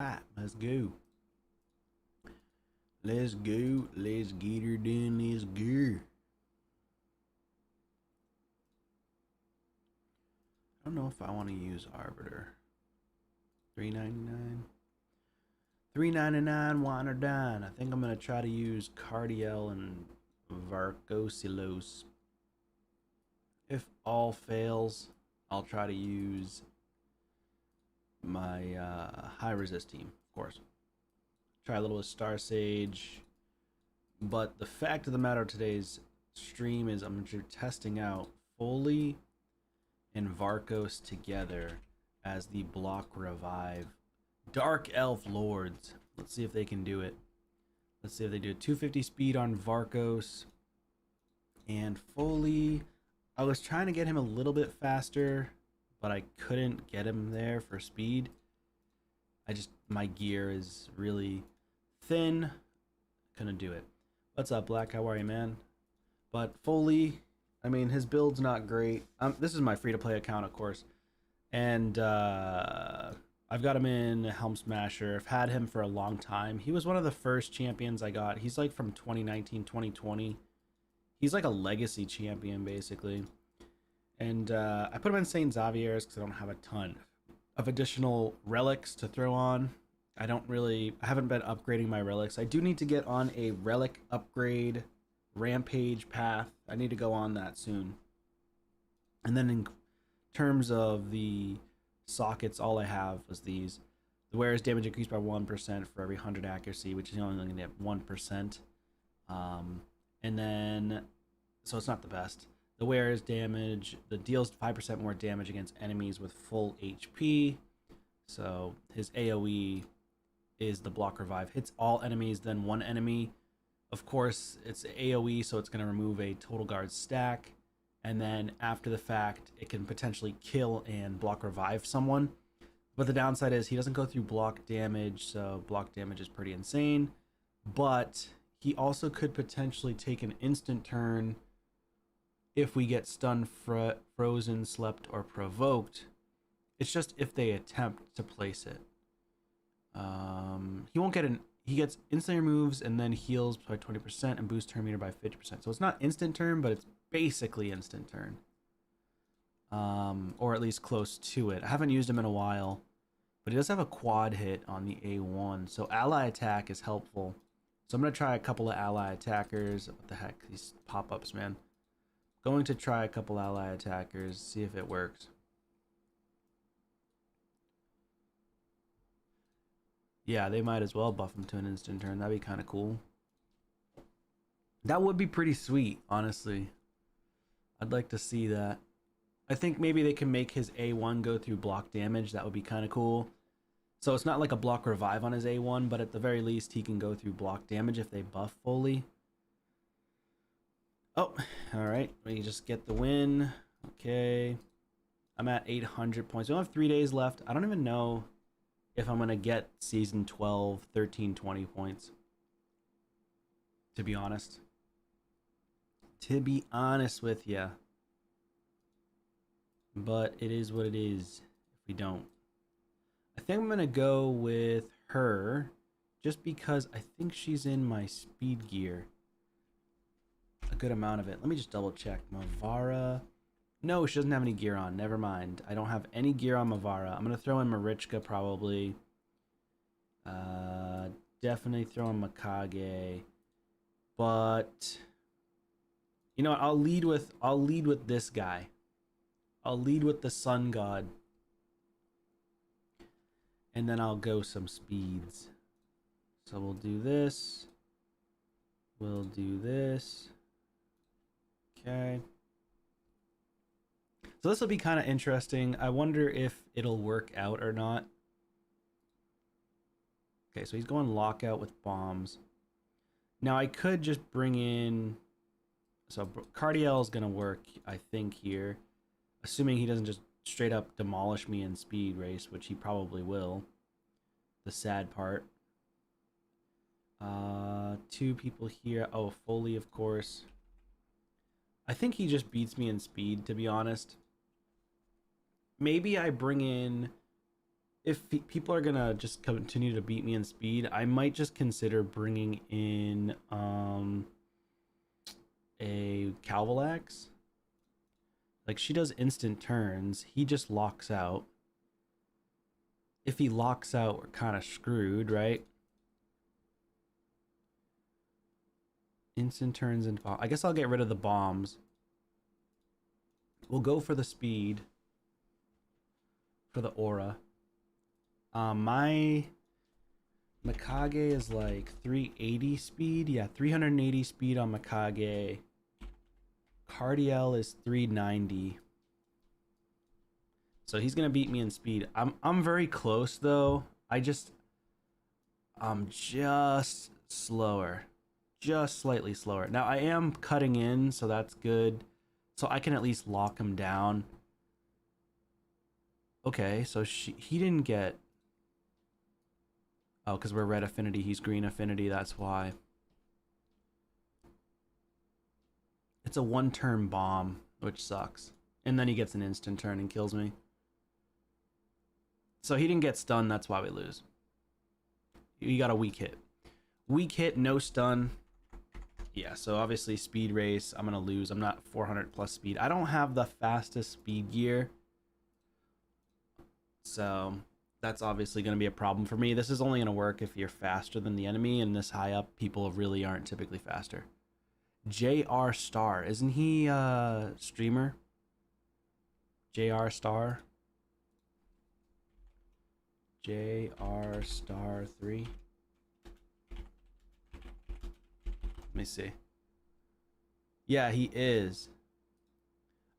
Right, let's go. Let's go. Let's get her done. Let's go. I don't know if I want to use Arbiter. 399. 399 wine or dine. I think I'm gonna try to use Cardiel and Varkosilos. If all fails, I'll try to use my high resist team, of course. Try a little with Star Sage. But the fact of the matter of today's stream is I'm testing out FOLI and VARKOS together as the block revive Dark Elf Lords. Let's see if they can do it. Let's see if they do 250 speed on VARKOS and FOLI. I was trying to get him a little bit faster, but I couldn't get him there for speed. My gear is really thin. Couldn't do it. What's up, Black? How are you, man? But FOLI, I mean, his build's not great. This is my free-to-play account, of course. And I've got him in Helm Smasher. I've had him for a long time. He was one of the first champions I got. He's like from 2019, 2020. He's like a legacy champion, basically. And I put him in St. Xavier's because I don't have a ton of additional relics to throw on. I haven't been upgrading my relics. I do need to get on a relic upgrade rampage path. I need to go on that soon. And then in terms of the sockets, all I have was these. The wearer's damage increased by 1% for every 100 accuracy, which is only going to get 1%. And then, so it's not the best. The wearer's damage, the deals 5% more damage against enemies with full HP. So his AoE is the block revive. Hits all enemies, then one enemy. Of course, it's AoE, so it's going to remove a total guard stack. And then after the fact, it can potentially kill and block revive someone. But the downside is he doesn't go through block damage, so block damage is pretty insane. But he also could potentially take an instant turn if we get stunned, frozen, slept, or provoked. It's just if they attempt to place it. He won't get he gets instant removes and then heals by 20% and boosts turn meter by 50%. So it's not instant turn, but it's basically instant turn. Or at least close to it. I haven't used him in a while, but he does have a quad hit on the A1. So ally attack is helpful. So I'm going to try a couple of ally attackers. What the heck? These pop-ups, man. Going to try a couple ally attackers, see if it works. Yeah, they might as well buff him to an instant turn. That'd be kind of cool. That would be pretty sweet, honestly. I'd like to see that. I think maybe they can make his A1 go through block damage. That would be kind of cool. So it's not like a block revive on his A1, but at the very least, he can go through block damage if they buff fully. Oh, all right. We just get the win. Okay. I'm at 800 points. We only have 3 days left. I don't even know if I'm going to get season 12, 13, 20 points. To be honest. To be honest with you. But it is what it is if we don't. I think I'm going to go with her just because I think she's in my speed gear. A good amount of it. Let me just double check. Mavara. No, she doesn't have any gear on. Never mind. I don't have any gear on Mavara. I'm going to throw in Marichka probably. Definitely throw in Mikage. But you know what? I'll lead with this guy. I'll lead with the Sun God. And then I'll go some speeds. So we'll do this. We'll do this. Okay. So this will be kind of interesting. I wonder if it'll work out or not. Okay, so he's going lockout with bombs. Now I could just bring in... So Cardiel is going to work, I think, here. Assuming he doesn't just straight up demolish me in speed race, which he probably will. The sad part. Two people here. Oh, FOLI, of course. I think he just beats me in speed, to be honest. Maybe I bring in... if people are gonna just continue to beat me in speed, I might just consider bringing in a Calvalax. Like, she does instant turns. He just locks out. If he locks out, we're kind of screwed, right? Instant turns and I guess I'll get rid of the bombs. We'll go for the speed. For the aura. My Mikage is like 380 speed. Yeah, 380 speed on Mikage. Cardiel is 390. So he's gonna beat me in speed. I'm very close though. I'm just slower. Just slightly slower. Now I am cutting in, so that's good. So I can at least lock him down. Okay, so he didn't get... Oh, because we're red affinity, he's green affinity, that's why. It's a one-turn bomb, which sucks. And then he gets an instant turn and kills me. So he didn't get stunned, that's why we lose. He got a weak hit. Weak hit, no stun. Yeah, so obviously speed race, I'm going to lose. I'm not 400 plus speed. I don't have the fastest speed gear. So that's obviously going to be a problem for me. This is only going to work if you're faster than the enemy, and this high up, people really aren't typically faster. JR Star, isn't he a streamer? JR Star? JR Star 3. Let me see. Yeah, he is.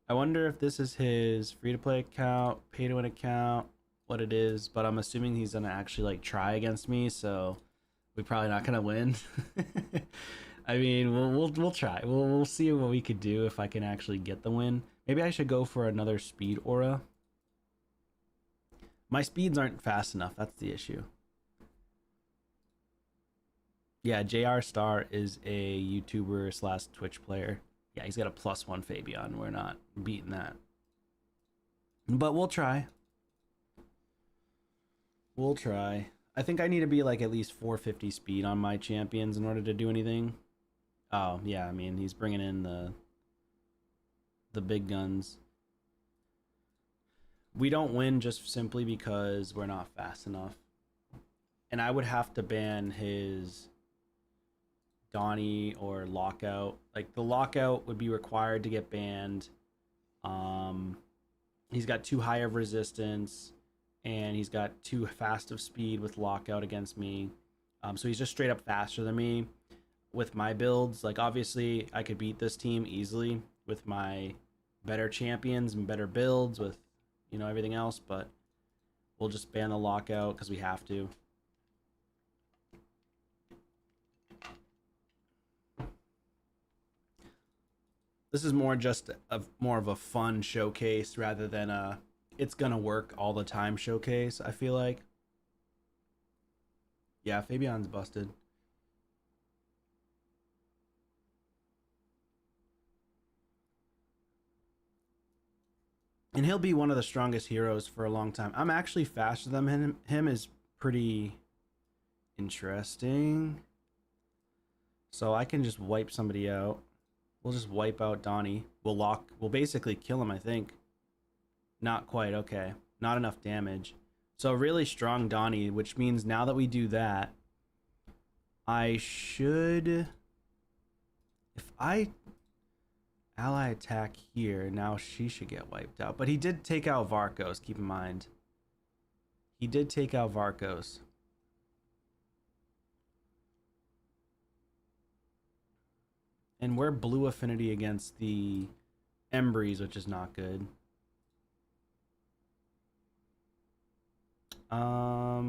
I wonder if this is his free-to-play account, pay-to-win account, what it is, but I'm assuming he's gonna actually like try against me, so we're probably not gonna win. I mean, we'll try. We'll see what we could do if I can actually get the win. Maybe I should go for another speed aura. My speeds aren't fast enough. That's the issue. Yeah, JR Star is a YouTuber slash Twitch player. Yeah, he's got a +1 Fabian. We're not beating that. But we'll try. We'll try. I think I need to be like at least 450 speed on my champions in order to do anything. Oh, yeah, I mean, he's bringing in the big guns. We don't win just simply because we're not fast enough. And I would have to ban his Donnie or Lockout. Like, the Lockout would be required to get banned. He's got too high of resistance, and he's got too fast of speed with Lockout against me. So he's just straight up faster than me with my builds. Like, obviously, I could beat this team easily with my better champions and better builds with, you know, everything else, but we'll just ban the Lockout because we have to. This is more just more of a fun showcase rather than a it's gonna work all the time showcase, I feel like. Yeah, Fabian's busted. And he'll be one of the strongest heroes for a long time. I'm actually faster than him. Him is pretty interesting. So I can just wipe somebody out. We'll just wipe out Donnie. We'll basically kill him, I think. Not quite, okay. Not enough damage. So really strong Donnie, which means now that we do that, I should... If I ally attack here, now she should get wiped out. But he did take out VARKOS, keep in mind. He did take out VARKOS. And we're blue affinity against the Embrees, which is not good. I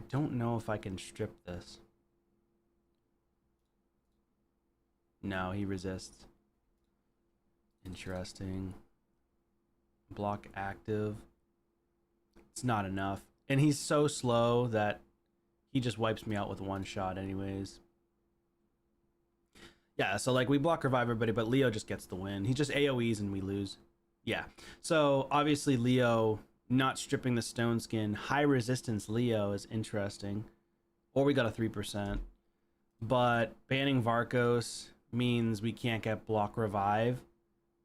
don't know if I can strip this. No, he resists. Interesting. Block active. It's not enough. And he's so slow that he just wipes me out with one shot anyways. Yeah, so like we block revive everybody, but Leo just gets the win. He just AoEs and we lose. Yeah. So obviously Leo not stripping the stone skin. High resistance Leo is interesting. Or we got a 3%. But banning VARKOS means we can't get block revive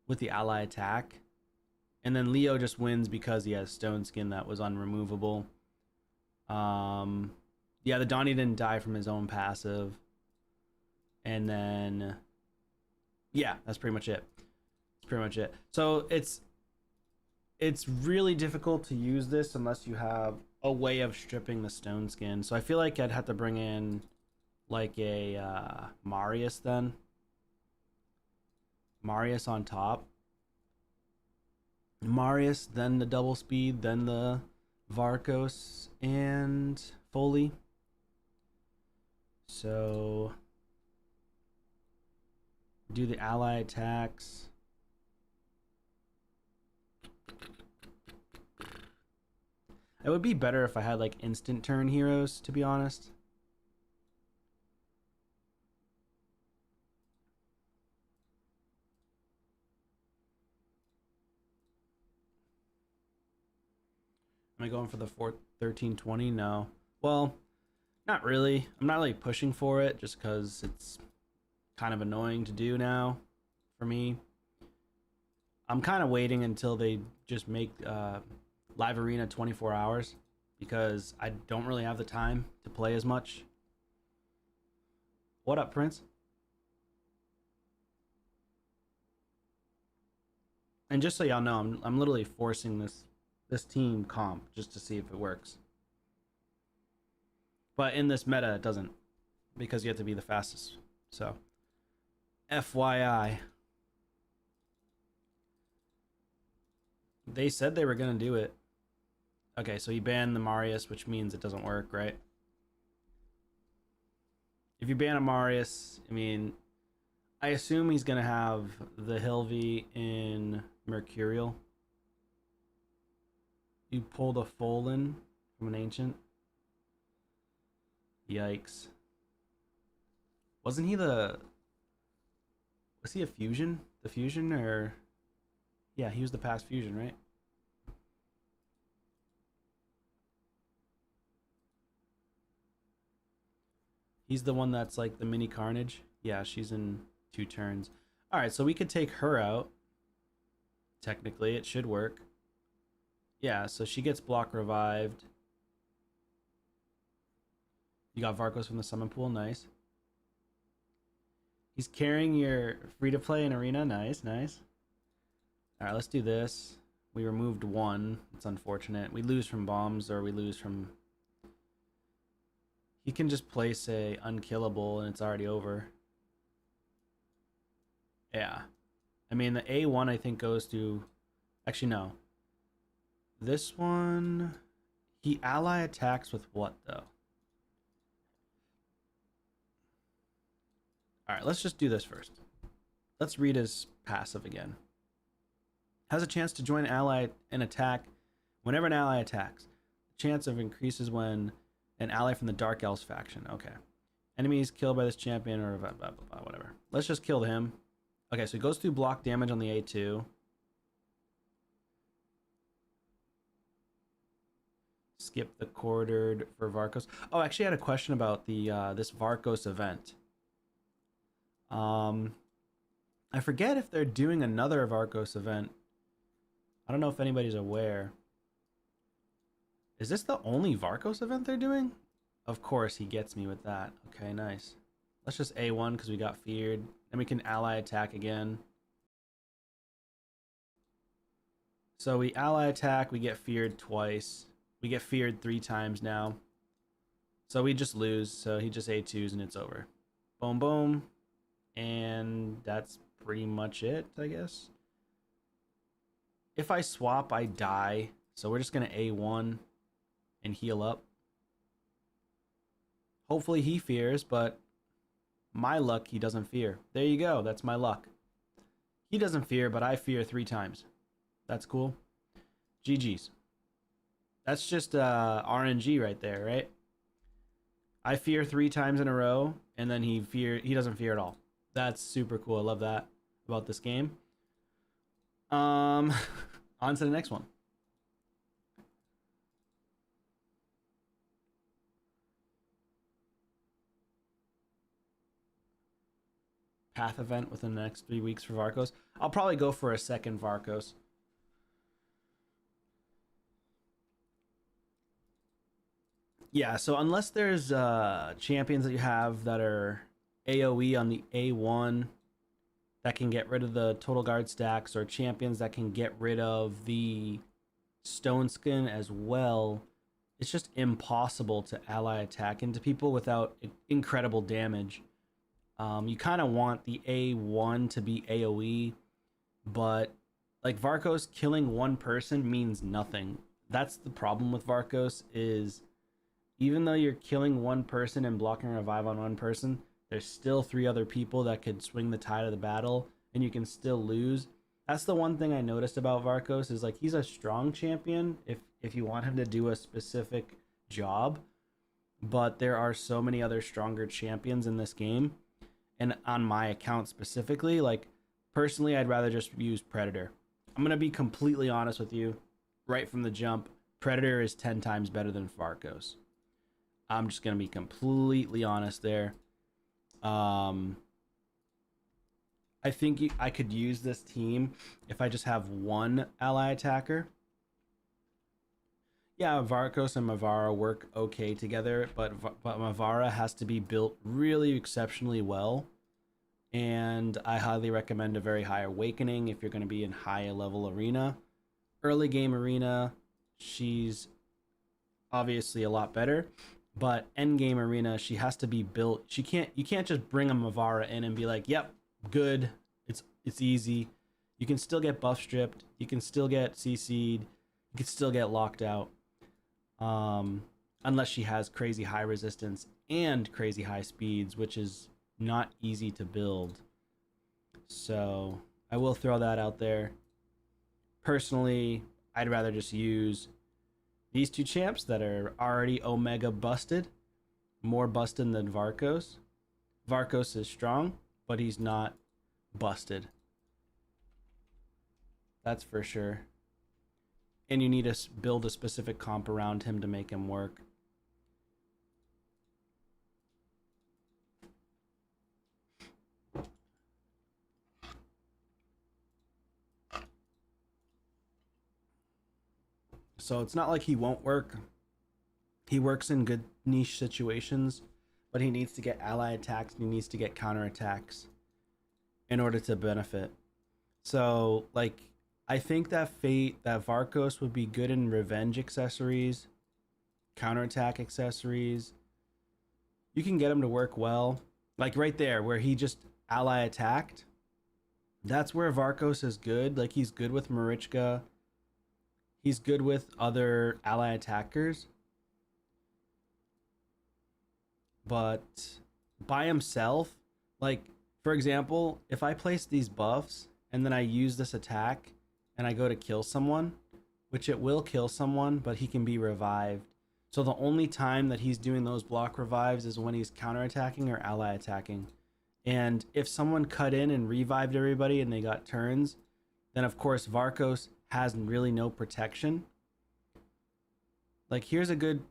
with the ally attack. And then Leo just wins because he has stone skin that was unremovable. Yeah, the Donnie didn't die from his own passive. And then yeah, that's pretty much it. That's pretty much it. So it's really difficult to use this unless you have a way of stripping the stone skin. So I feel like I'd have to bring in like a Marius then. Marius on top. Marius, then the double speed, then the VARKOS and FOLI. So do the ally attacks. It would be better if I had like instant turn heroes, to be honest. Am I going for the 1320? No. Well, not really. I'm not really pushing for it just because it's kind of annoying to do now for me. I'm kind of waiting until they just make live arena 24 hours because I don't really have the time to play as much. What up, Prince? And just so y'all know, I'm literally forcing this team comp just to see if it works. But in this meta, it doesn't because you have to be the fastest. So, FYI. They said they were going to do it. Okay, so he banned the Marius, which means it doesn't work, right? If you ban a Marius, I mean, I assume he's going to have the Hilvy in Mercurial. You pulled a Folin from an Ancient. Yikes. Wasn't he the... Was he a Fusion? The Fusion, or... Yeah, he was the past Fusion, right? He's the one that's like the mini Carnage. Yeah, she's in 2 turns. Alright, so we could take her out. Technically, it should work. Yeah, so she gets block revived. You got VARKOS from the summon pool, nice. He's carrying your free-to-play in arena, nice, nice. Alright, let's do this. We removed 1. It's unfortunate. We lose from bombs or we lose from... He can just place a unkillable and it's already over. Yeah. I mean, the A1 I think goes to... Actually, no. This one... He ally attacks with what, though? Alright, let's just do this first. Let's read his passive again. Has a chance to join an ally and attack whenever an ally attacks. The chance of increases when an ally from the Dark Elves faction. Okay. Enemies killed by this champion or blah, blah, blah, whatever. Let's just kill him. Okay, so he goes through block damage on the A2. Skip the quartered for VARKOS. Oh, I actually had a question about the this VARKOS event. I forget if they're doing another VARKOS event. I don't know if anybody's aware. Is this the only VARKOS event they're doing? Of course, he gets me with that. Okay, nice. Let's just A1 because we got feared. Then we can ally attack again. So we ally attack, we get feared twice. We get feared 3 times now. So we just lose. So he just A2s and it's over. Boom, boom. And that's pretty much it, I guess. If I swap, I die. So we're just going to A1 and heal up. Hopefully he fears, but my luck, he doesn't fear. There you go. That's my luck. He doesn't fear, but I fear 3 times. That's cool. GG's. That's just RNG right there, right? I fear 3 times in a row, and then he doesn't fear at all. That's super cool. I love that about this game. Um, on to the next one. Path event within the next 3 weeks for VARKOS. I'll probably go for a second VARKOS. Yeah, so unless there's champions that you have that are AoE on the A1 that can get rid of the total guard stacks, or champions that can get rid of the stone skin as well, it's just impossible to ally attack into people without incredible damage. You kind of want the A1 to be AoE, but like VARKOS killing one person means nothing. That's the problem with VARKOS is even though you're killing one person and blocking a revive on one person, there's still 3 other people that could swing the tide of the battle and you can still lose. That's the one thing I noticed about VARKOS is like he's a strong champion if you want him to do a specific job, but there are so many other stronger champions in this game. And on my account specifically, like personally, I'd rather just use Predator. I'm going to be completely honest with you right from the jump. Predator is 10 times better than VARKOS. I'm just going to be completely honest there. I think I could use this team if I just have one ally attacker. Yeah, VARKOS and Mavara work okay together, but Mavara has to be built really exceptionally well. And I highly recommend a very high awakening if you're going to be in high level arena. Early game arena, she's obviously a lot better, but end game arena, she has to be built. You can't just bring a Mavara in and be like, "Yep, good. It's easy." You can still get buff stripped, you can still get CC'd, you can still get locked out. Unless she has crazy high resistance and crazy high speeds, which is not easy to build. So I will throw that out there. Personally, I'd rather just use these 2 champs that are already Omega busted, more busted than VARKOS. VARKOS is strong, but he's not busted. That's for sure. And you need to build a specific comp around him to make him work. So it's not like he won't work. He works in good niche situations, but he needs to get ally attacks and he needs to get counter attacks in order to benefit. So like I think that VARKOS would be good in revenge accessories, counterattack accessories. You can get him to work well. Like right there where he just ally attacked. That's where VARKOS is good. Like he's good with Marichka. He's good with other ally attackers. But by himself, like for example, if I place these buffs and then I use this attack and I go to kill someone, which it will kill someone, but he can be revived. So the only time that he's doing those block revives is when he's counterattacking or ally attacking. And if someone cut in and revived everybody and they got turns, then of course VARKOS has really no protection. Like here's a good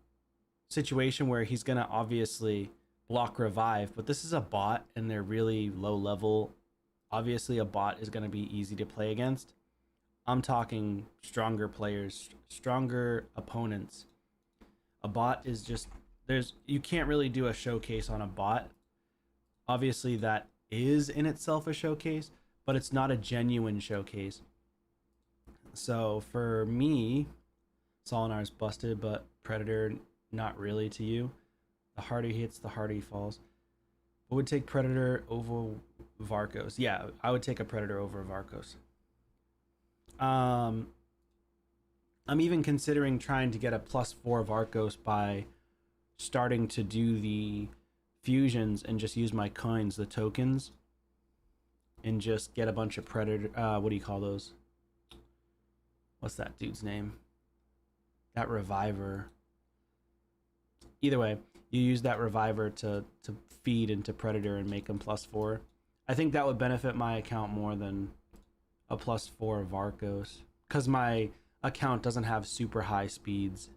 situation where he's gonna obviously block revive, but this is a bot and they're really low level. Obviously a bot is gonna be easy to play against. I'm talking stronger players, stronger opponents. A bot is just you can't really do a showcase on a bot. Obviously that is in itself a showcase, but it's not a genuine showcase. So for me, Solinar's busted, but Predator not really to you. The harder he hits, the harder he falls. I would take Predator over VARKOS. Yeah, I would take a Predator over VARKOS. I'm even considering trying to get a +4 VARKOS by starting to do the fusions and just use my coins, the tokens, and just get a bunch of Predator. What do you call those? What's that dude's name? That reviver. Either way, you use that reviver to feed into Predator and make him +4. I think that would benefit my account more than a +4 VARKOS because my account doesn't have super high speeds,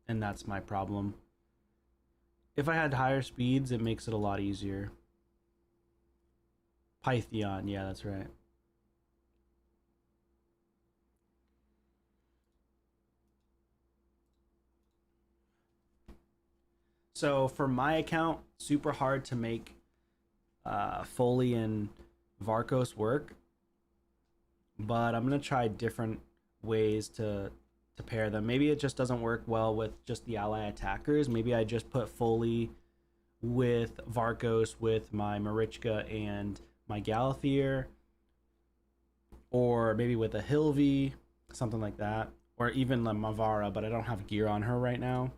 and that's my problem. If I had higher speeds, it makes it a lot easier. Python, yeah, that's right. So for my account, super hard to make FOLI and VARKOS work, but I'm gonna try different ways to pair them. Maybe it just doesn't work well with just the ally attackers. Maybe I just put FOLI with VARKOS with my Marichka and my Galathier, or maybe with a Hilvi, something like that, or even the Mavara, but I don't have gear on her right now.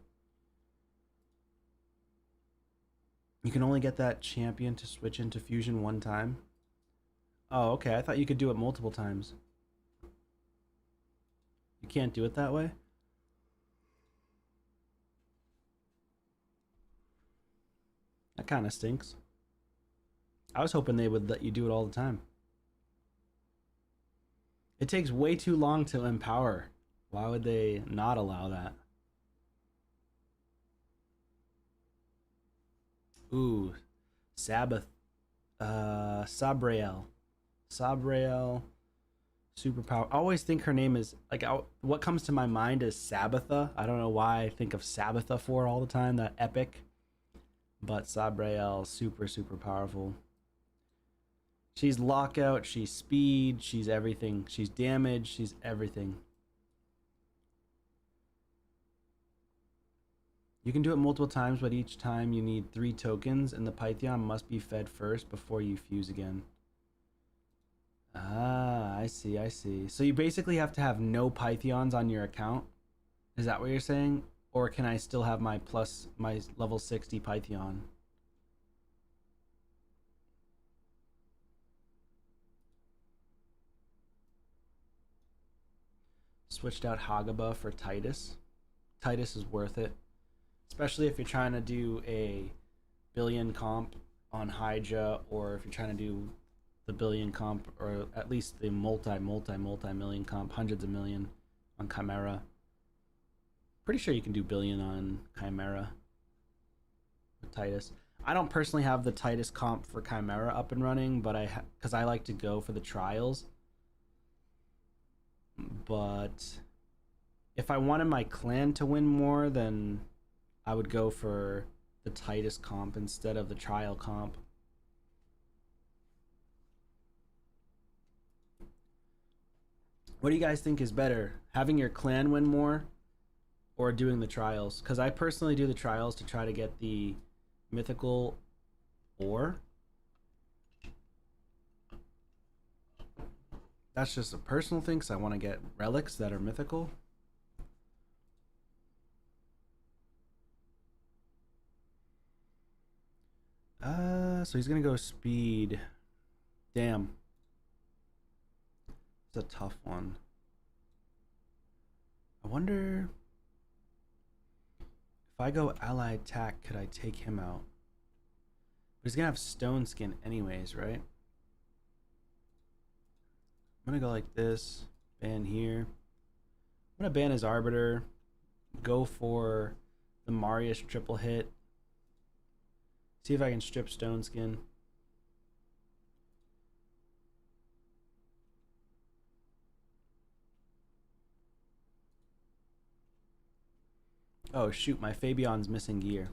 You can only get that champion to switch into fusion one time. Oh, okay. I thought you could do it multiple times. You can't do it that way? That kind of stinks. I was hoping they would let you do it all the time. It takes way too long to empower. Why would they not allow that? Ooh, Sabbath, Sabrael. Sabrael, superpower. I always think her name is like what comes to my mind is Sabbatha. I don't know why I think of Sabbatha for all the time. That epic, but Sabrael super powerful. She's lockout. She's speed. She's everything. She's damage. She's everything. You can do it multiple times, but each time you need 3 tokens, and the Python must be fed first before you fuse again. Ah, I see, I see. So you basically have to have no Pythons on your account? Is that what you're saying? Or can I still have my level 60 Python? Switched out Hagaba for Titus. Titus is worth it. Especially if you're trying to do a billion comp on Hydra, or if you're trying to do the billion comp, or at least the multi-million comp, hundreds of million on Chimera. Pretty sure you can do billion on Chimera with Titus. I don't personally have the Titus comp for Chimera up and running, but because I like to go for the trials. But if I wanted my clan to win more, then I would go for the Titus comp instead of the trial comp. What do you guys think is better? Having your clan win more or doing the trials? Because I personally do the trials to try to get the mythical ore. That's just a personal thing because I want to get relics that are mythical. So he's gonna go speed. Damn. It's a tough one. I wonder if I go ally attack, could I take him out? But he's gonna have stone skin anyways, right? I'm gonna go like this, ban here. I'm gonna ban his Arbiter, go for the Marius triple hit. See if I can strip stone skin. Oh shoot, my Fabion's missing gear.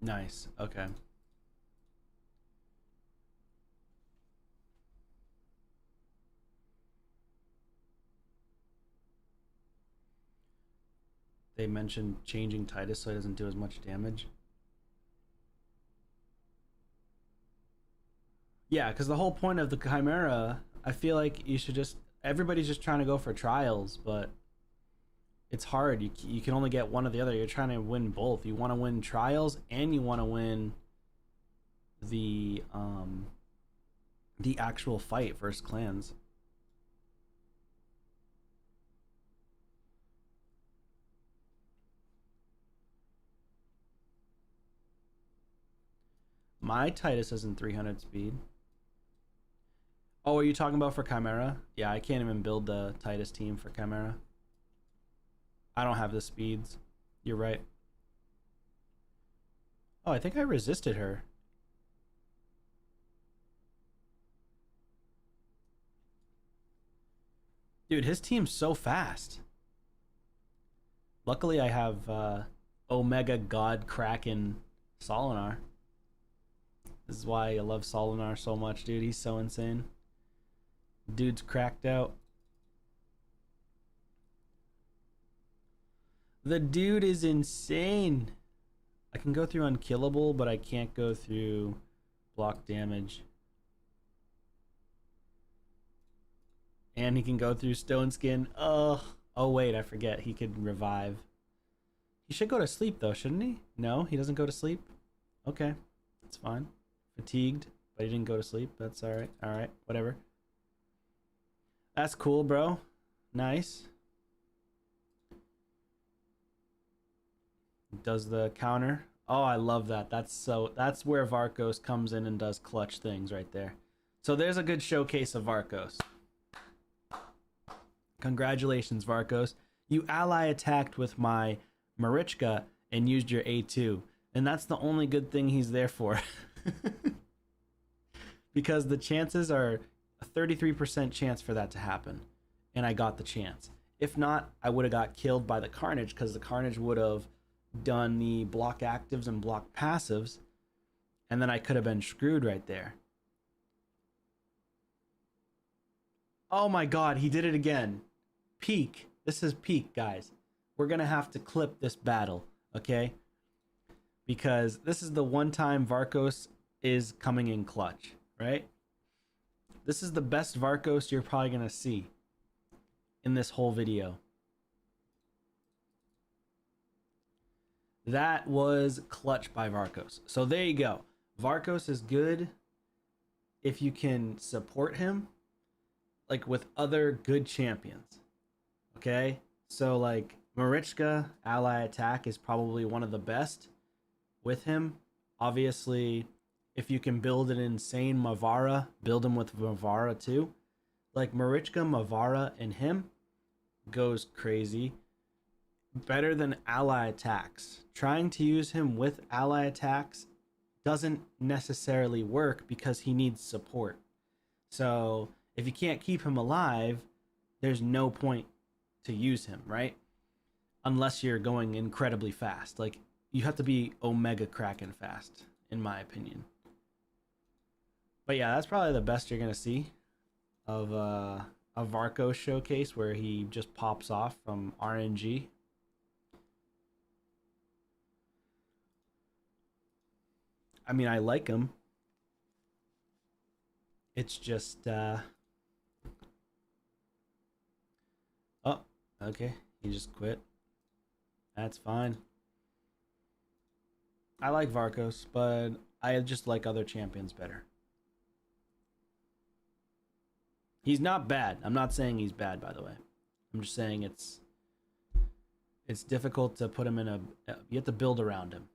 Nice, okay. They mentioned changing Titus so it doesn't do as much damage. Yeah, because the whole point of the Chimera, I feel like you should just everybody's just trying to go for trials, but it's hard. You can only get one or the other. You're trying to win both. You want to win trials and you want to win the actual fight versus clans. My Titus isn't 300 speed. Oh, are you talking about for Chimera? Yeah, I can't even build the Titus team for Chimera. I don't have the speeds. You're right. Oh, I think I resisted her. Dude, his team's so fast. Luckily, I have Omega God Kraken Solinar. This is why I love Solinar so much, dude. He's so insane. Dude's cracked out. The dude is insane. I can go through Unkillable, but I can't go through block damage. And he can go through Stone Skin. Oh wait, I forget. He could revive. He should go to sleep though, shouldn't he? No, he doesn't go to sleep. Okay, that's fine. Fatigued, but he didn't go to sleep. That's all right. All right, whatever. That's cool, bro. Nice. Does the counter. Oh, I love that. That's where VARKOS comes in and does clutch things right there. So there's a good showcase of VARKOS. Congratulations, VARKOS. You ally attacked with my Marichka and used your A2. And that's the only good thing he's there for. Because the chances are a 33% chance for that to happen. And I got the chance. If not, I would have got killed by the Carnage, because the Carnage would have done the block actives and block passives, and then I could have been screwed right there. Oh my god, he did it again. Peak. This is peak, guys. We're gonna have to clip this battle, okay? Because this is the one time VARKOS is coming in clutch, right? This is the best VARKOS you're probably gonna see in this whole video. That was clutch by VARKOS. So there you go. VARKOS is good if you can support him, like with other good champions. Okay? So like Marichka ally attack is probably one of the best with him. Obviously, if you can build an insane Mavara, build him with Mavara too. Like Marichka, Mavara, and him goes crazy. Better than ally attacks. Trying to use him with ally attacks doesn't necessarily work because he needs support. So if you can't keep him alive, there's no point to use him, right? Unless you're going incredibly fast. Like, you have to be Omega Kraken fast, in my opinion. But yeah, that's probably the best you're gonna see of a VARKOS showcase where he just pops off from RNG. I mean, I like him. It's just, oh, okay. He just quit. That's fine. I like VARKOS, but I just like other champions better. He's not bad. I'm not saying he's bad, by the way. I'm just saying it's difficult to put him in a... You have to build around him.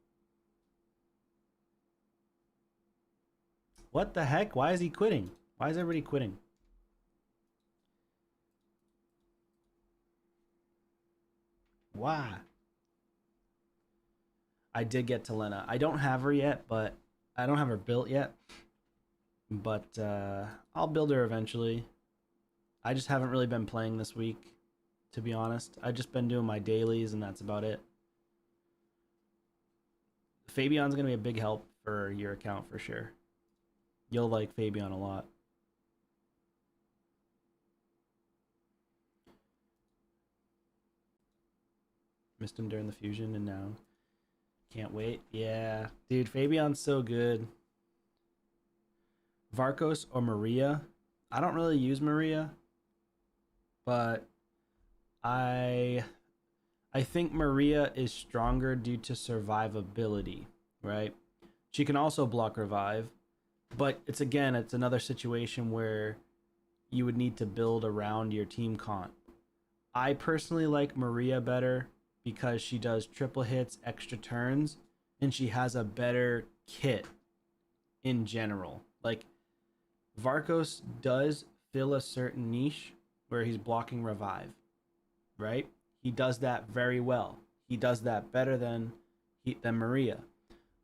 What the heck? Why is he quitting? Why is everybody quitting? Why? I did get to Lena. I don't have her yet, but I don't have her built yet. But I'll build her eventually. I just haven't really been playing this week, to be honest. I've just been doing my dailies, and that's about it. Fabian's going to be a big help for your account for sure. You'll like Fabian a lot. Missed him during the fusion, and now can't wait. Yeah, dude, Fabian's so good. VARKOS or Maria? I don't really use Maria, but I think Maria is stronger due to survivability, right? She can also block revive, but it's another situation where you would need to build around your team comp. I personally like Maria better because she does triple hits, extra turns, and she has a better kit in general. Like, Varkos does fill a certain niche where he's blocking revive, right? He does that very well. He does that better than Maria.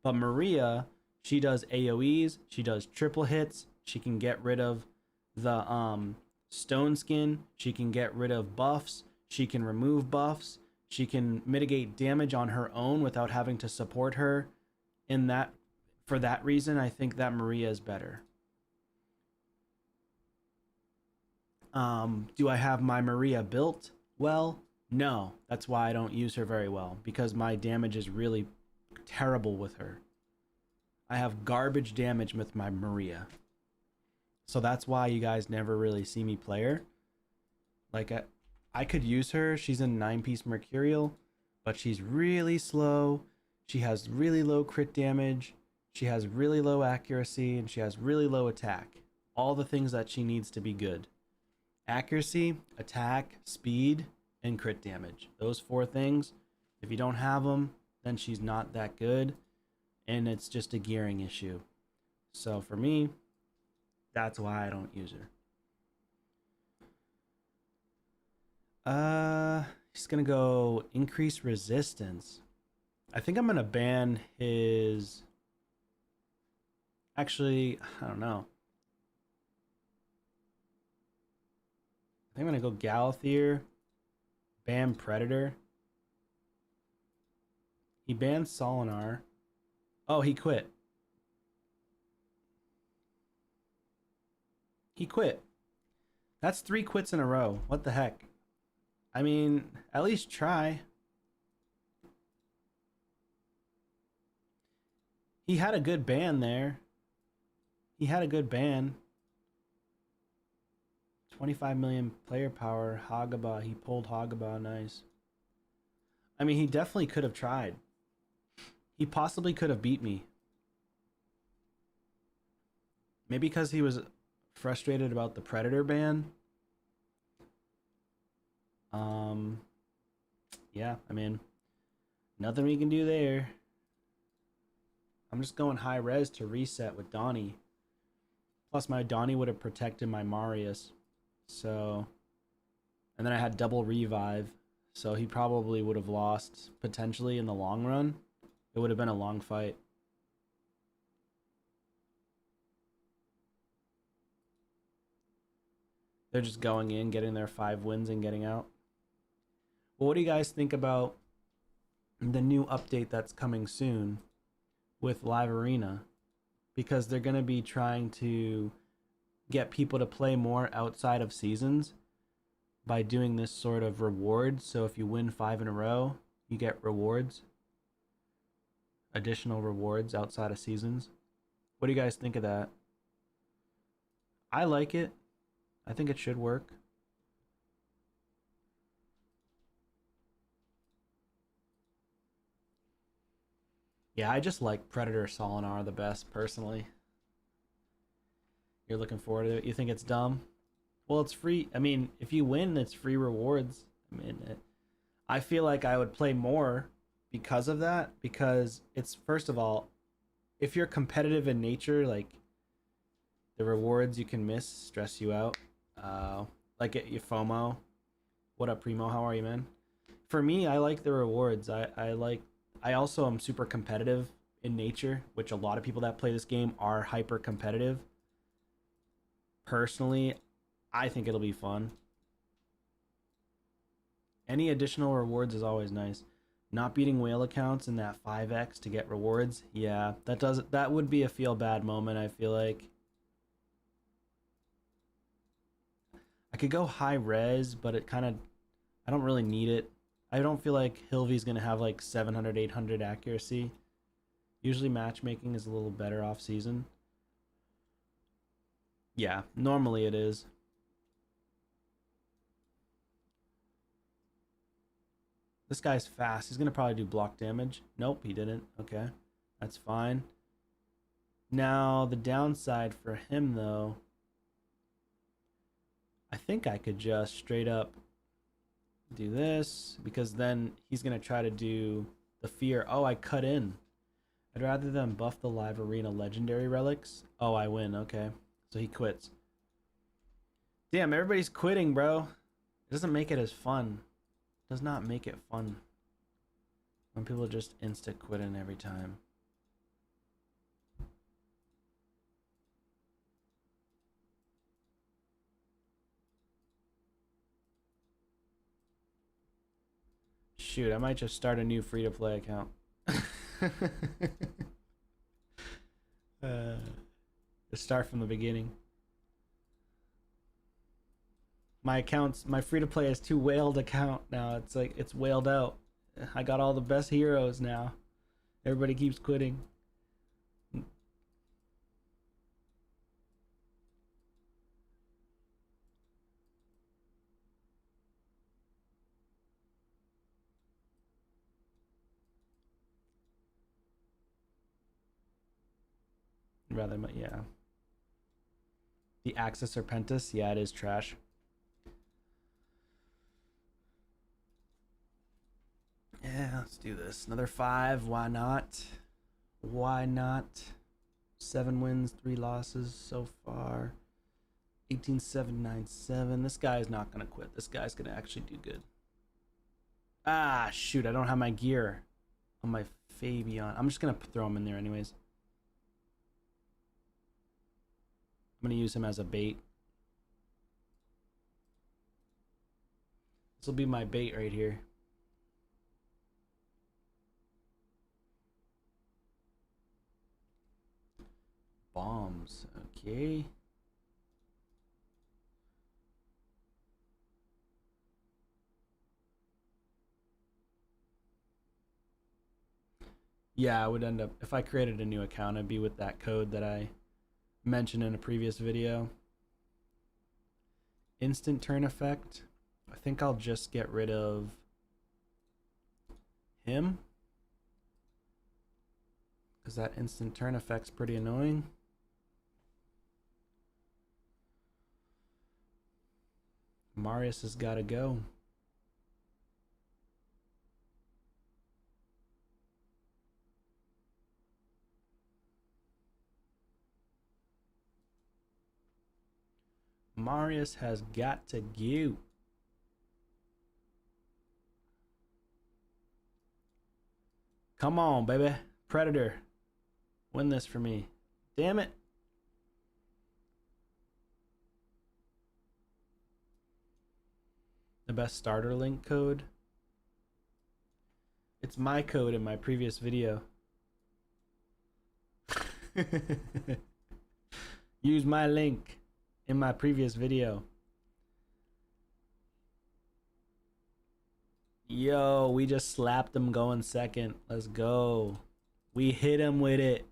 But Maria, she does AoEs, she does triple hits, she can get rid of the stone skin, she can get rid of buffs, she can remove buffs, she can mitigate damage on her own without having to support her. In that For that reason, I think that Maria is better. Do I have my Maria built well? No. That's why I don't use her very well, because my damage is really terrible with her. I have garbage damage with my Maria. So that's why you guys never really see me play her. Like, I could use her. She's in 9-piece Mercurial, but she's really slow. She has really low crit damage. She has really low accuracy, and she has really low attack. All the things that she needs to be good. Accuracy, attack, speed, and crit damage. Those 4 things. If you don't have them, then she's not that good, and it's just a gearing issue. So for me, that's why I don't use her. He's gonna go increase resistance. I think I'm gonna ban his. Actually, I don't know. I think I'm gonna go Galathier, ban Predator. He banned Solinar. Oh, he quit. He quit. That's 3 quits in a row. What the heck? I mean, at least try. He had a good ban there. He had a good ban. 25 million player power. Hagaba. He pulled Hagaba. Nice. I mean, he definitely could have tried. He possibly could have beat me. Maybe because he was frustrated about the Predator ban. Yeah, I mean, nothing we can do there. I'm just going high res to reset with Donnie. Plus, my Donnie would have protected my Marius. So, and then I had double revive. So he probably would have lost potentially in the long run. It would have been a long fight. They're just going in, getting their 5 wins and getting out. Well, what do you guys think about the new update that's coming soon with Live Arena? Because they're going to be trying to get people to play more outside of seasons by doing this sort of reward. So if you win 5 in a row, you get rewards, additional rewards outside of seasons. What do you guys think of that? I like it. I think it should work. Yeah, I just like Predator Solinar the best, personally. You're looking forward to it? You think it's dumb? Well, it's free. I mean, if you win, it's free rewards. I mean, I feel like I would play more because of that. Because it's, first of all, if you're competitive in nature, like, the rewards you can miss stress you out. Like your FOMO. What up, Primo? How are you, man? For me, I like the rewards. I also am super competitive in nature, which a lot of people that play this game are hyper competitive. Personally, I think it'll be fun. Any additional rewards is always nice. Not beating whale accounts in that 5x to get rewards. Yeah, that would be a feel bad moment, I feel like. I could go high res, but I don't really need it. I don't feel like Hilvy's going to have like 700, 800 accuracy. Usually matchmaking is a little better off season. Yeah, normally it is. This guy's fast. He's going to probably do block damage. Nope, he didn't. Okay, that's fine. Now, the downside for him, though, I think I could just straight up do this, because then he's going to try to do the fear. Oh, I cut in. I'd rather than buff the live arena legendary relics. Oh, I win. Okay. So he quits. Damn, everybody's quitting, bro. It doesn't make it as fun. It does not make it fun when people just insta quitting every time. Shoot, I might just start a new free-to-play account. Just start from the beginning. My free-to-play is too whaled account now. It's like, it's whaled out. I got all the best heroes now. Everybody keeps quitting. Rather, yeah. The Axis Serpentis, yeah, it is trash. Yeah, let's do this. Another 5, why not? Why not? 7 wins, 3 losses so far. 18,797. This guy's not gonna quit. This guy's gonna actually do good. Ah, shoot, I don't have my gear on my Fabian. I'm just gonna throw him in there anyways. I'm gonna use him as a bait. This will be my bait right here. Bombs, okay. Yeah, I would end up, if I created a new account, I'd be with that code that I mentioned in a previous video. Instant turn effect. I think I'll just get rid of him, because that instant turn effect's pretty annoying. Marius has got to go. Marius has got to go. Come on, baby. Predator. Win this for me. Damn it. The best starter link code. It's my code in my previous video. Use my link in my previous video. Yo, we just slapped him going second. Let's go. We hit him with it.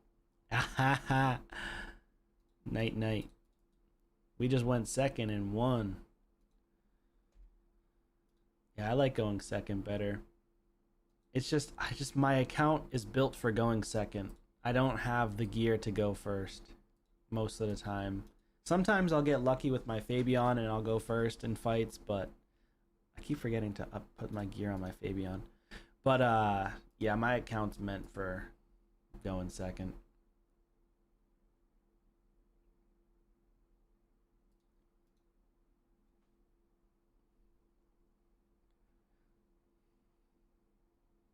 Night night. We just went second and won. Yeah, I like going second better. It's just, my account is built for going second. I don't have the gear to go first most of the time. Sometimes I'll get lucky with my Fabian and I'll go first in fights, but I keep forgetting to put my gear on my Fabian. But yeah, my account's meant for going second.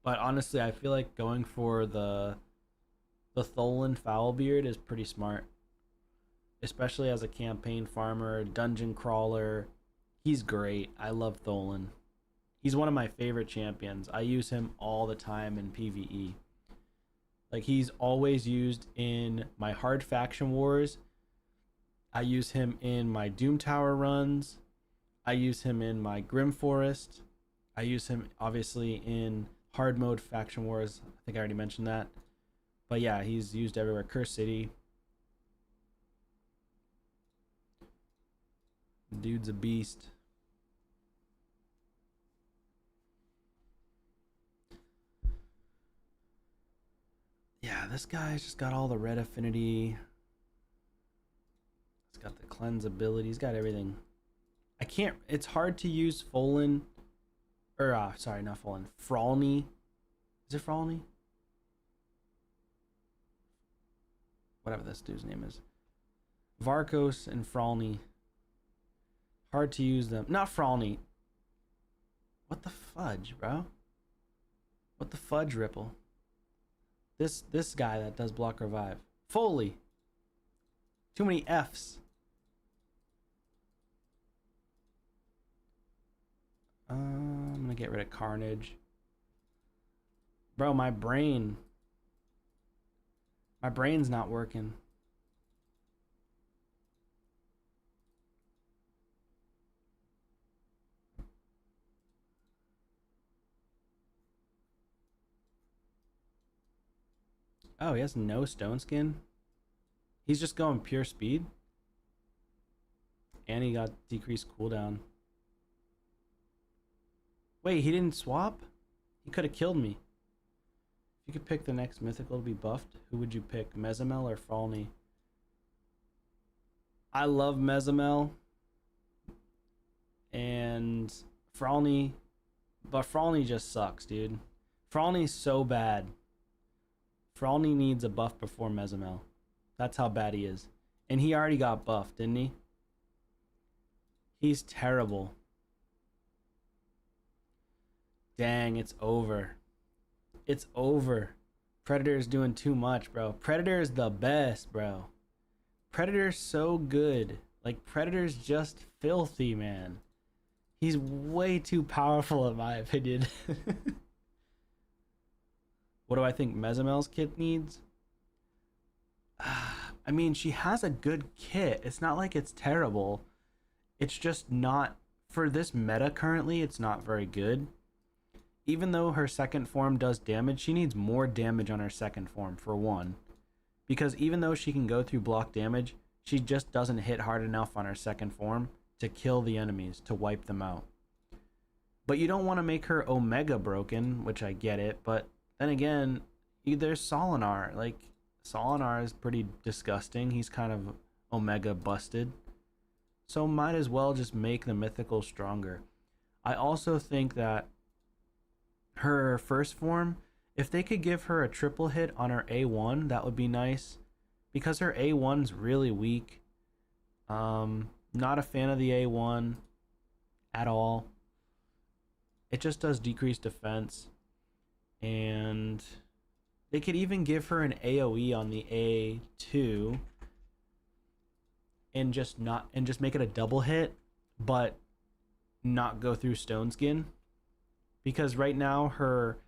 But honestly, I feel like going for the Tholen Foulbeard is pretty smart. Especially as a campaign farmer, dungeon crawler. He's great. I love Tholen. He's one of my favorite champions. I use him all the time in PvE. Like, he's always used in my hard faction wars. I use him in my Doom Tower runs. I use him in my Grim Forest. I use him obviously in hard mode faction wars. I think I already mentioned that. But yeah, he's used everywhere. Curse City. Dude's a beast. Yeah, this guy's just got all the red affinity. He's got the cleanse ability. He's got everything. I can't. It's hard to use Folan. Or, sorry, not Folan. Fralny. Is it Fralny? whatever this dude's name is. VARKOS and FOLI. Hard to use them. Not FOLI. What the fudge, bro? What the fudge, Ripple? This guy that does block revive. FOLI. Too many F's. I'm gonna get rid of Carnage. Bro, my brain's not working. Oh, he has no stone skin? He's just going pure speed? And he got decreased cooldown. Wait, he didn't swap? He could have killed me. If you could pick the next mythical to be buffed, who would you pick? Mezamel or FOLI? I love Mezamel. And FOLI, but FOLI just sucks, dude. FOLI's so bad. FOLI needs a buff before Mezamel. That's how bad he is. And he already got buffed, didn't he? He's terrible. Dang, it's over. It's over. Predator's doing too much, bro. Predator's the best, bro. Predator's so good. Like, Predator's just filthy, man. He's way too powerful, in my opinion. What do I think Mezamel's kit needs? I mean, she has a good kit. It's not like it's terrible. It's just not, for this meta currently, it's not very good. Even though her second form does damage, she needs more damage on her second form, for one. Because even though she can go through block damage, she just doesn't hit hard enough on her second form to kill the enemies, to wipe them out. But you don't want to make her Omega broken, which I get it, but then again, there's Solinar. Like, Solinar is pretty disgusting. He's kind of Omega busted. So might as well just make the mythical stronger. I also think that her first form, if they could give her a triple hit on her A1, that would be nice. Because her A1's really weak. Not a fan of the A1 at all. It just does decreased defense. And they could even give her an AoE on the A2 and just make it a double hit, but not go through Stone Skin. Because right now her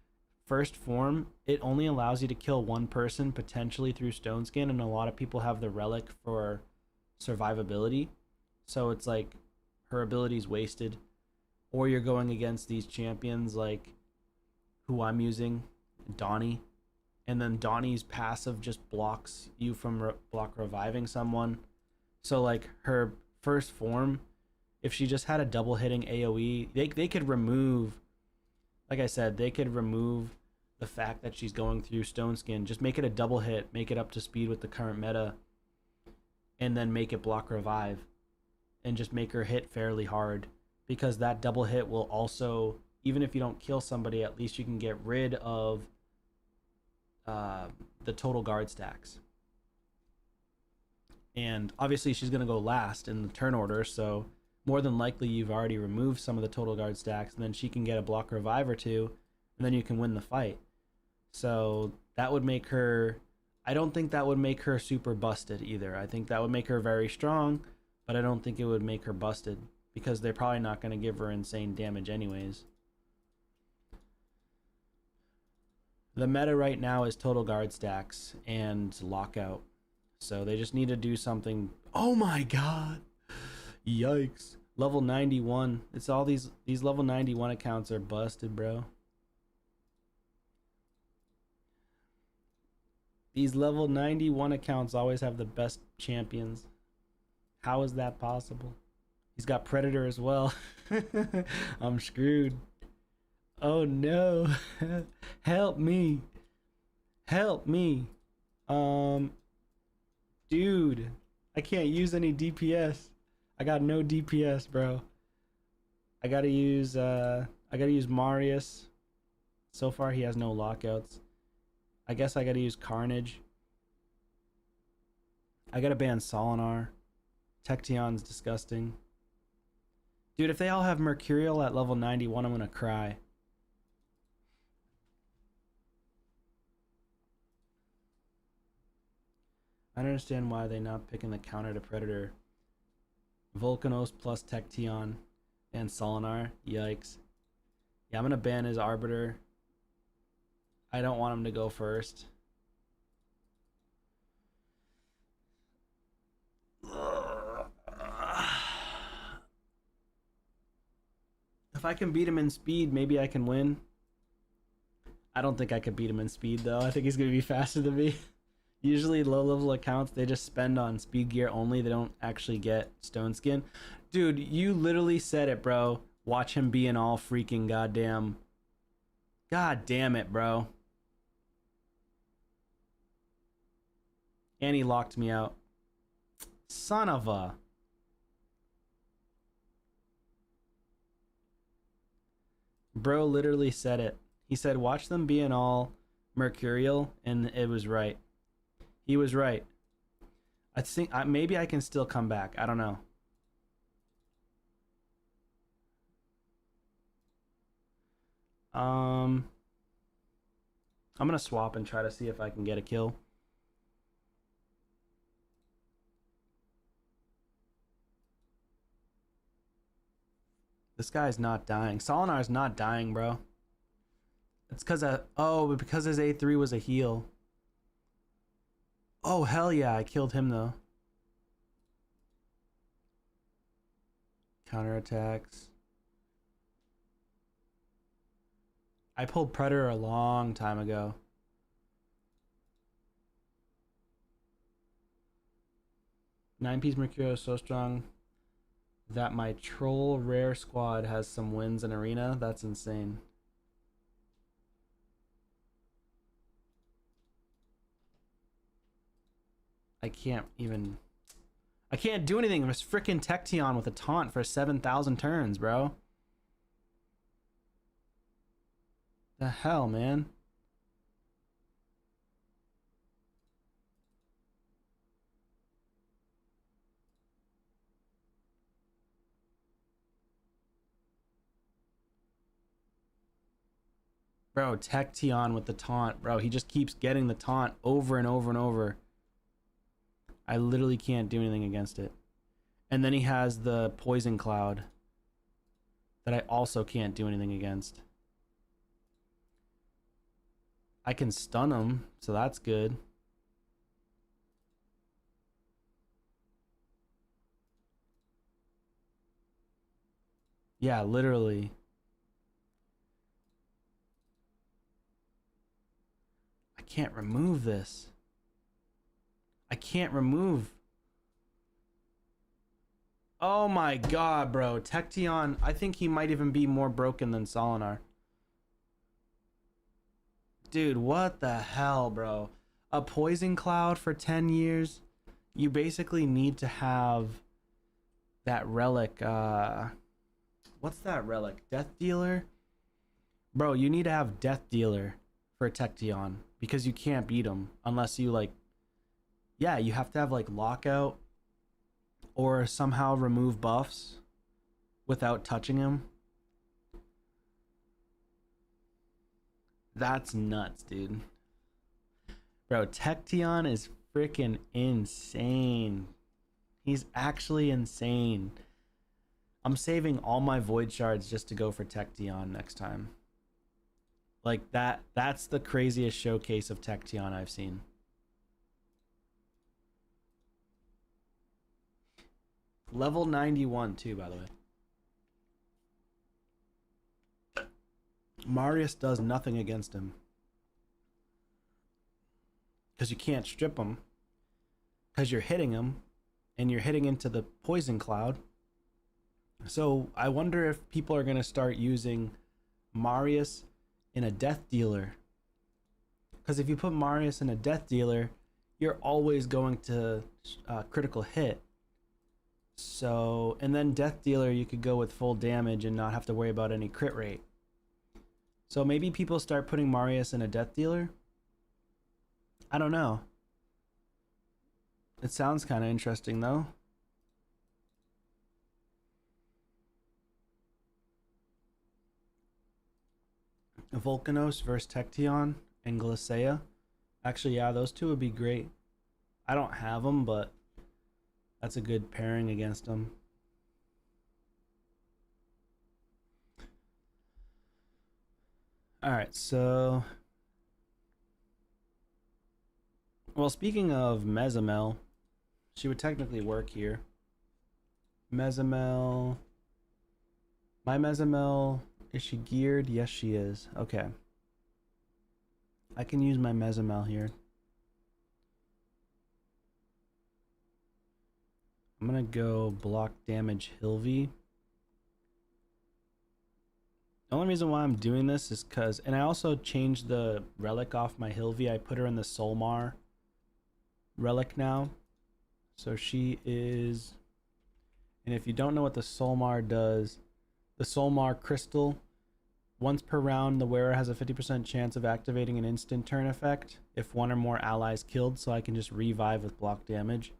first form, it only allows you to kill one person potentially through Stone Skin, and a lot of people have the relic for survivability. So it's like her ability's wasted. Or you're going against these champions like who I'm using, Donnie, and then Donnie's passive just blocks you from block reviving someone. So like her first form, if she just had a double hitting AoE, they could remove, like I said, they could remove the fact that she's going through Stone Skin. Just make it a double hit, make it up to speed with the current meta, and then make it block revive, and just make her hit fairly hard. Because that double hit will also, even if you don't kill somebody, at least you can get rid of the total guard stacks. And obviously she's going to go last in the turn order, so more than likely you've already removed some of the total guard stacks, and then she can get a block revive or two, and then you can win the fight. So that would make her, I don't think that would make her super busted either. I think that would make her very strong, but I don't think it would make her busted, because they're probably not going to give her insane damage anyways. The meta right now is total guard stacks and lockout. So they just need to do something. Oh my god. Yikes. Level 91. It's all these level 91 accounts are busted, bro. These level 91 accounts always have the best champions. How is that possible? He's got Predator as well. I'm screwed. Oh no. Help me. Help me. Dude, I can't use any DPS. I got no DPS, bro. I gotta use Marius. So far he has no lockouts. I guess I gotta use Carnage. I gotta ban Solinar. Tection's disgusting. Dude, if they all have Mercurial at level 91, I'm gonna cry. I don't understand why they're not picking the counter to Predator. Volcanos plus Tection and Solinar. Yikes. Yeah, I'm gonna ban his Arbiter. I don't want him to go first. If I can beat him in speed, maybe I can win. I don't think I could beat him in speed, though. I think he's gonna be faster than me. Usually low-level accounts, they just spend on speed gear only. They don't actually get stone skin. Dude, you literally said it, bro. Watch him be an all freaking goddamn... God damn it, bro. And he locked me out. Son of a... Bro literally said it. He said, watch them be an all Mercurial, and it was right. He was right. I think maybe I can still come back. I don't know. I'm gonna swap and try to see if I can get a kill. This guy's not dying. Solinar's not dying, bro. It's because because his A3 was a heal. Oh, hell yeah, I killed him, though. Counterattacks. I pulled Predator a long time ago. Nine-piece Mercurial is so strong that my troll rare squad has some wins in arena. That's insane. I can't do anything. There's freaking Tection with a taunt for 7,000 turns, bro. The hell, man. Bro, Tection with the taunt. Bro, he just keeps getting the taunt over and over and over. I literally can't do anything against it. And then he has the poison cloud that I also can't do anything against. I can stun him, so that's good. Yeah, literally. I can't remove this. I can't remove. Oh my god, bro. Tection, I think he might even be more broken than Solinar. Dude, what the hell, bro? A poison cloud for 10 years? You basically need to have that relic. What's that relic? Death Dealer? Bro, you need to have Death Dealer for Tection because you can't beat him unless you like... Yeah, you have to have like Lockout or somehow remove buffs without touching him. That's nuts, dude. Bro, Tection is freaking insane. He's actually insane. I'm saving all my Void Shards just to go for Tection next time. Like that's the craziest showcase of Tection I've seen. Level 91 too, by the way. Marius does nothing against him. Because you can't strip him. Because you're hitting him. And you're hitting into the poison cloud. So I wonder if people are going to start using Marius in a Death Dealer. Because if you put Marius in a Death Dealer, you're always going to critical hit. So, and then Death Dealer, you could go with full damage and not have to worry about any crit rate. So maybe people start putting Marius in a Death Dealer? I don't know. It sounds kind of interesting though. Volcanos versus Tecteon and Glycea. Actually, yeah, those two would be great. I don't have them, but that's a good pairing against them. All right, so well, speaking of Mezimel, she would technically work here. Mezimel, my Mezimel, is she geared? Yes, she is. Okay, I can use my Mezimel here. I'm gonna go block damage Hilvi. The only reason why I'm doing this is because, and I also changed the relic off my Hilvi. I put her in the Solmar relic now. So she is, and if you don't know what the Solmar does, the Solmar crystal, once per round, the wearer has a 50% chance of activating an instant turn effect if one or more allies killed, so I can just revive with block damage.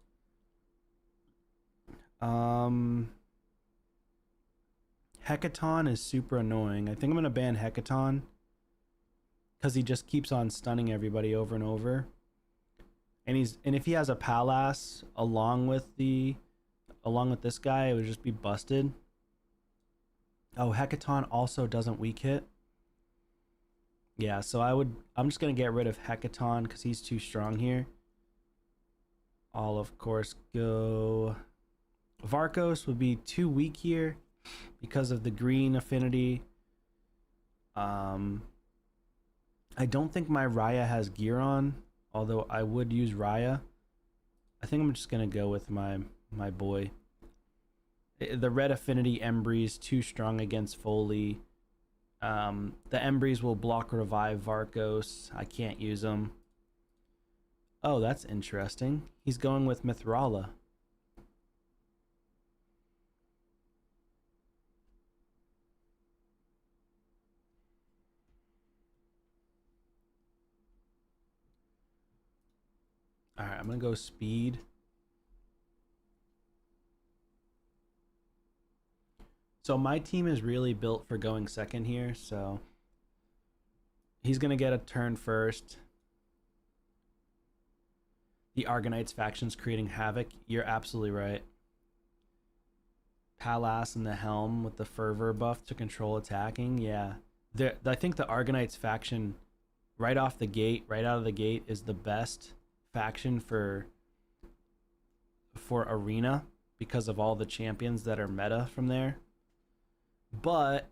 Hecaton is super annoying. I think I'm going to ban Hecaton because he just keeps on stunning everybody over and over. And if he has a Palas along with this guy, it would just be busted. Oh, Hecaton also doesn't weak hit. Yeah, so I'm just gonna get rid of Hecaton because he's too strong here. I'll of course go VARKOS would be too weak here because of the green affinity. I don't think my Raya has gear on, although I would use Raya. I think I'm just gonna go with my boy. The red affinity Embree's too strong against FOLI. The Embrees will block revive VARKOS. I can't use them. Oh, that's interesting. He's going with Mithrala. Alright, I'm gonna go speed. So my team is really built for going second here, so he's gonna get a turn first. The Argonite's faction's creating havoc. You're absolutely right. Palas and the Helm with the fervor buff to control attacking. Yeah. I think the Argonite's faction right out of the gate is the best faction for Arena because of all the champions that are meta from there. But,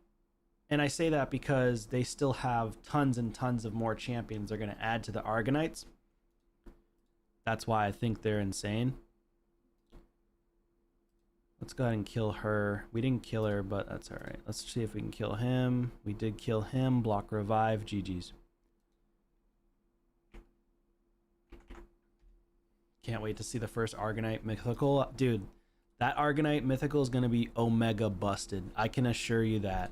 and I say that because they still have tons and tons of more champions they're going to add to the Argonites. That's why I think they're insane. Let's go ahead and kill her. We didn't kill her, but that's alright. Let's see if we can kill him. We did kill him. Block revive. GG's. Can't wait to see the first Argonite mythical. Dude, that Argonite mythical is going to be Omega busted. I can assure you that.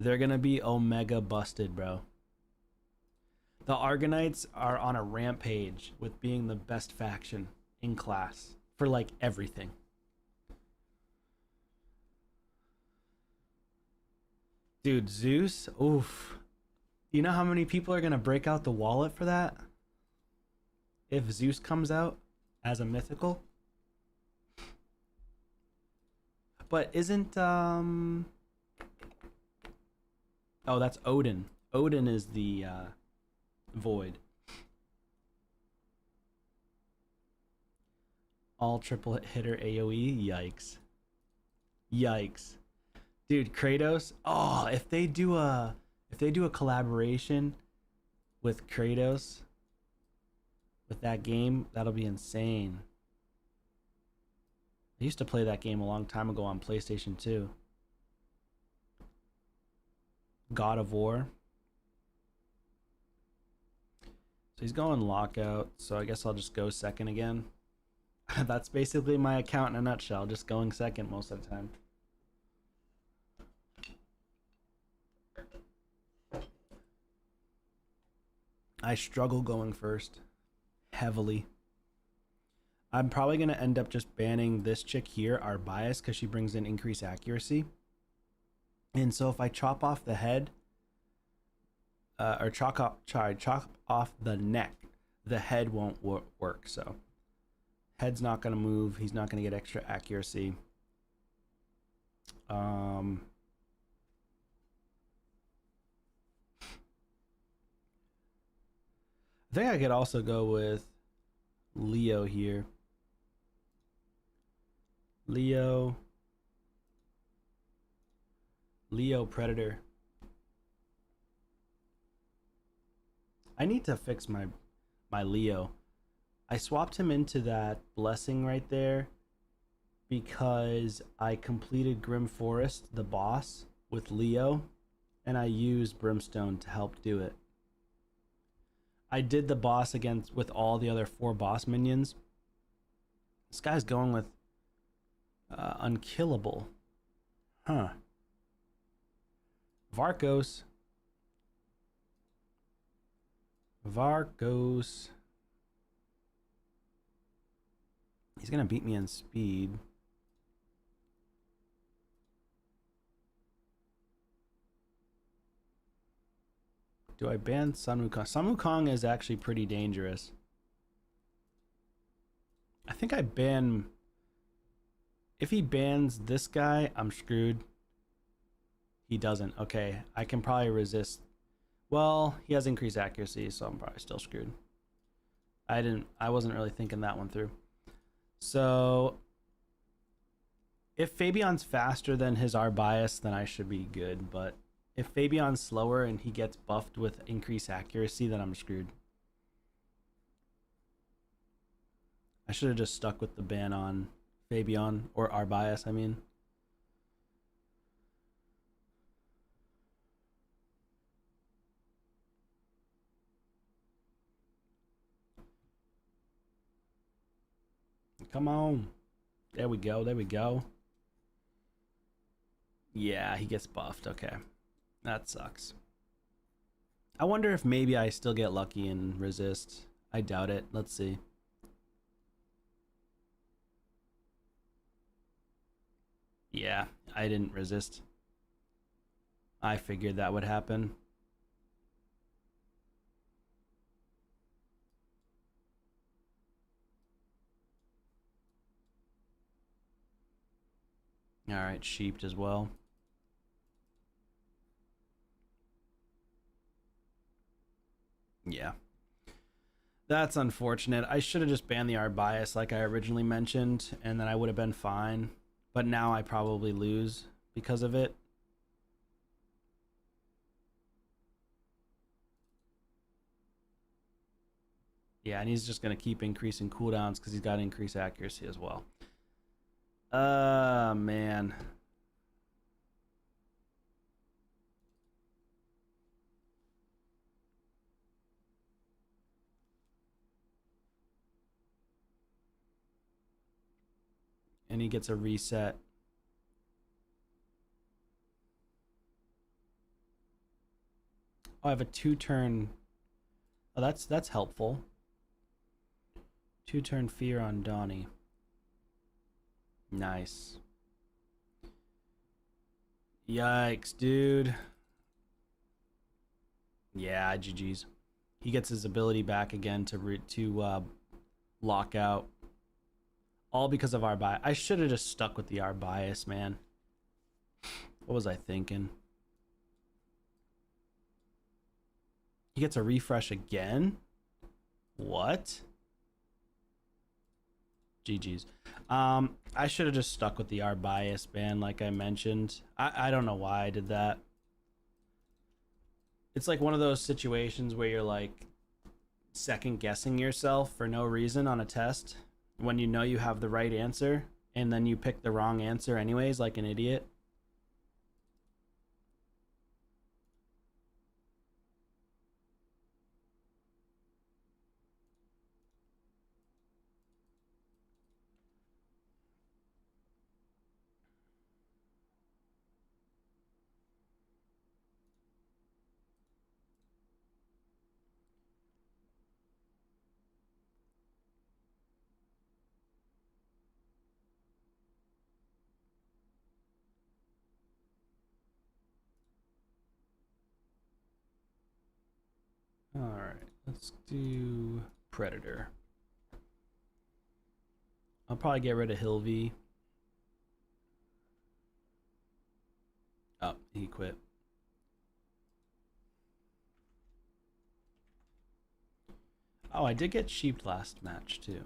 They're going to be Omega busted, bro. The Argonites are on a rampage with being the best faction in class for like everything. Dude, Zeus, oof. You know how many people are going to break out the wallet for that? If Zeus comes out as a mythical? But isn't oh, that's Odin. Odin is the void. All triple hitter AoE. Yikes. Yikes. Dude, Kratos. Oh, if they do a collaboration with Kratos with that game, that'll be insane. I used to play that game a long time ago on PlayStation 2. God of War. So he's going lockout, so I guess I'll just go second again. That's basically my account in a nutshell, just going second most of the time. I struggle going first. Heavily. I'm probably going to end up just banning this chick here, our bias, because she brings in increased accuracy. And so if I chop off the head, or chop off the neck, the head won't work. So head's not going to move. He's not going to get extra accuracy. I think I could also go with Leo here. Leo Predator. I need to fix my Leo. I swapped him into that blessing right there because I completed Grim Forest, the boss, with Leo, and I used Brimstone to help do it. I did the boss against with all the other 4 boss minions. This guy's going with unkillable. Huh. VARKOS. He's gonna beat me in speed. Do I ban Sun Wukong? Sun Wukong is actually pretty dangerous. I think I ban... If he bans this guy, I'm screwed. He doesn't. Okay, I can probably resist. Well, he has increased accuracy, so I'm probably still screwed. I wasn't really thinking that one through. So if Fabian's faster than his R bias, then I should be good, but if Fabian's slower and he gets buffed with increased accuracy, then I'm screwed. I should have just stuck with the ban on Fabian, or R bias, I mean. Come on. There we go. There we go. Yeah, he gets buffed. Okay. That sucks. I wonder if maybe I still get lucky and resist. I doubt it. Let's see. Yeah, I didn't resist. I figured that would happen. Alright, sheeped as well. Yeah. That's unfortunate. I should have just banned the R bias like I originally mentioned, and then I would have been fine. But now I probably lose because of it. Yeah, and he's just going to keep increasing cooldowns because he's got increased accuracy as well. Man. And he gets a reset. Oh, I have a 2-turn. Oh, that's helpful. 2-turn fear on Donnie. Nice. Yikes, dude. Yeah, GG's. He gets his ability back again to lock out. All because of our bias. I should have just stuck with the R bias, man. What was I thinking? He gets a refresh again? What? GG's. I should have just stuck with the R bias ban like I mentioned. I don't know why I did that. It's like one of those situations where you're like second guessing yourself for no reason on a test when you know you have the right answer and then you pick the wrong answer anyways, like an idiot. Alright, let's do Predator. I'll probably get rid of Hilvey. Oh, he quit. Oh, I did get sheeped last match too.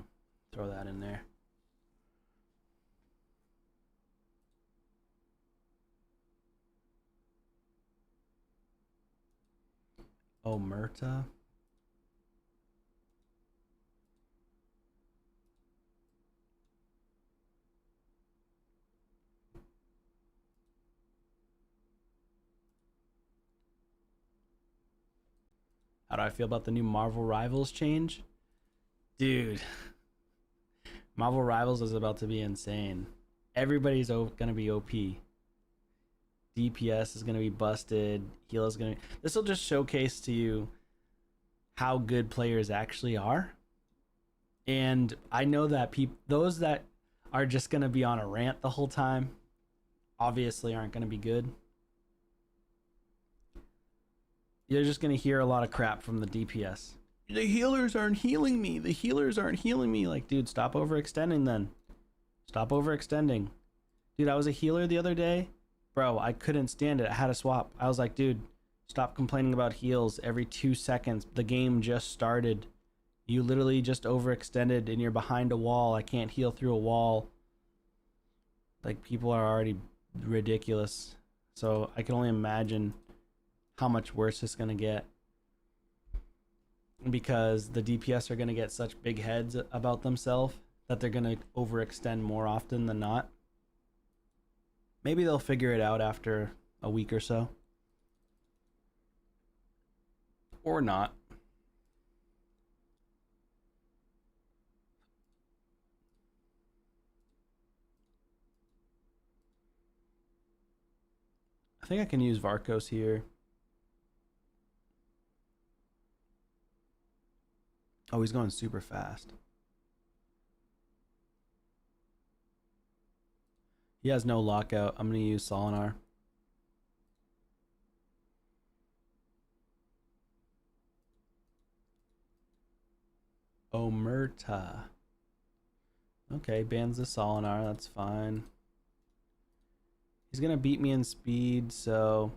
Throw that in there. Omerta. How do I feel about the new Marvel Rivals change? Dude, Marvel Rivals is about to be insane. Everybody's gonna be OP. DPS is gonna be busted. Heal is gonna. This will just showcase to you how good players actually are. And I know that those that are just gonna be on a rant the whole time, obviously aren't gonna be good. You're just gonna hear a lot of crap from the DPS. The healers aren't healing me. The healers aren't healing me. Like, dude, stop overextending then. Stop overextending. Dude, I was a healer the other day. Bro, I couldn't stand it. I had to swap. I was like, dude, stop complaining about heals every 2 seconds. The game just started. You literally just overextended and you're behind a wall. I can't heal through a wall. Like, people are already ridiculous. So I can only imagine how much worse it's going to get. Because the DPS are going to get such big heads about themselves that they're going to overextend more often than not. Maybe they'll figure it out after a week or so. Or not. I think I can use VARKOS here. Oh, he's going super fast. He has no lockout. I'm going to use Solinar. Omerta. Okay, bans the Solinar. That's fine. He's going to beat me in speed, so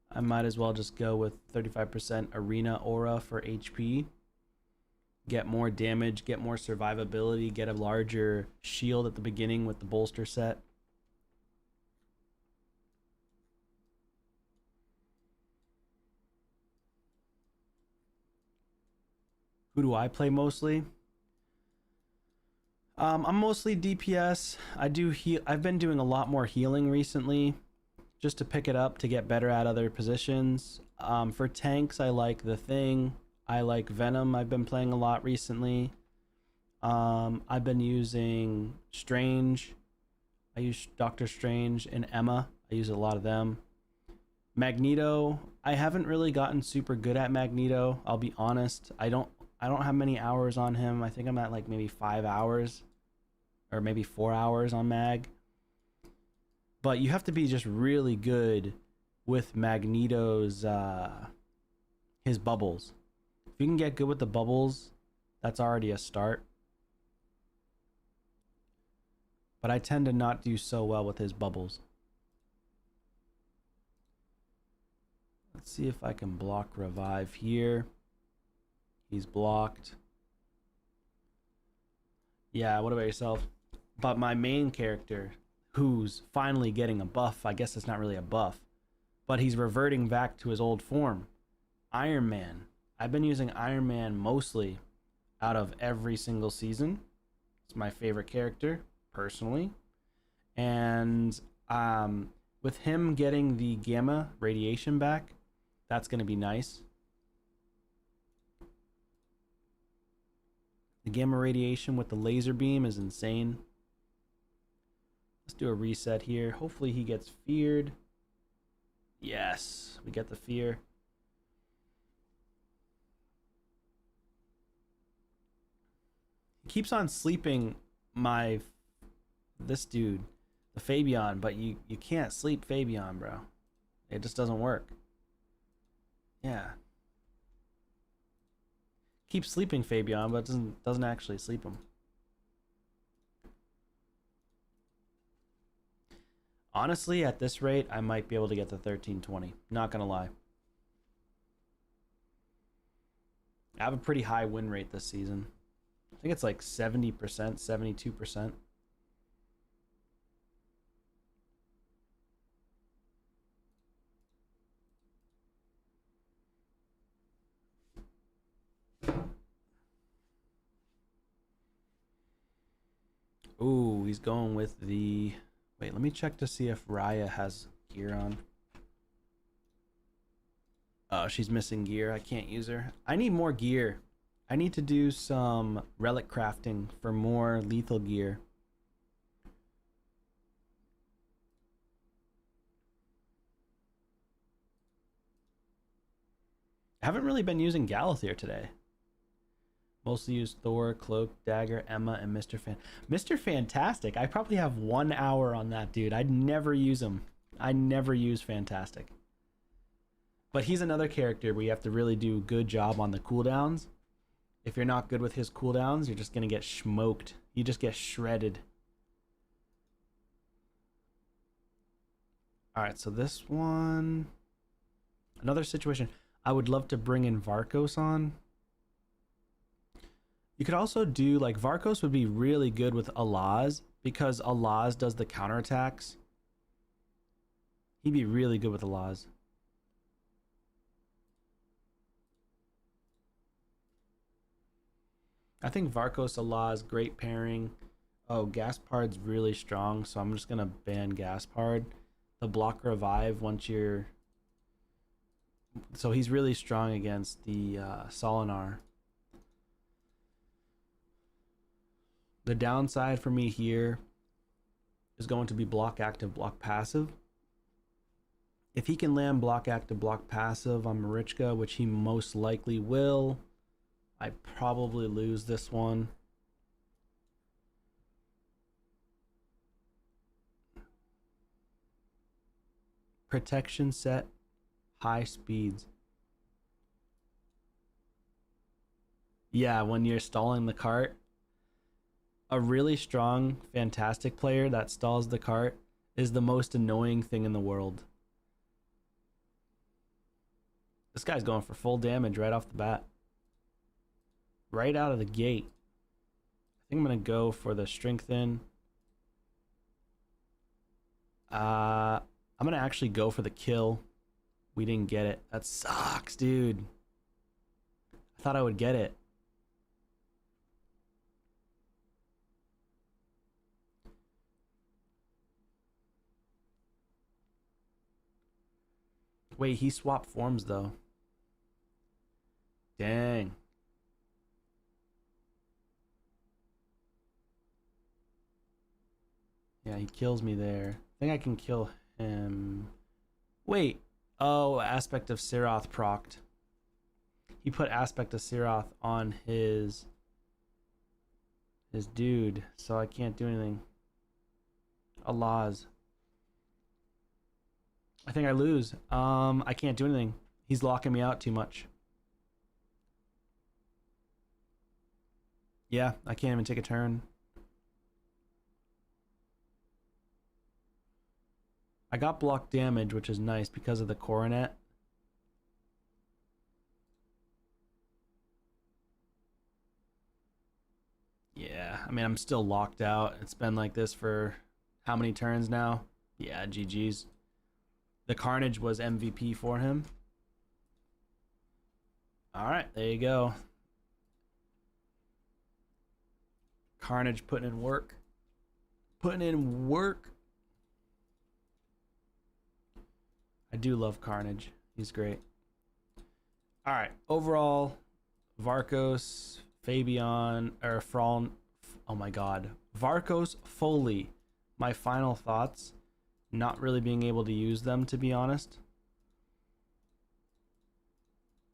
I might as well just go with 35% Arena Aura for HP. Get more damage, get more survivability, get a larger shield at the beginning with the bolster set. Who do I play mostly? I'm mostly DPS. I've been doing a lot more healing recently, just to pick it up to get better at other positions. For tanks, I like the Thing. I like Venom. I've been playing a lot recently. I've been using Strange. I use Doctor Strange and Emma. I use a lot of them. Magneto. I haven't really gotten super good at Magneto. I'll be honest. I don't have many hours on him. I think I'm at like maybe 5 hours or maybe 4 hours on Mag. But you have to be just really good with Magneto's his bubbles. If you can get good with the bubbles, that's already a start. But I tend to not do so well with his bubbles. Let's see if I can block revive here. He's blocked. Yeah, what about yourself? But my main character, who's finally getting a buff, I guess it's not really a buff, but he's reverting back to his old form. Iron Man. I've been using Iron Man mostly out of every single season. It's my favorite character, personally. And with him getting the gamma radiation back, that's going to be nice. The gamma radiation with the laser beam is insane. Let's do a reset here. Hopefully he gets feared. Yes, we get the fear. He keeps on sleeping this dude, the Fabian, but you can't sleep Fabian, bro. It just doesn't work. Yeah. Keeps sleeping Fabian, but doesn't actually sleep him. Honestly, at this rate, I might be able to get the 1320. Not gonna lie. I have a pretty high win rate this season. I think it's like 70%, 72%. Ooh, he's going with the... Wait, let me check to see if Raya has gear on. Oh, she's missing gear. I can't use her. I need more gear. I need to do some relic crafting for more lethal gear. I haven't really been using Galathir today. Mostly use Thor, Cloak, Dagger, Emma, and Mr. Mr. Fantastic. I probably have 1 hour on that dude. I'd never use him. I never use Fantastic. But he's another character where you have to really do a good job on the cooldowns. If you're not good with his cooldowns, you're just going to get smoked. You just get shredded. Alright, so this one... Another situation. I would love to bring in VARKOS on. You could also do, like, VARKOS would be really good with Alaz, because Alaz does the counterattacks. He'd be really good with Alaz. I think VARKOS, Alaz, great pairing. Oh, Gaspard's really strong, so I'm just going to ban Gaspard. The block revive once you're... So he's really strong against the Solinar. The downside for me here is going to be block active, block passive. If he can land block active, block passive on Marichka, which he most likely will, I probably lose this one. Protection set, high speeds. Yeah, when you're stalling the cart, a really strong, fantastic player that stalls the cart is the most annoying thing in the world. This guy's going for full damage right off the bat. Right out of the gate. I think I'm going to go for the strengthen. I'm going to actually go for the kill. We didn't get it. That sucks, dude. I thought I would get it. Wait, he swapped forms though. Dang. Yeah, he kills me there. I think I can kill him. Wait. Oh, Aspect of Siroth procced. He put Aspect of Siroth on his dude, so I can't do anything. Alaz. I think I lose. I can't do anything. He's locking me out too much. Yeah, I can't even take a turn. I got block damage, which is nice because of the coronet. Yeah, I mean, I'm still locked out. It's been like this for how many turns now? Yeah, GG's. The Carnage was MVP for him. All right, there you go. Carnage putting in work. Putting in work. I do love Carnage. He's great. All right, overall, VARKOS, Fabian, or Fraun. Oh my God. VARKOS, FOLI. My final thoughts. Not really being able to use them, to be honest.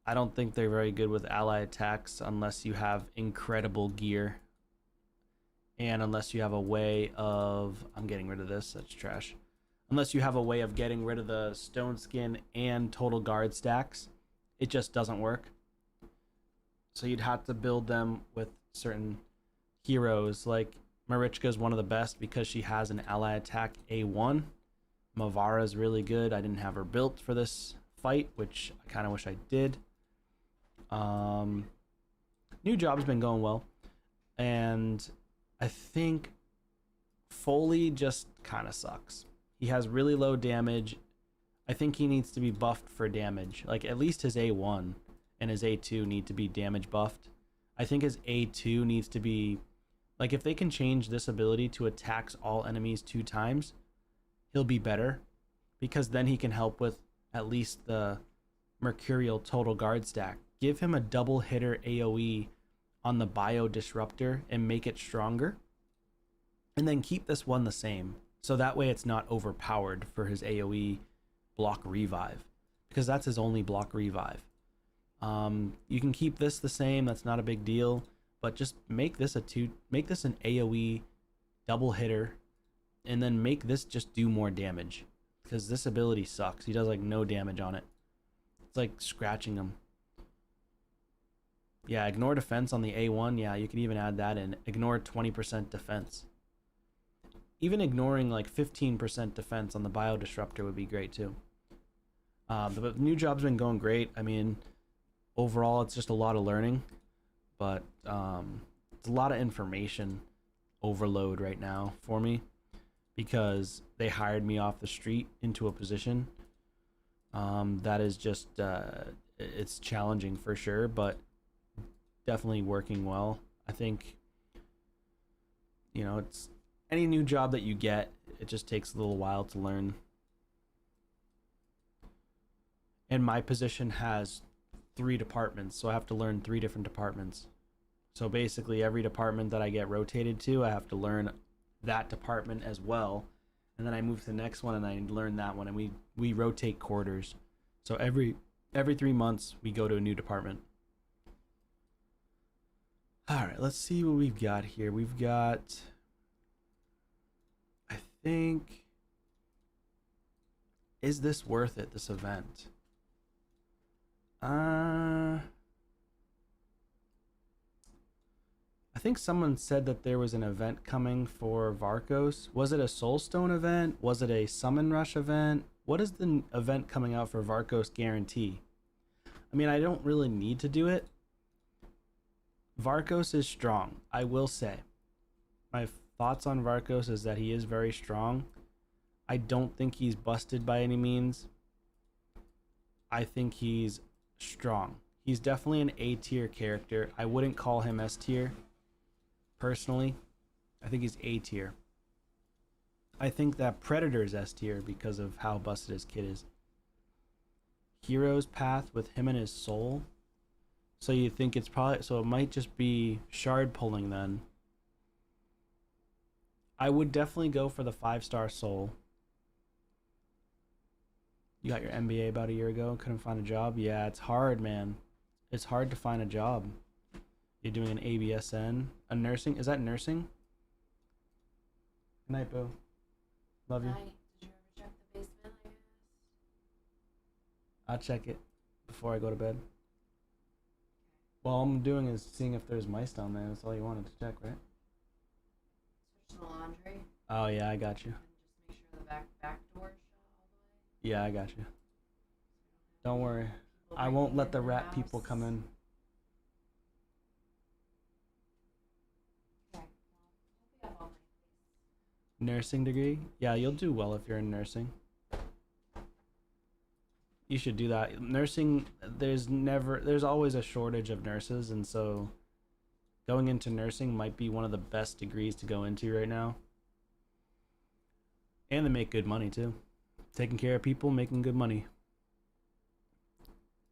I don't think they're very good with ally attacks unless you have incredible gear. And unless you have a way of... I'm getting rid of this. That's trash. Unless you have a way of getting rid of the stone skin and total guard stacks. It just doesn't work. So you'd have to build them with certain heroes. Like Marichka is one of the best because she has an ally attack A1. Mavara is really good. I didn't have her built for this fight, which I kind of wish I did. New job's been going well, and I think FOLI just kind of sucks. He has really low damage. I think he needs to be buffed for damage. Like at least his A1 and his A2 need to be damage buffed. I think his A2 needs to be like, if they can change this ability to attacks all enemies 2 times, he'll be better, because then he can help with at least the Mercurial total guard stack. Give him a double hitter AoE on the bio disruptor and make it stronger, and then keep this one the same, so that way it's not overpowered for his AoE block revive, because that's his only block revive. You can keep this the same, that's not a big deal, but just make this an AoE double hitter, and then make this just do more damage, because this ability sucks. He does like no damage on it. It's like scratching him. Yeah, ignore defense on the A1. Yeah, you can even add that in. Ignore 20% defense. Even ignoring like 15% defense on the bio disruptor would be great too. The new job's been going great. I mean, overall it's just a lot of learning, but it's a lot of information overload right now for me, because they hired me off the street into a position that is just it's challenging for sure, but definitely working well. I think, you know, it's any new job that you get, it just takes a little while to learn. And my position has 3 departments, so I have to learn 3 different departments. So basically every department that I get rotated to, I have to learn that department as well, and then I move to the next one and I learn that one, and we rotate quarters. So every 3 months we go to a new department. All right, let's see what we've got here. We've got, I think, is this worth it, this event? I think someone said that there was an event coming for VARKOS. Was it a Soulstone event? Was it a Summon Rush event? What is the event coming out for VARKOS guarantee? I mean, I don't really need to do it. VARKOS is strong, I will say. My thoughts on VARKOS is that he is very strong. I don't think he's busted by any means. I think he's strong. He's definitely an A tier character. I wouldn't call him S tier. Personally, I think he's A tier. I think that Predator's S tier because of how busted his kit is. Hero's Path with him and his soul. So you think it's probably, so it might just be shard pulling then. I would definitely go for the 5-star soul. You got your MBA about a year ago, couldn't find a job? Yeah, it's hard, man. It's hard to find a job. You're doing an ABSN, a nursing. Is that nursing? Good night, Boo. Love you. Night. Did you ever check the basement, I guess? I'll check it before I go to bed. Well, all I'm doing is seeing if there's mice down there. That's all you wanted to check, right? Switch to the laundry. Oh, yeah, I got you. And just make sure the back door is shut all the way. Yeah, I got you. So Don't worry. I won't let the rat people come in. Okay. Well, hope you have all night. Nursing degree? Yeah, you'll do well if you're in nursing. You should do that. Nursing, there's always a shortage of nurses, and so going into nursing might be one of the best degrees to go into right now. And they make good money too. Taking care of people, making good money.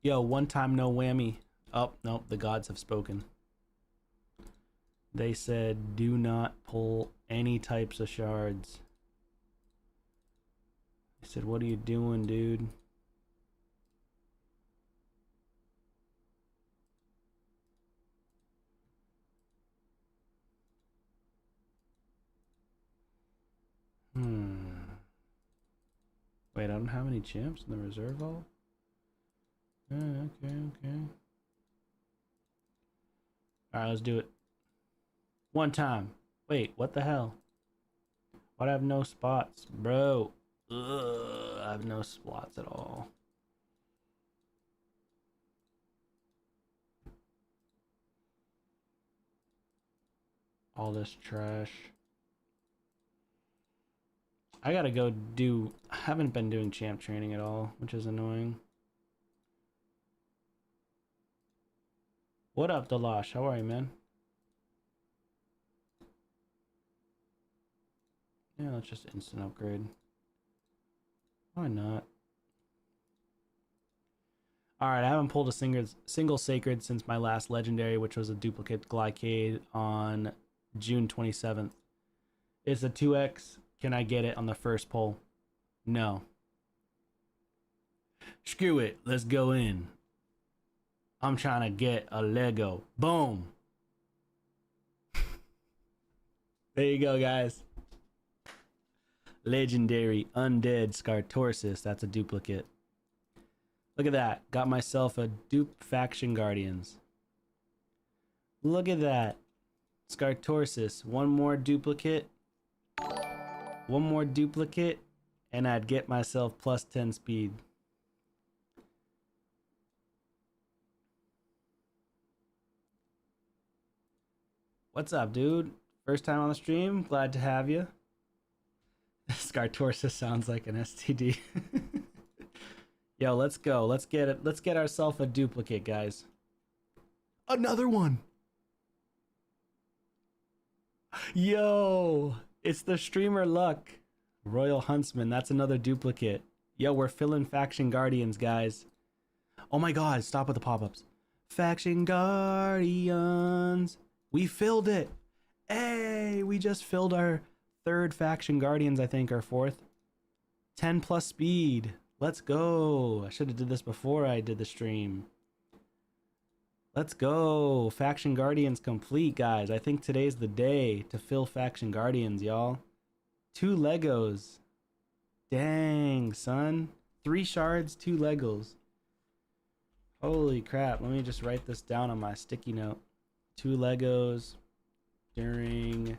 Yo, one time no whammy. Oh, nope, the gods have spoken. They said do not pull any types of shards. They said, what are you doing, dude? Wait, I don't have any champs in the reserve vault? Okay. All right, let's do it. One time. Wait, what the hell? Why do I have no spots, bro? Ugh, I have no spots at all. All this trash. I gotta go do... I haven't been doing champ training at all, which is annoying. What up, Delash? How are you, man? Yeah, let's just instant upgrade. Why not? Alright, I haven't pulled a single sacred since my last legendary, which was a duplicate Glycade on June 27th. It's a 2x. Can I get it on the first pull? No. Screw it. Let's go in. I'm trying to get a Lego. Boom. There you go, guys. Legendary Undead Scartorsis. That's a duplicate. Look at that. Got myself a dupe Faction Guardians. Look at that. Scartorsis. One more duplicate. One more duplicate. And I'd get myself plus 10 speed. What's up, dude? First time on the stream? Glad to have you. Scartorsis sounds like an STD. Yo, let's go. Let's get it. Let's get ourselves a duplicate, guys. Another one. Yo, it's the streamer luck. Royal Huntsman. That's another duplicate. Yo, we're filling Faction Guardians, guys. Oh my god, stop with the pop-ups. Faction Guardians. We filled it. Hey, we just filled our third Faction Guardians, I think, or fourth. 10 plus speed. Let's go. I should have did this before I did the stream. Let's go. Faction Guardians complete, guys. I think today's the day to fill Faction Guardians, y'all. 2 Legos. Dang, son. 3 shards, 2 Legos. Holy crap. Let me just write this down on my sticky note. 2 Legos during...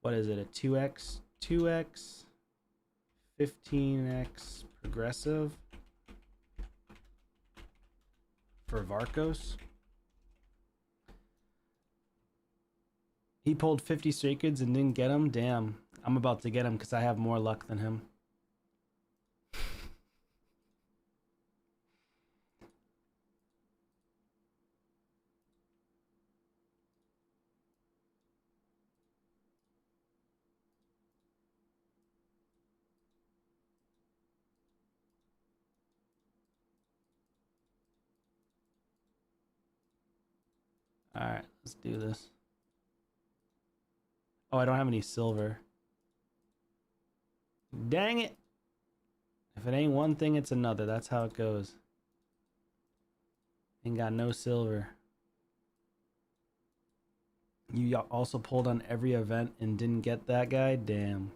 What is it? A 2x? 2x? 15x progressive for VARKOS. He pulled 50 sacreds and didn't get him. Damn, I'm about to get him because I have more luck than him. All right, let's do this. Oh, I don't have any silver. Dang it. If it ain't one thing, it's another. That's how it goes. Ain't got no silver. You also pulled on every event and didn't get that guy? Damn.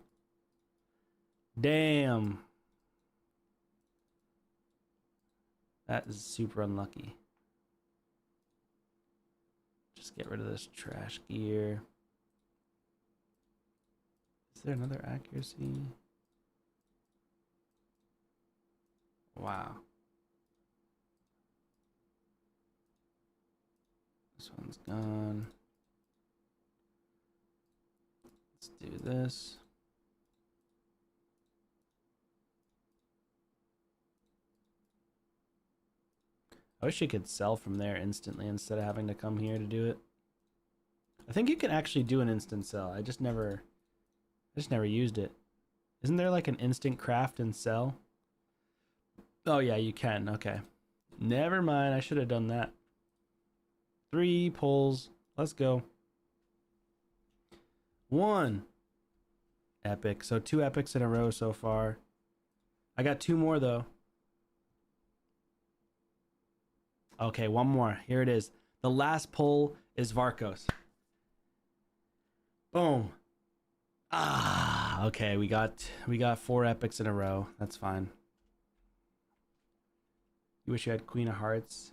Damn. That is super unlucky. Just get rid of this trash gear. Is there another accuracy? Wow. This one's gone. Let's do this. I wish you could sell from there instantly instead of having to come here to do it. I think you can actually do an instant sell. I just never used it. Isn't there like an instant craft and sell? Oh yeah, you can. Okay. Never mind. I should have done that. 3 pulls. Let's go. 1. Epic. So 2 epics in a row so far. I got 2 more though. Okay, 1 more. Here it is. The last pull is VARKOS. Boom. Ah, okay. We got 4 epics in a row. That's fine. You wish you had Queen of Hearts.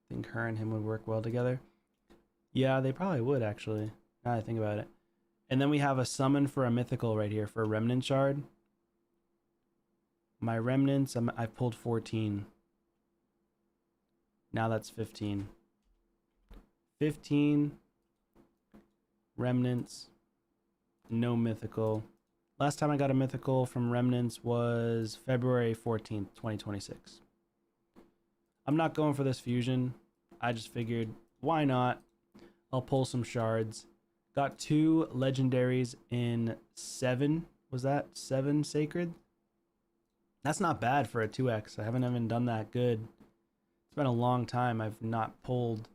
Think her and him would work well together. Yeah, they probably would actually. Now that I think about it. And then we have a summon for a mythical right here for a remnant shard. My remnants, I've pulled 14. Now that's 15. 15 remnants, no mythical. Last time I got a mythical from remnants was February 14th, 2026. I'm not going for this fusion. I just figured, why not? I'll pull some shards. Got 2 legendaries in 7. Was that 7 sacred? That's not bad for a 2x. I haven't even done that good. It's been a long time I've not pulled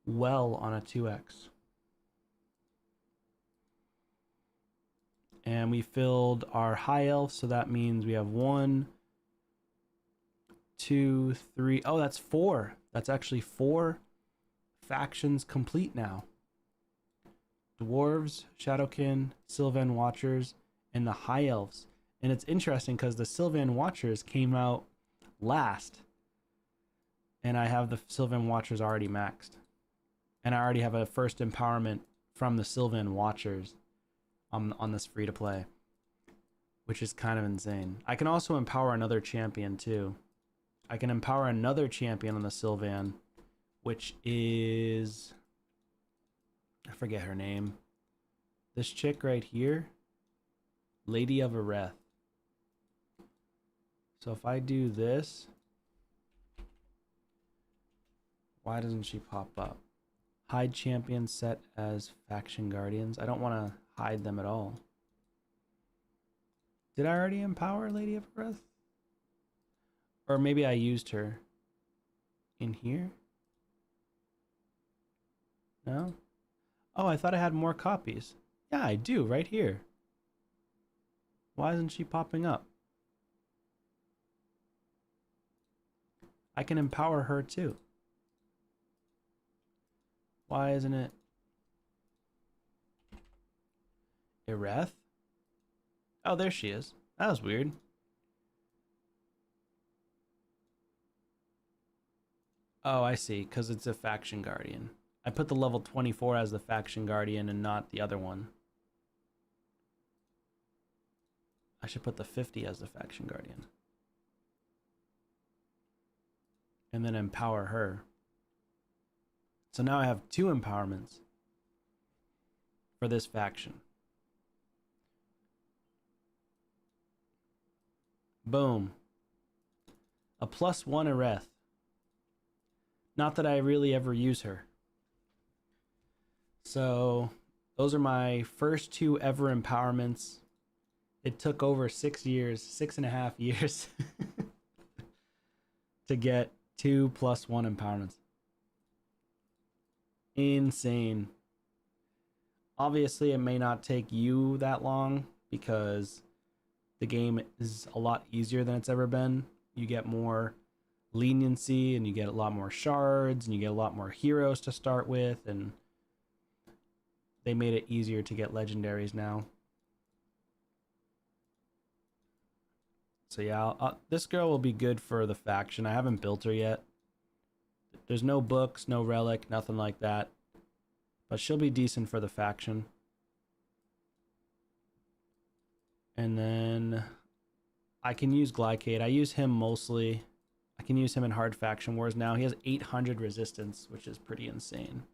well on a 2x. And we filled our high elf, so that means we have 1, 2, 3. Oh, that's 4. That's actually 4 factions complete now. Dwarves, Shadowkin, Sylvan Watchers, and the High Elves. And it's interesting because the Sylvan Watchers came out last. And I have the Sylvan Watchers already maxed. And I already have a first empowerment from the Sylvan Watchers on this free-to-play. Which is kind of insane. I can also empower another champion too. I can empower another champion on the Sylvan, which is... I forget her name. This chick right here, Lady of Areth. So if I do this, why doesn't she pop up? Hide champions set as faction guardians. I don't want to hide them at all. Did I already empower Lady of Areth? Or maybe I used her in here? No? Oh, I thought I had more copies. Yeah, I do, right here. Why isn't she popping up? I can empower her too. Why isn't it? Ireth? Oh, there she is. That was weird. Oh, I see, because it's a faction guardian. I put the level 24 as the faction guardian and not the other one. I should put the 50 as the faction guardian. And then empower her. So now I have 2 empowerments for this faction. Boom. A +1 Areth. Not that I really ever use her. So those are my first 2 ever empowerments. It took over 6 years, 6.5 years to get 2 +1 empowerments. Insane. Obviously, it may not take you that long because the game is a lot easier than it's ever been. You get more leniency and you get a lot more shards and you get a lot more heroes to start with, and they made it easier to get legendaries now. So yeah, this girl will be good for the faction. I haven't built her yet. There's no books, no relic, nothing like that. But she'll be decent for the faction. And then I can use Glycade. I use him mostly. I can use him in hard faction wars now. He has 800 resistance, which is pretty insane.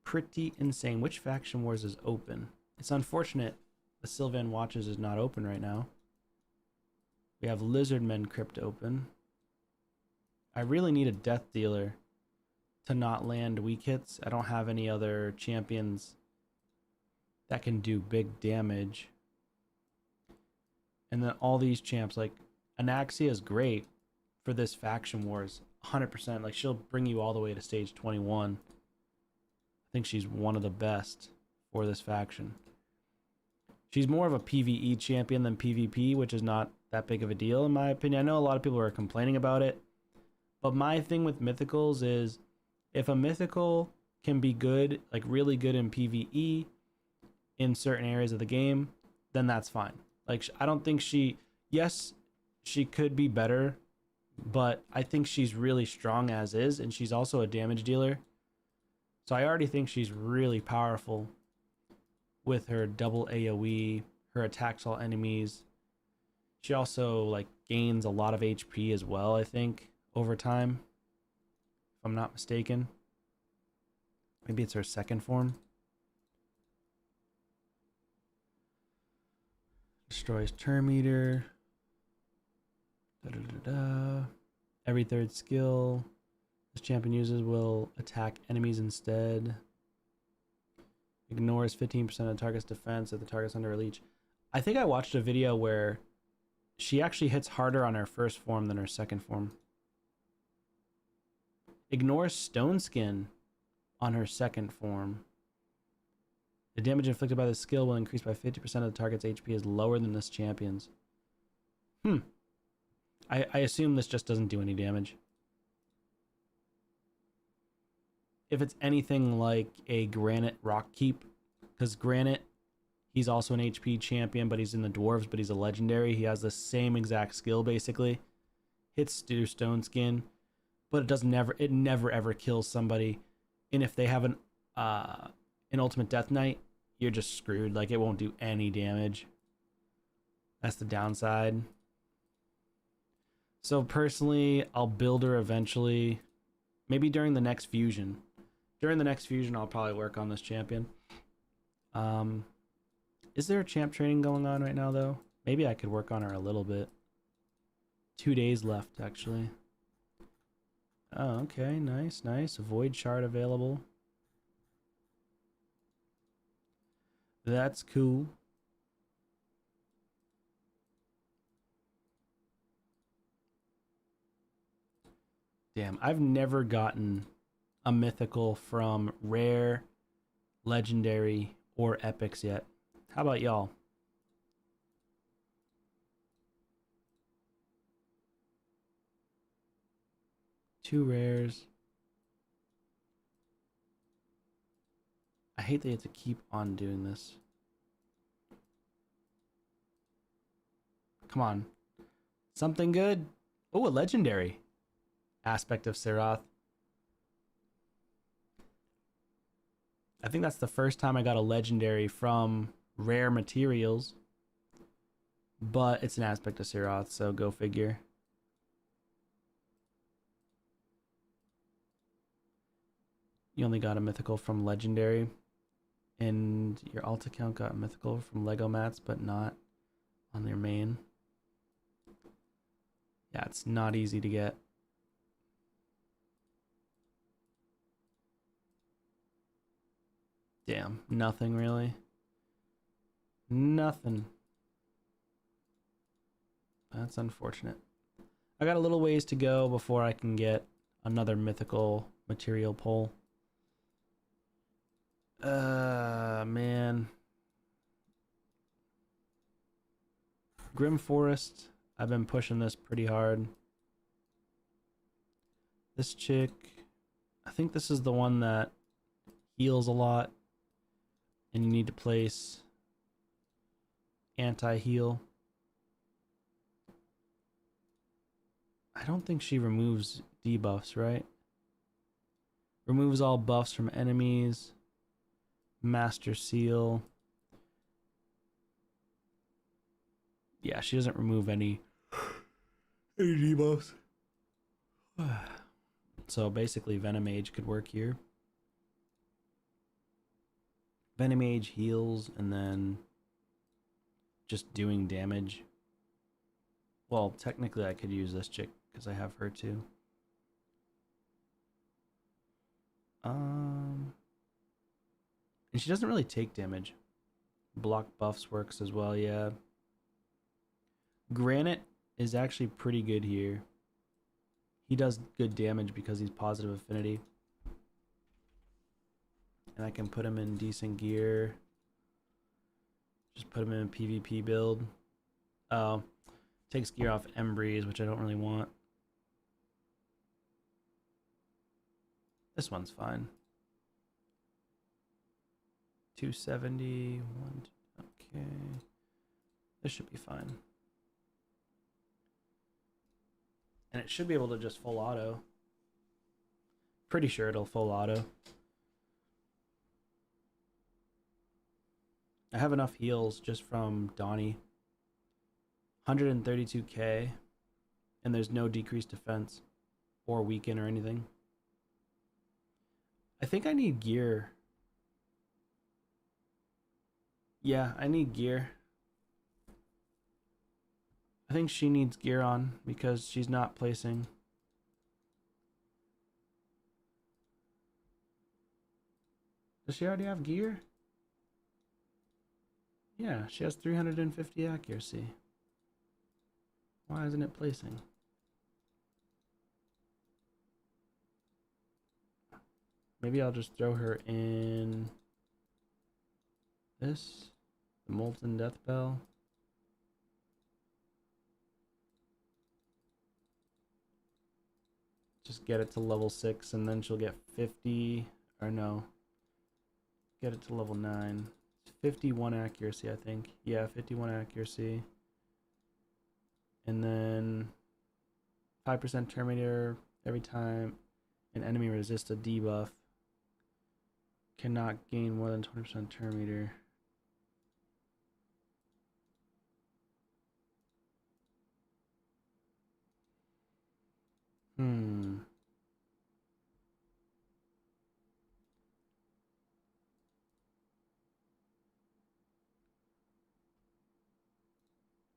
Pretty insane. Which faction wars is open? It's unfortunate the Sylvan Watchers is not open right now. We have Lizardmen Crypt open. I really need a Death Dealer to not land weak hits. I don't have any other champions that can do big damage. And then all these champs, like Anaxia is great for this faction wars. 100%. Like she'll bring you all the way to stage 21. I think she's one of the best for this faction. She's more of a PvE champion than PvP, which is not that big of a deal in my opinion. I know a lot of people are complaining about it. But my thing with mythicals is if a mythical can be good, like really good in PvE in certain areas of the game, then that's fine. Like I don't think yes, she could be better, but I think she's really strong as is, and she's also a damage dealer. So I already think she's really powerful with her double AoE, her attacks all enemies. She also like gains a lot of HP as well, I think, over time. If I'm not mistaken. Maybe it's her second form. Destroys turn meter. Every third skill this champion uses will attack enemies instead. Ignores 15% of the target's defense if the target's under a leech. I think I watched a video where she actually hits harder on her first form than her second form. Ignores stone skin on her second form. The damage inflicted by the skill will increase by 50% of the target's HP is lower than this champion's. I assume this just doesn't do any damage. If it's anything like a Granite Rock Keep, because Granite, he's also an HP champion, but he's in the dwarves, but he's a legendary. He has the same exact skill basically. Hits through stone skin, but it never ever kills somebody. And if they have an ultimate death knight, you're just screwed. Like, it won't do any damage. That's the downside. So personally, I'll build her eventually. Maybe during the next fusion. During the next fusion, I'll probably work on this champion. Is there a champ training going on right now, though? Maybe I could work on her a little bit. 2 days left, actually. Oh, okay. Nice, nice. Void shard available. That's cool. Damn, I've never gotten a mythical from rare, legendary, or epics yet. How about y'all? Two rares. I hate that you have to keep on doing this. Come on. Something good? Oh, a legendary. Aspect of Serath. I think that's the first time I got a legendary from rare materials. But it's an aspect of Serath, so go figure. You only got a mythical from legendary. And your alt account got a mythical from Lego mats, but not on your main. Yeah, it's not easy to get. Damn, nothing really. Nothing. That's unfortunate. I got a little ways to go before I can get another mythical material pull. Man. Grim Forest. I've been pushing this pretty hard. This chick. I think this is the one that heals a lot. And you need to place anti-heal. I don't think she removes debuffs, right? Removes all buffs from enemies. Master Seal. Yeah, she doesn't remove any debuffs. So basically Venom Mage could work here. Venom Mage heals and then just doing damage. Well, technically I could use this chick because I have her too. And she doesn't really take damage. Block buffs works as well, yeah. Granite is actually pretty good here. He does good damage because he's positive affinity. And I can put him in decent gear. Just put him in a PvP build. Oh, takes gear off Embreeze, which I don't really want. This one's fine. 270. Okay. This should be fine. And it should be able to just full auto. Pretty sure it'll full auto. I have enough heals just from Donnie. 132k, and there's no decreased defense or weaken or anything. I think I need gear. Yeah, I need gear. I think she needs gear on because she's not placing. Does she already have gear? Yeah, she has 350 accuracy. Why isn't it placing? Maybe I'll just throw her in this, the Molten Death Bell. Just get it to level 6 and then she'll get 50, or no, get it to level 9. 51 accuracy, I think. Yeah, 51 accuracy. And then 5% Terminator every time an enemy resists a debuff. Cannot gain more than 20% Terminator.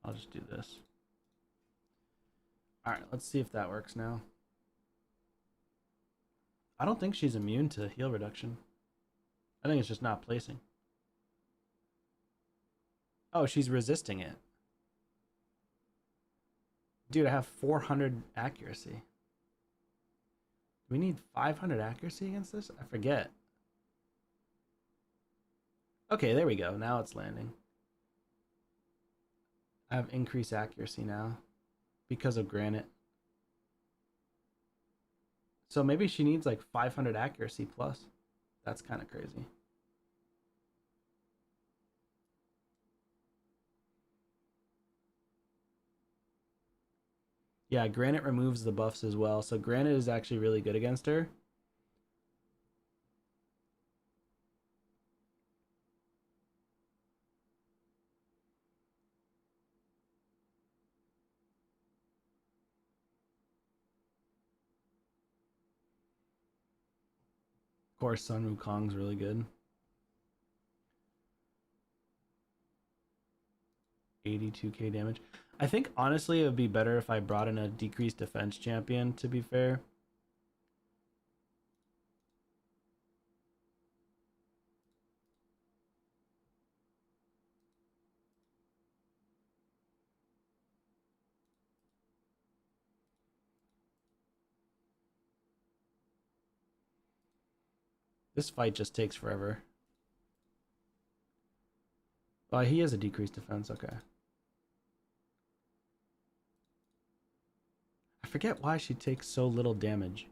I'll just do this. Alright, let's see if that works now. I don't think she's immune to heal reduction. I think it's just not placing. Oh, she's resisting it. Dude, I have 400 accuracy. Do we need 500 accuracy against this? I forget. Okay, there we go. Now it's landing. I have increased accuracy now because of granite. So maybe she needs like 500 accuracy plus. That's kind of crazy. Yeah, granite removes the buffs as well. So granite is actually really good against her. Of course, Sun Wukong's really good. 82k damage. I think honestly it would be better if I brought in a decreased defense champion, to be fair. This fight just takes forever. Oh, he has a decreased defense, okay. I forget why she takes so little damage.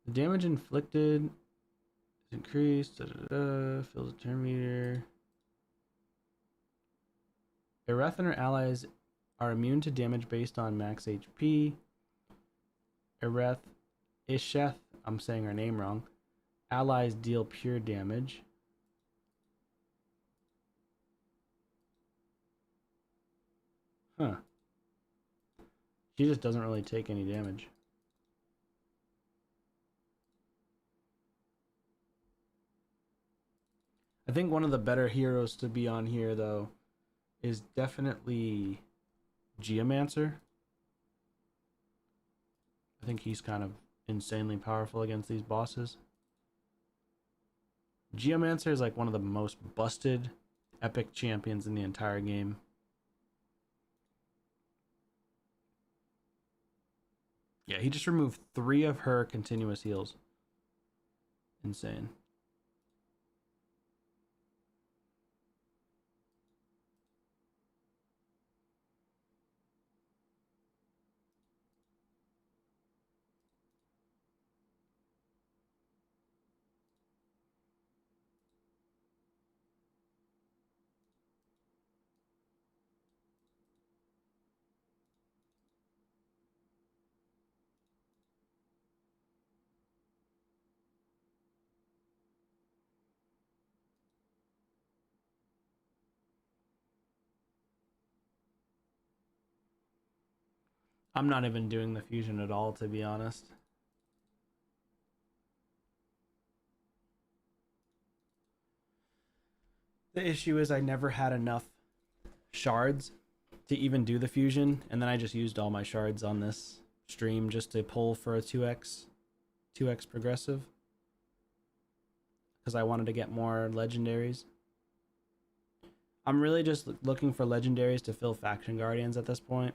The damage inflicted is increased. Fills a turn meter. Ereth and her allies are immune to damage based on max HP. Ereth, Isheth, I'm saying her name wrong. Allies deal pure damage. Huh. She just doesn't really take any damage. I think one of the better heroes to be on here, though, is definitely Geomancer. I think he's kind of insanely powerful against these bosses. Geomancer is like one of the most busted epic champions in the entire game. Yeah, he just removed 3 of her continuous heals. Insane. I'm not even doing the fusion at all, to be honest. The issue is I never had enough shards to even do the fusion, and then I just used all my shards on this stream just to pull for a 2x progressive because I wanted to get more legendaries. I'm really just looking for legendaries to fill faction guardians at this point.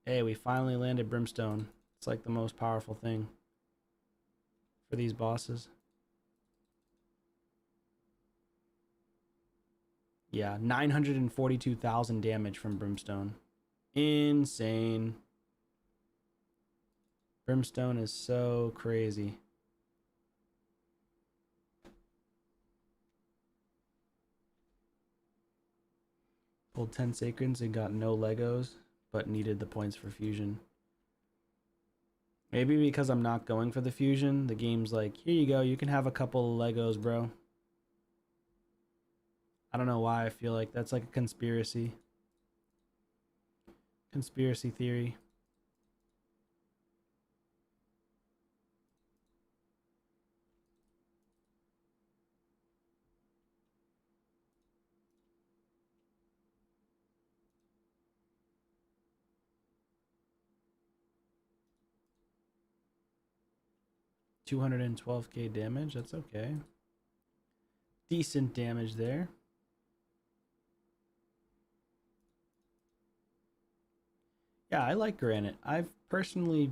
Hey, we finally landed Brimstone. It's like the most powerful thing for these bosses. Yeah, 942,000 damage from Brimstone. Insane. Brimstone is so crazy. Pulled 10 Sacreds and got no Legos, but needed the points for fusion. Maybe because I'm not going for the fusion, the game's like, here you go, you can have a couple of Legos, bro. I don't know why I feel like that's like a conspiracy. Conspiracy theory. $212k damage, that's okay. Decent damage there. Yeah, I like Granite. I've personally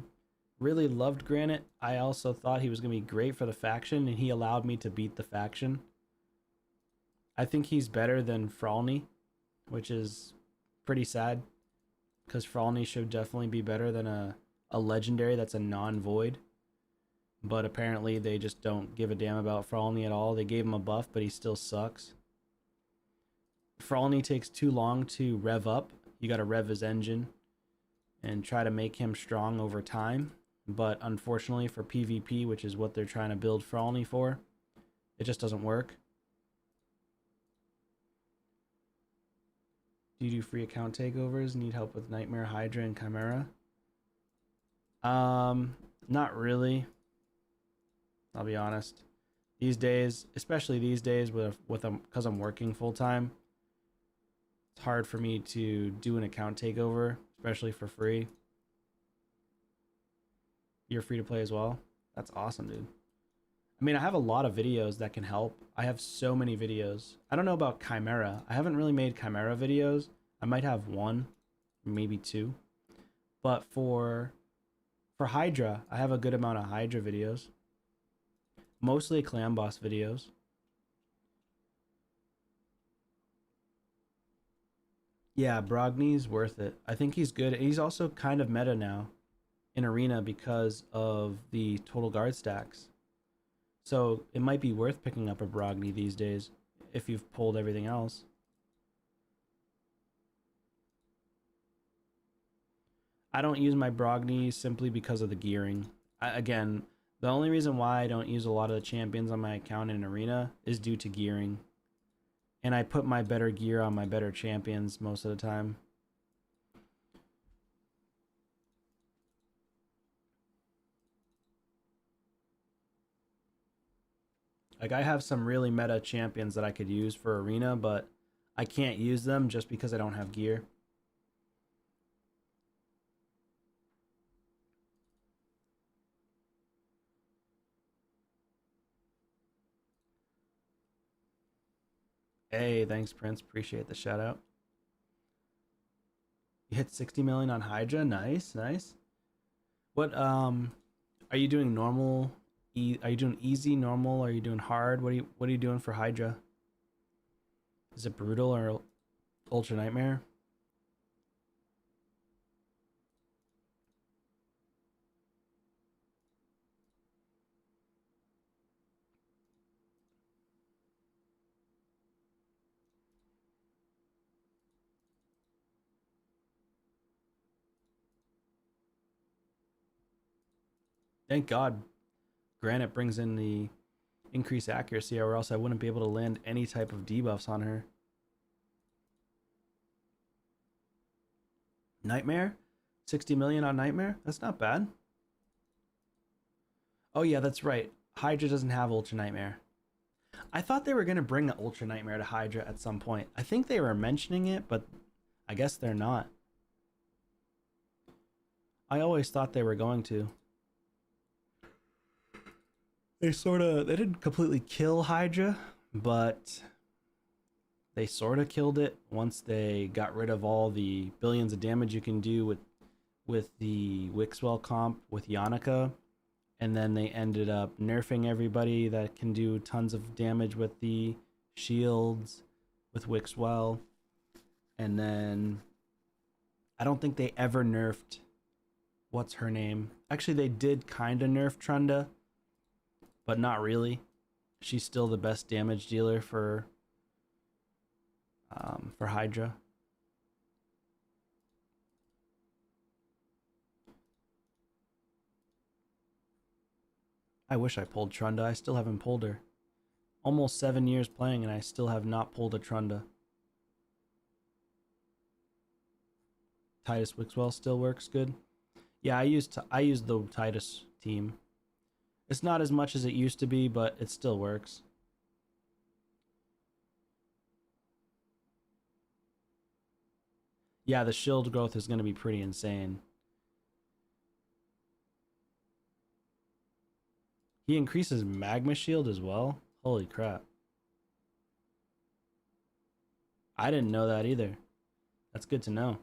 really loved Granite. I also thought he was going to be great for the faction, and he allowed me to beat the faction. I think he's better than Fralny, which is pretty sad because Fralny should definitely be better than a legendary that's a non-void. But apparently they just don't give a damn about Fralny at all. They gave him a buff, but he still sucks. Fralny takes too long to rev up. You got to rev his engine and try to make him strong over time. But unfortunately for PvP, which is what they're trying to build Fralny for, it just doesn't work. Do you do free account takeovers? Need help with Nightmare, Hydra, and Chimera? Not really. I'll be honest. These days, especially these days, because I'm working full time, it's hard for me to do an account takeover, especially for free. You're free to play as well. That's awesome, dude. I mean, I have a lot of videos that can help. I have so many videos. I don't know about Chimera. I haven't really made Chimera videos. I might have one, maybe two. But for Hydra, I have a good amount of Hydra videos. Mostly clan boss videos. Yeah, Brogny's worth it. I think he's good. He's also kind of meta now in Arena because of the total guard stacks. So it might be worth picking up a Brogny these days if you've pulled everything else. I don't use my Brogny simply because of the gearing. Again, the only reason why I don't use a lot of the champions on my account in Arena is due to gearing. And I put my better gear on my better champions most of the time. Like, I have some really meta champions that I could use for Arena, but I can't use them just because I don't have gear. Hey, thanks, Prince. Appreciate the shout out. You hit 60 million on Hydra. Nice, nice. What are you doing normal? Are you doing easy, normal? Are you doing hard? What are you doing for Hydra? Is it brutal or ultra nightmare? Thank God Granite brings in the increased accuracy, or else I wouldn't be able to land any type of debuffs on her. Nightmare? 60 million on Nightmare? That's not bad. Oh yeah, that's right. Hydra doesn't have Ultra Nightmare. I thought they were going to bring Ultra Nightmare to Hydra at some point. I think they were mentioning it, but I guess they're not. I always thought they were going to. They didn't completely kill Hydra, but they sort of killed it once they got rid of all the billions of damage you can do with the Wixwell comp with Yannica, and then they ended up nerfing everybody that can do tons of damage with the shields with Wixwell, and then I don't think they ever nerfed what's her name. Actually, they did kind of nerf Trunda, but not really. She's still the best damage dealer for Hydra. I wish I pulled Trunda. I still haven't pulled her. Almost 7 years playing and I still have not pulled a Trunda. Titus Wixwell still works good. Yeah, I use the Titus team. It's not as much as it used to be, but it still works. Yeah, the shield growth is going to be pretty insane. He increases magma shield as well? Holy crap. I didn't know that either. That's good to know.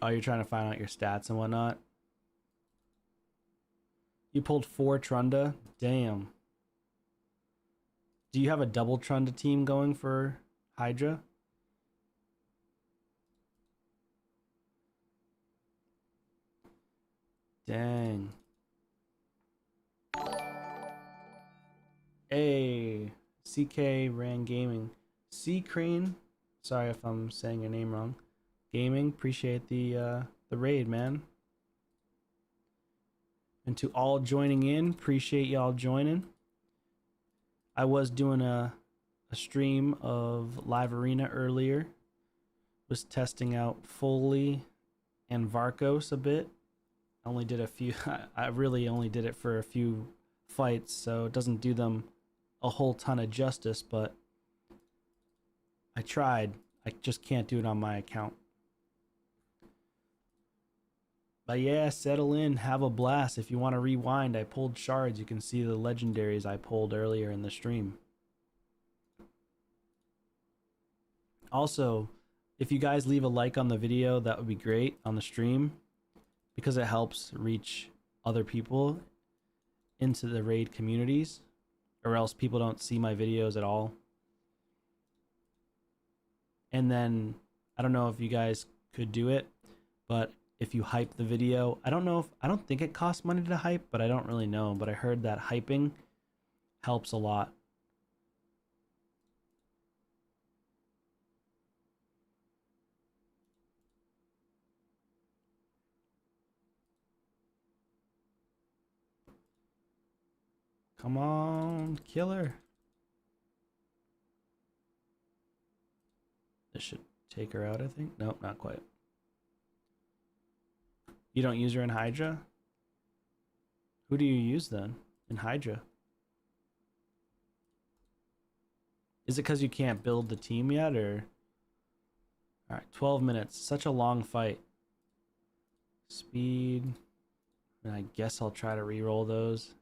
Oh, you're trying to find out your stats and whatnot? You pulled 4 Trunda? Damn. Do you have a double Trunda team going for Hydra? Dang. Hey, CK Ran Gaming. C Crane, sorry if I'm saying your name wrong. Gaming, appreciate the raid, man. And to all joining in, appreciate y'all joining. I was doing a stream of Live Arena earlier. Was testing out FOLI and VARKOS a bit. Only did a few. I really only did it for a few fights, so it doesn't do them a whole ton of justice, but I tried. I just can't do it on my account. But yeah, settle in, have a blast. If you want to rewind, I pulled shards. You can see the legendaries I pulled earlier in the stream. Also, if you guys leave a like on the video, that would be great on the stream, because it helps reach other people into the raid communities, or else people don't see my videos at all. And then, I don't know if you guys could do it, but if you hype the video, I don't think it costs money to hype, but I don't really know, but I heard that hyping helps a lot. Come on, killer. This should take her out, I think. Nope, not quite. You don't use her in Hydra? Who do you use then in Hydra? Is it because you can't build the team yet, or? Alright, 12 minutes. Such a long fight. Speed. And I guess I'll try to re-roll those.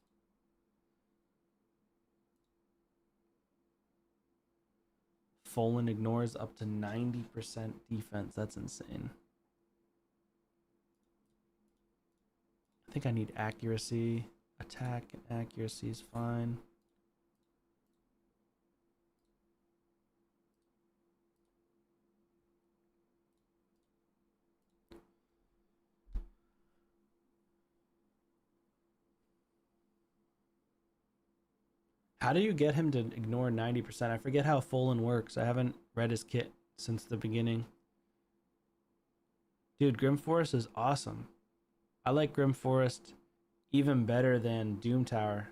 Folan ignores up to 90% defense. That's insane. I think I need accuracy. Attack and accuracy is fine. How do you get him to ignore 90%? I forget how Folan works. I haven't read his kit since the beginning. Dude, Grim Forest is awesome. I like Grim Forest even better than Doom Tower.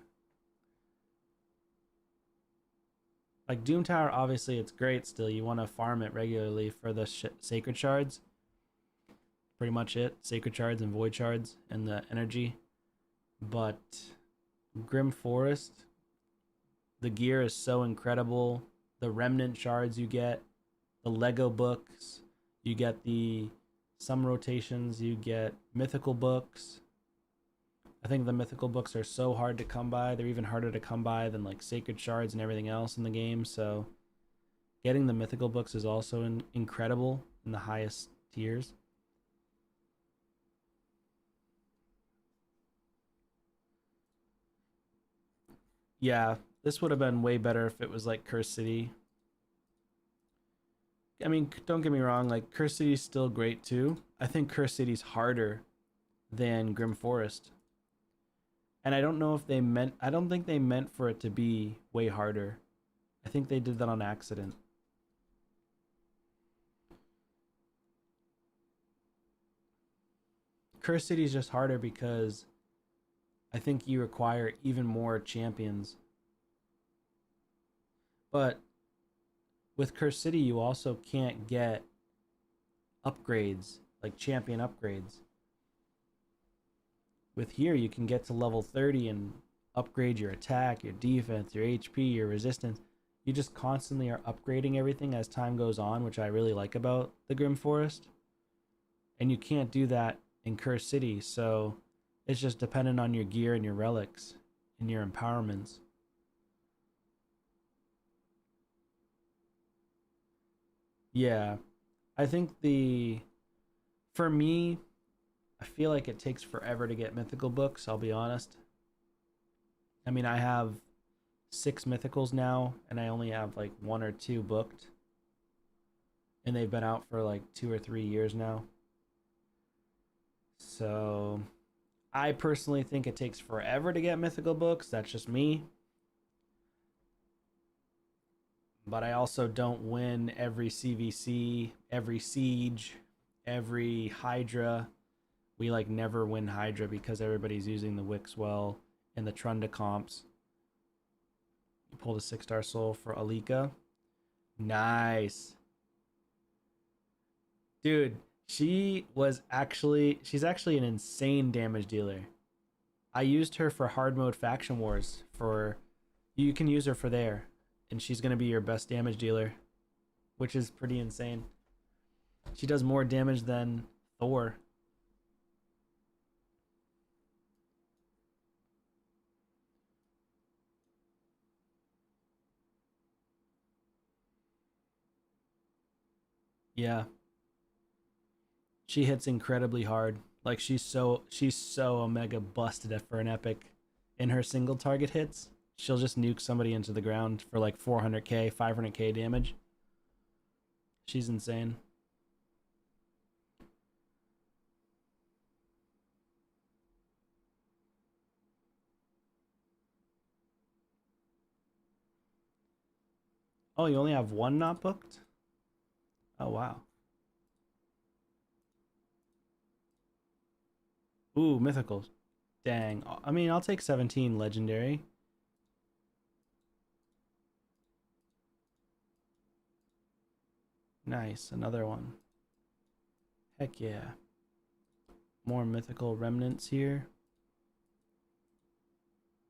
Like Doom Tower, obviously it's great still. You want to farm it regularly for the sacred shards. Pretty much it. Sacred shards and void shards and the energy. But Grim Forest, the gear is so incredible. The remnant shards you get, the Lego books, you get the some rotations, you get mythical books. I think the mythical books are so hard to come by. They're even harder to come by than like sacred shards and everything else in the game. So getting the mythical books is also incredible in the highest tiers. Yeah, this would have been way better if it was like Curse City. I mean, don't get me wrong, like Curse City's still great too. I think Curse City's harder than Grim Forest. And I don't know if they meant I don't think they meant for it to be way harder. I think they did that on accident. Curse City's just harder because I think you require even more champions. But with Curse City, you also can't get upgrades, like champion upgrades. With here, you can get to level 30 and upgrade your attack, your defense, your HP, your resistance. You just constantly are upgrading everything as time goes on, which I really like about the Grim Forest. And you can't do that in Curse City, so it's just dependent on your gear and your relics and your empowerments. Yeah, I think for me, I feel like it takes forever to get mythical books, I'll be honest. I mean, I have 6 mythicals now, and I only have like 1 or 2 booked, and they've been out for like 2 or 3 years now. So I personally think it takes forever to get mythical books. That's just me. But I also don't win every CVC, every siege, every Hydra. We like never win Hydra because everybody's using the Wixwell and the Trunda comps. You pulled a 6-star soul for Alika. Nice. Dude, she's actually an insane damage dealer. I used her for hard mode faction wars for you can use her for there and she's going to be your best damage dealer, which is pretty insane. She does more damage than Thor. Yeah, she hits incredibly hard. Like she's so omega busted for an epic. In her single target hits, she'll just nuke somebody into the ground for like 400k, 500k damage. She's insane. Oh, you only have one not booked? Oh wow. Ooh, mythicals. Dang. I mean, I'll take 17 legendary. Nice, another one. Heck yeah. More mythical remnants here.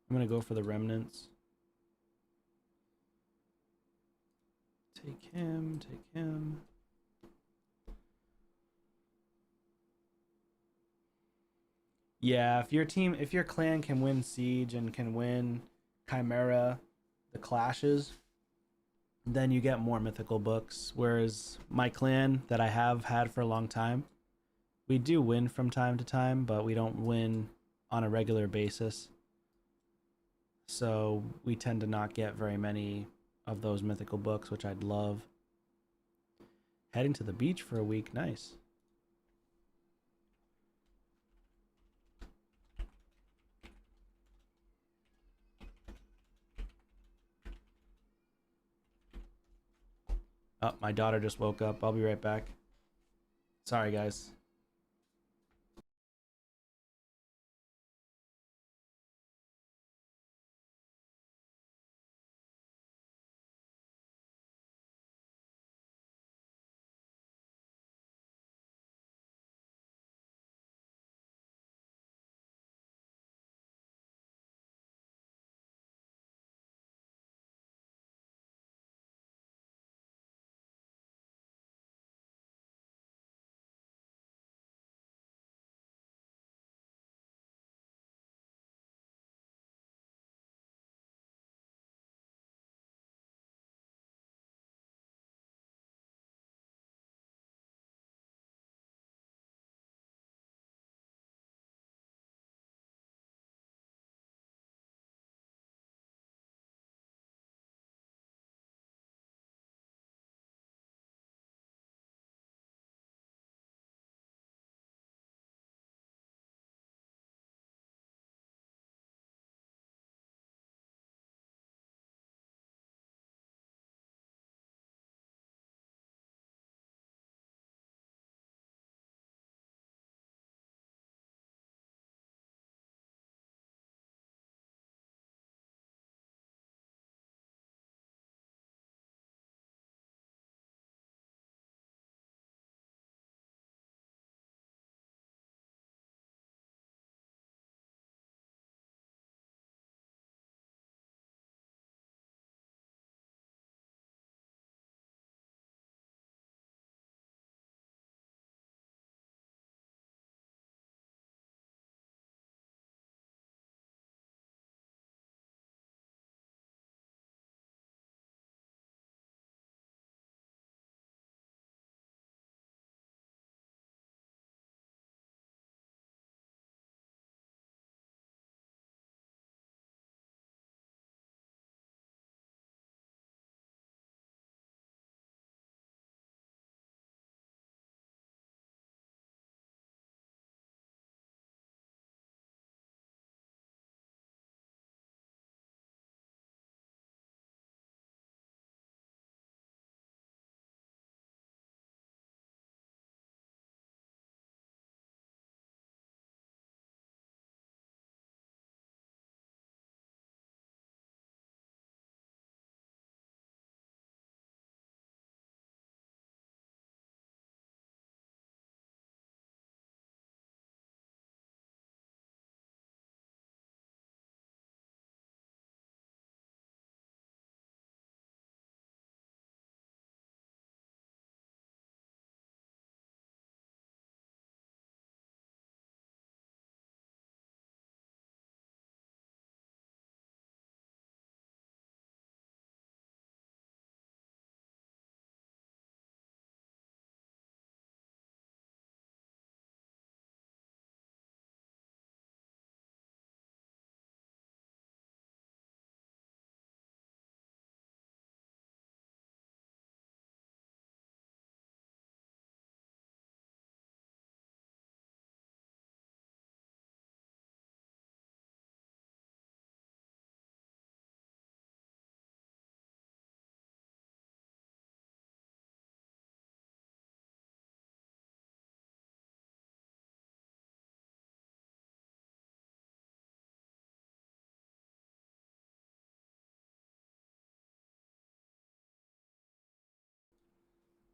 I'm gonna go for the remnants. Take him, take him. Yeah, if your clan can win Siege and can win Chimera, the clashes, then you get more mythical books. Whereas my clan that I have had for a long time, we do win from time to time, but we don't win on a regular basis. So we tend to not get very many of those mythical books, which I'd love. Heading to the beach for a week, nice. Oh, my daughter just woke up. I'll be right back. Sorry, guys.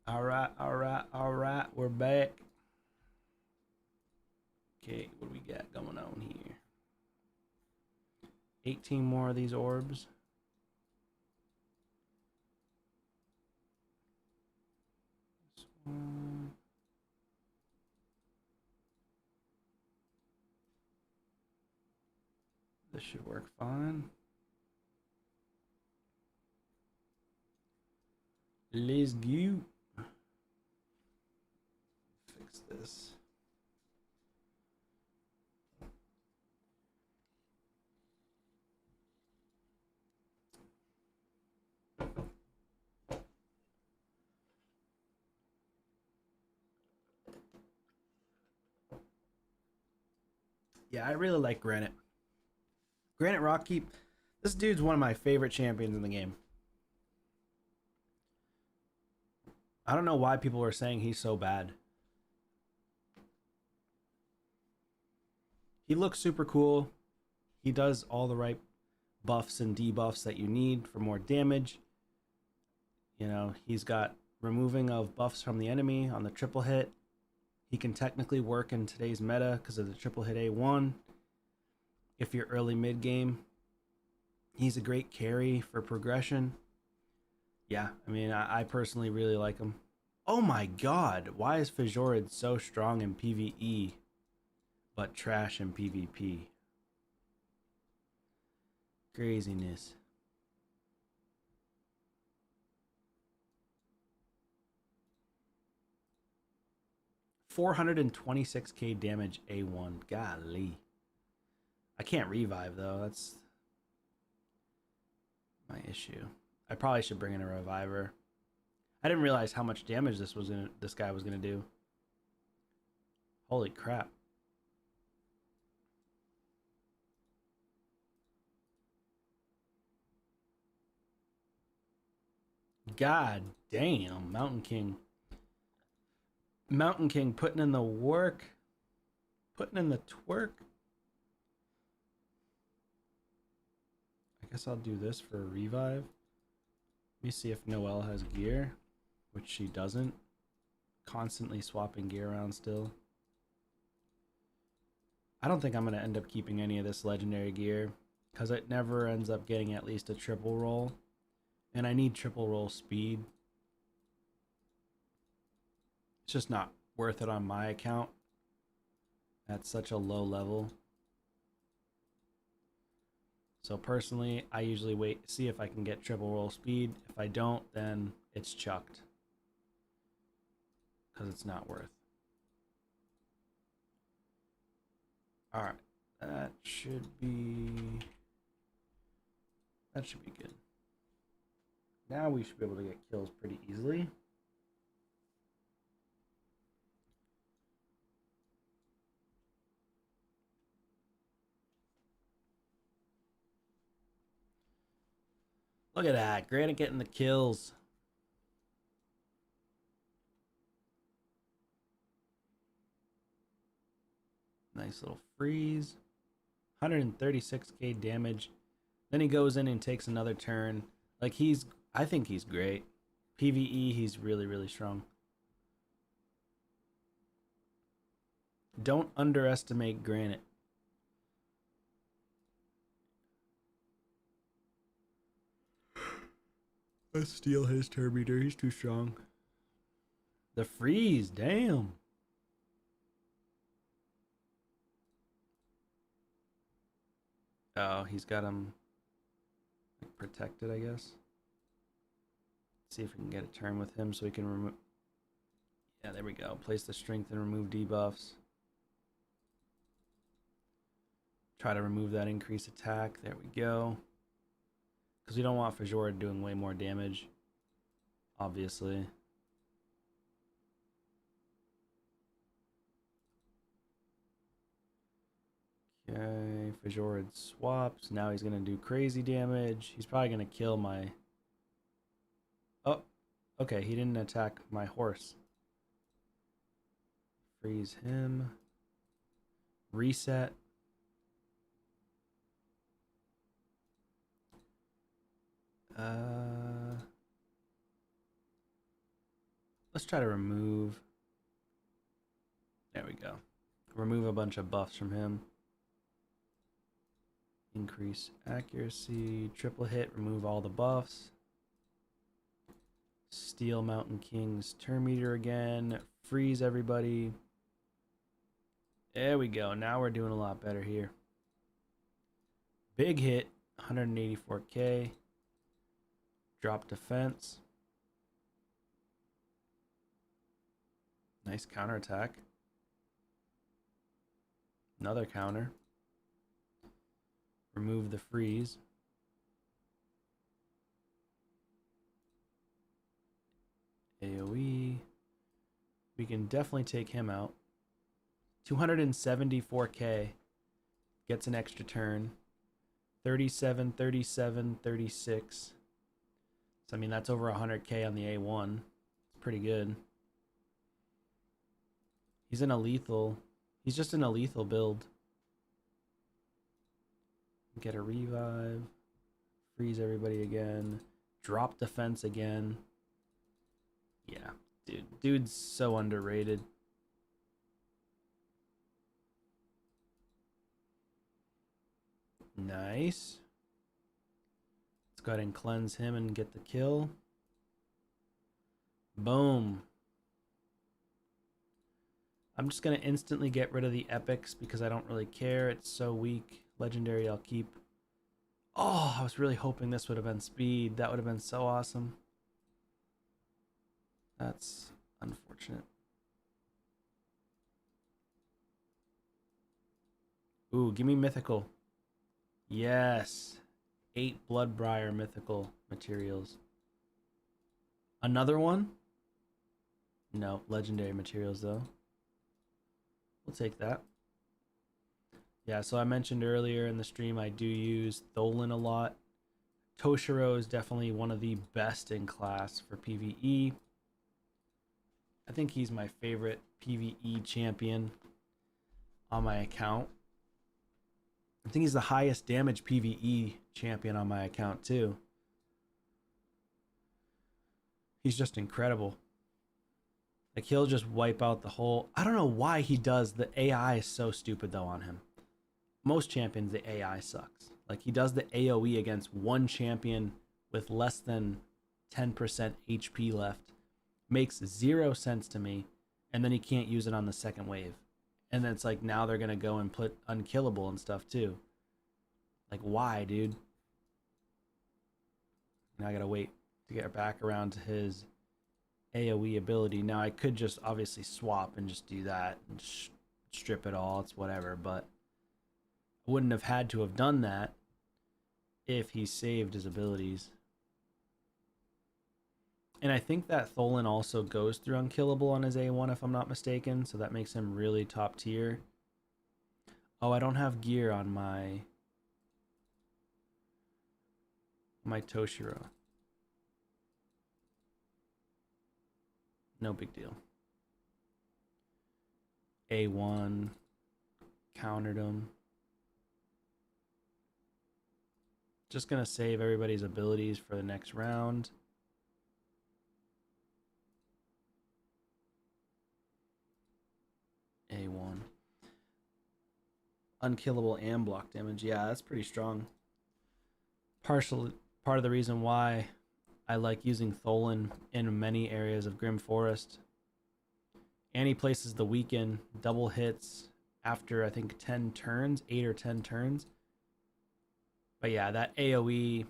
Alright, alright, alright. We're back. Okay, what do we got going on here? 18 more of these orbs. This one. This should work fine. Let's go. Fix this. Yeah, I really like Granite. Granite Rockkeep. This dude's one of my favorite champions in the game. I don't know why people are saying he's so bad. He looks super cool. He does all the right buffs and debuffs that you need for more damage. You know, he's got removing of buffs from the enemy on the triple hit. He can technically work in today's meta because of the triple hit A1. If you're early mid game, he's a great carry for progression. Yeah, I mean, I personally really like him. Oh my god, why is Fajorid so strong in PvE but trash in PvP? Craziness. $426k damage A1. Golly. I can't revive though. That's my issue. I probably should bring in a reviver. I didn't realize how much damage this guy was gonna do. Holy crap. God damn, Mountain King. Mountain King putting in the work. Putting in the twerk. I guess I'll do this for a revive. Let me see if Noelle has gear, which she doesn't. Constantly swapping gear around still. I don't think I'm going to end up keeping any of this legendary gear because it never ends up getting at least a triple roll. And I need triple roll speed. It's just not worth it on my account at such a low level. So personally, I usually wait, see if I can get triple roll speed. If I don't, then it's chucked because it's not worth. All right, that should be good. Now we should be able to get kills pretty easily. Look at that, Granite getting the kills. Nice little freeze. 136k damage. Then he goes in and takes another turn. Like I think he's great. PvE, he's really, really strong. Don't underestimate Granite. Let's steal his turn meter. He's too strong. The freeze, damn. Oh, he's got him like protected, I guess. Let's see if we can get a turn with him so we can remove. Yeah, there we go. Place the strength and remove debuffs. Try to remove that increased attack. There we go. Because we don't want Fajor doing way more damage, obviously. Okay, Fajorid swaps. Now he's going to do crazy damage. He's probably going to kill my... Oh, okay, he didn't attack my horse. Freeze him. Reset. Let's try to remove. There we go. Remove a bunch of buffs from him. Increase accuracy, triple hit, remove all the buffs. Steal Mountain King's turn meter again. Freeze everybody. There we go. Now we're doing a lot better here. Big hit, 184k. Drop defense. Nice counterattack. Another counter. Remove the freeze. AoE. We can definitely take him out. 274k. Gets an extra turn. 37, 37, 36. So, I mean, that's over 100k on the A1. It's pretty good. He's in a lethal. He's just in a lethal build. Get a revive. Freeze everybody again. Drop defense again. Yeah, dude's so underrated. Nice. Let's go ahead and cleanse him and get the kill. Boom. I'm just going to instantly get rid of the epics because I don't really care. It's so weak. Legendary I'll keep. Oh, I was really hoping this would have been speed. That would have been so awesome. That's unfortunate. Ooh, give me mythical. Yes. 8 Bloodbriar mythical materials. Another one? No, legendary materials though. We'll take that. Yeah, so I mentioned earlier in the stream I do use Tholin a lot. Toshiro is definitely one of the best in class for PvE. I think he's my favorite PvE champion on my account. I think he's the highest damage PvE champion on my account too. He's just incredible. Like, he'll just wipe out the whole... I don't know why he does. The AI is so stupid though on him. Most champions, the AI sucks. Like, he does the AoE against one champion with less than 10% HP left. Makes 0 sense to me. And then he can't use it on the second wave. And then it's like, now they're going to go and put unkillable and stuff too. Like, why, dude? Now I got to wait to get back around to his AoE ability. Now I could just obviously swap and just do that and strip it all. It's whatever, but I wouldn't have had to have done that if he saved his abilities. And I think that Tholin also goes through unkillable on his A1 if I'm not mistaken, so that makes him really top tier. Oh, I don't have gear on my Toshiro. No big deal. A1 countered him. Just gonna save everybody's abilities for the next round. A1. Unkillable and block damage. Yeah, that's pretty strong. Part of the reason why I like using Tholin in many areas of Grim Forest. And he places the weaken double hits after, I think, 10 turns, 8 or 10 turns. But yeah, that AoE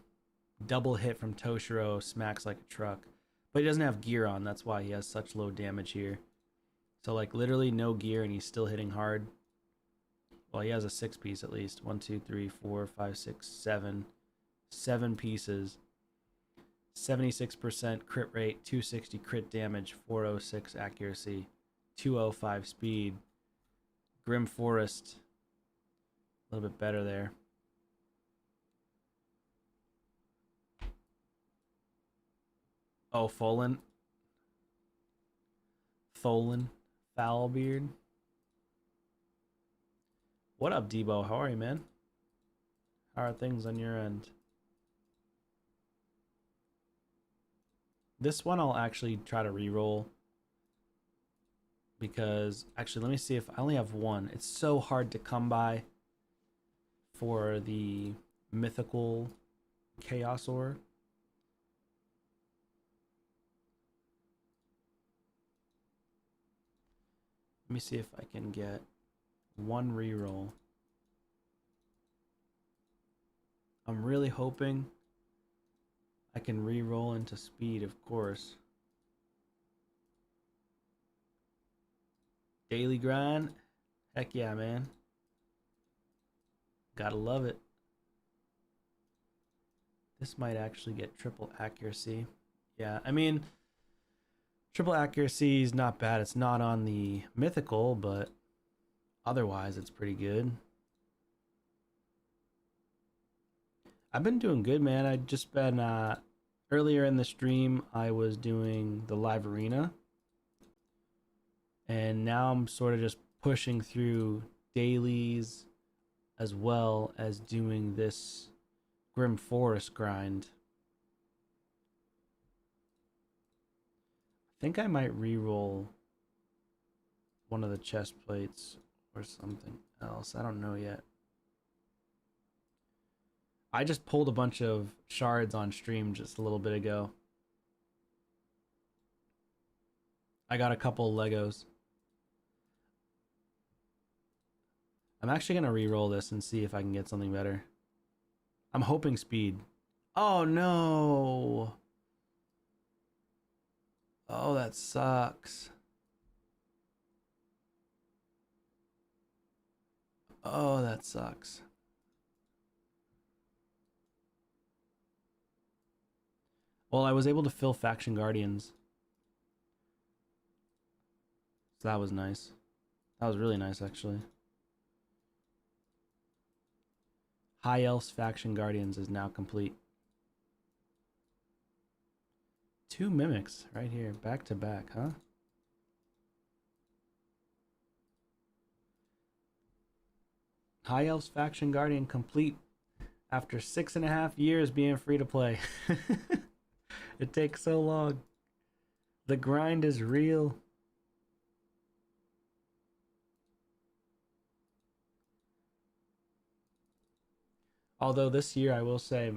double hit from Toshiro smacks like a truck. But he doesn't have gear on, that's why he has such low damage here. So, like, literally no gear and he's still hitting hard. Well, he has a 6-piece at least. 1, 2, 3, 4, 5, 6, 7. 7 pieces. 76% crit rate, 260 crit damage, 406 accuracy, 205 speed. Grim Forest, a little bit better there. Oh, Tholin, Foulbeard. What up, Debo? How are you, man? How are things on your end? This one I'll actually try to reroll because actually, let me see if I only have one. It's so hard to come by for the mythical chaos ore. Let me see if I can get one reroll. I'm really hoping I can reroll into speed, of course. Daily grind. Heck yeah, man. Gotta love it. This might actually get triple accuracy. Yeah, I mean, triple accuracy is not bad. It's not on the mythical, but otherwise it's pretty good. I've been doing good, man. I just been earlier in the stream I was doing the live arena, and now I'm sort of just pushing through dailies as well as doing this Grim Forest grind. I think I might re-roll one of the chest plates or something else. I don't know yet. I just pulled a bunch of shards on stream just a little bit ago. I got a couple Legos. I'm actually going to re-roll this and see if I can get something better. I'm hoping speed. Oh no. Oh, that sucks. Oh, that sucks. Well, I was able to fill Faction Guardians. So that was nice. That was really nice, actually. High Elf's Faction Guardians is now complete. 2 mimics right here, back to back, huh? High Elf's Faction Guardian complete after 6.5 years being free to play. It takes so long. The grind is real. Although this year, I will say,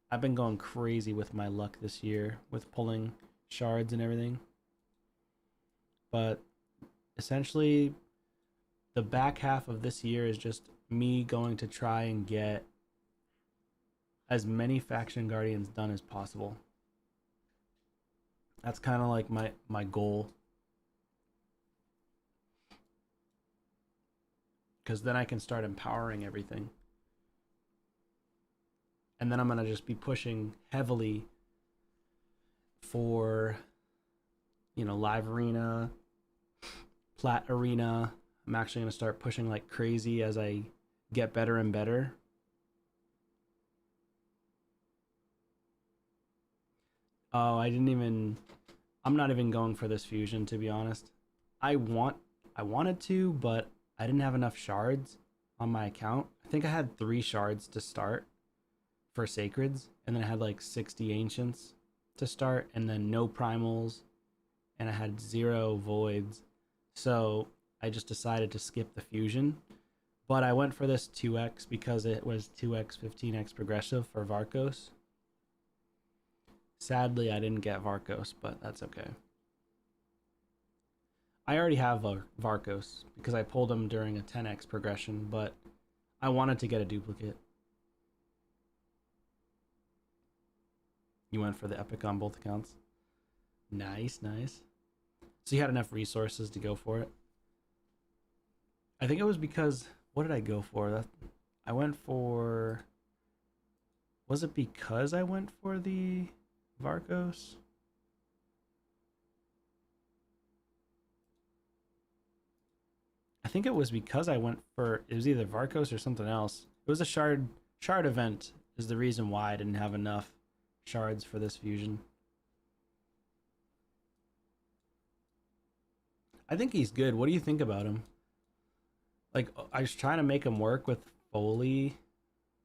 I've been going crazy with my luck this year with pulling shards and everything. But essentially, the back half of this year is just me going to try and get as many faction guardians done as possible. That's kind of like my goal. Because then I can start empowering everything. And then I'm going to just be pushing heavily for, live arena, plat arena. I'm actually going to start pushing like crazy as I get better and better. Oh, I'm not even going for this fusion, to be honest. I wanted to, but I didn't have enough shards on my account. I think I had 3 shards to start for sacreds, and then I had like 60 ancients to start, and then no primals, and I had 0 voids. So I just decided to skip the fusion. But I went for this 2x because it was 2x 15x progressive for VARKOS. Sadly, I didn't get VARKOS, but that's okay. I already have VARKOS because I pulled him during a 10x progression, but I wanted to get a duplicate. You went for the epic on both accounts. Nice, nice. So you had enough resources to go for it. I think it was because, what did I go for? I went for, was it because I went for the VARKOS? I think it was because I went for, it was either VARKOS or something else. It was a shard event is the reason why I didn't have enough shards for this fusion. I think he's good. What do you think about him? Like, I was trying to make him work with FOLI,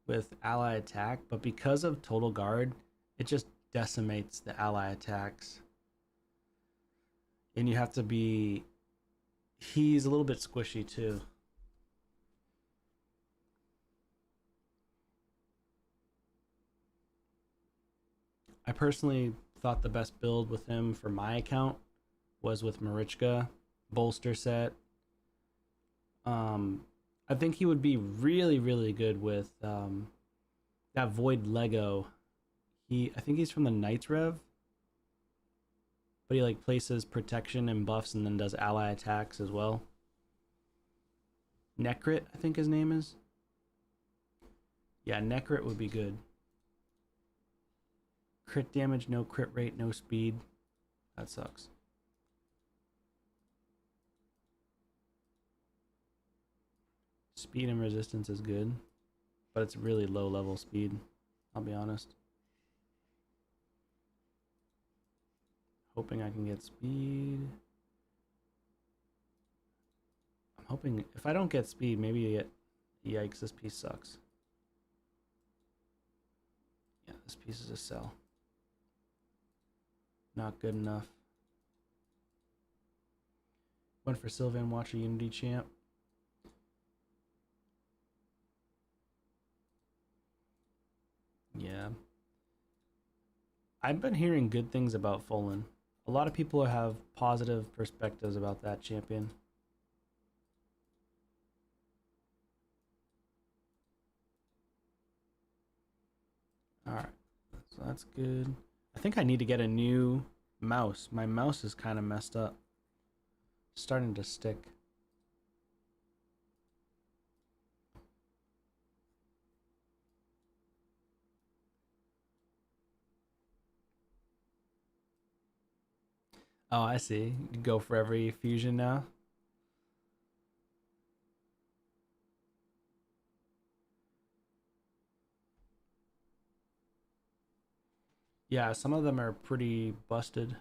with ally attack, but because of total guard, it just decimates the ally attacks. And you have to be He's a little bit squishy too. I personally thought the best build with him for my account was with Marichka, bolster set. Um, I think he would be really, really good with that Void Lego. I think he's from the Knights Rev, but he like places protection and buffs and then does ally attacks as well. Necrit, I think his name is. Yeah, Necrit would be good. Crit damage, no crit rate, no speed. That sucks. Speed and resistance is good, but it's really low level speed, I'll be honest. Hoping I can get speed. I'm hoping if I don't get speed, maybe yikes, this piece sucks. Yeah, this piece is a sell. Not good enough. Went for Sylvan Watcher Unity Champ. Yeah. I've been hearing good things about Folan. A lot of people have positive perspectives about that champion. Alright, so that's good. I think I need to get a new mouse. My mouse is kind of messed up. Starting to stick. Oh, I see. You go for every fusion now. Yeah, some of them are pretty busted.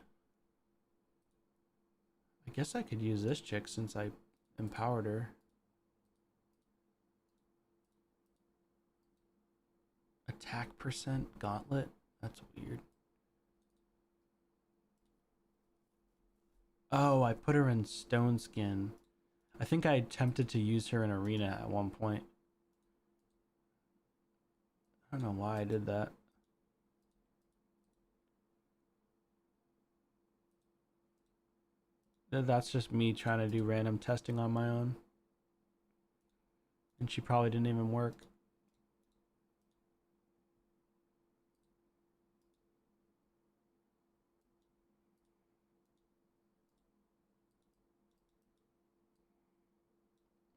I guess I could use this chick since I empowered her. Attack percent gauntlet? That's weird. Oh, I put her in stone skin. I think I attempted to use her in arena at one point. I don't know why I did that. That's just me trying to do random testing on my own. And she probably didn't even work.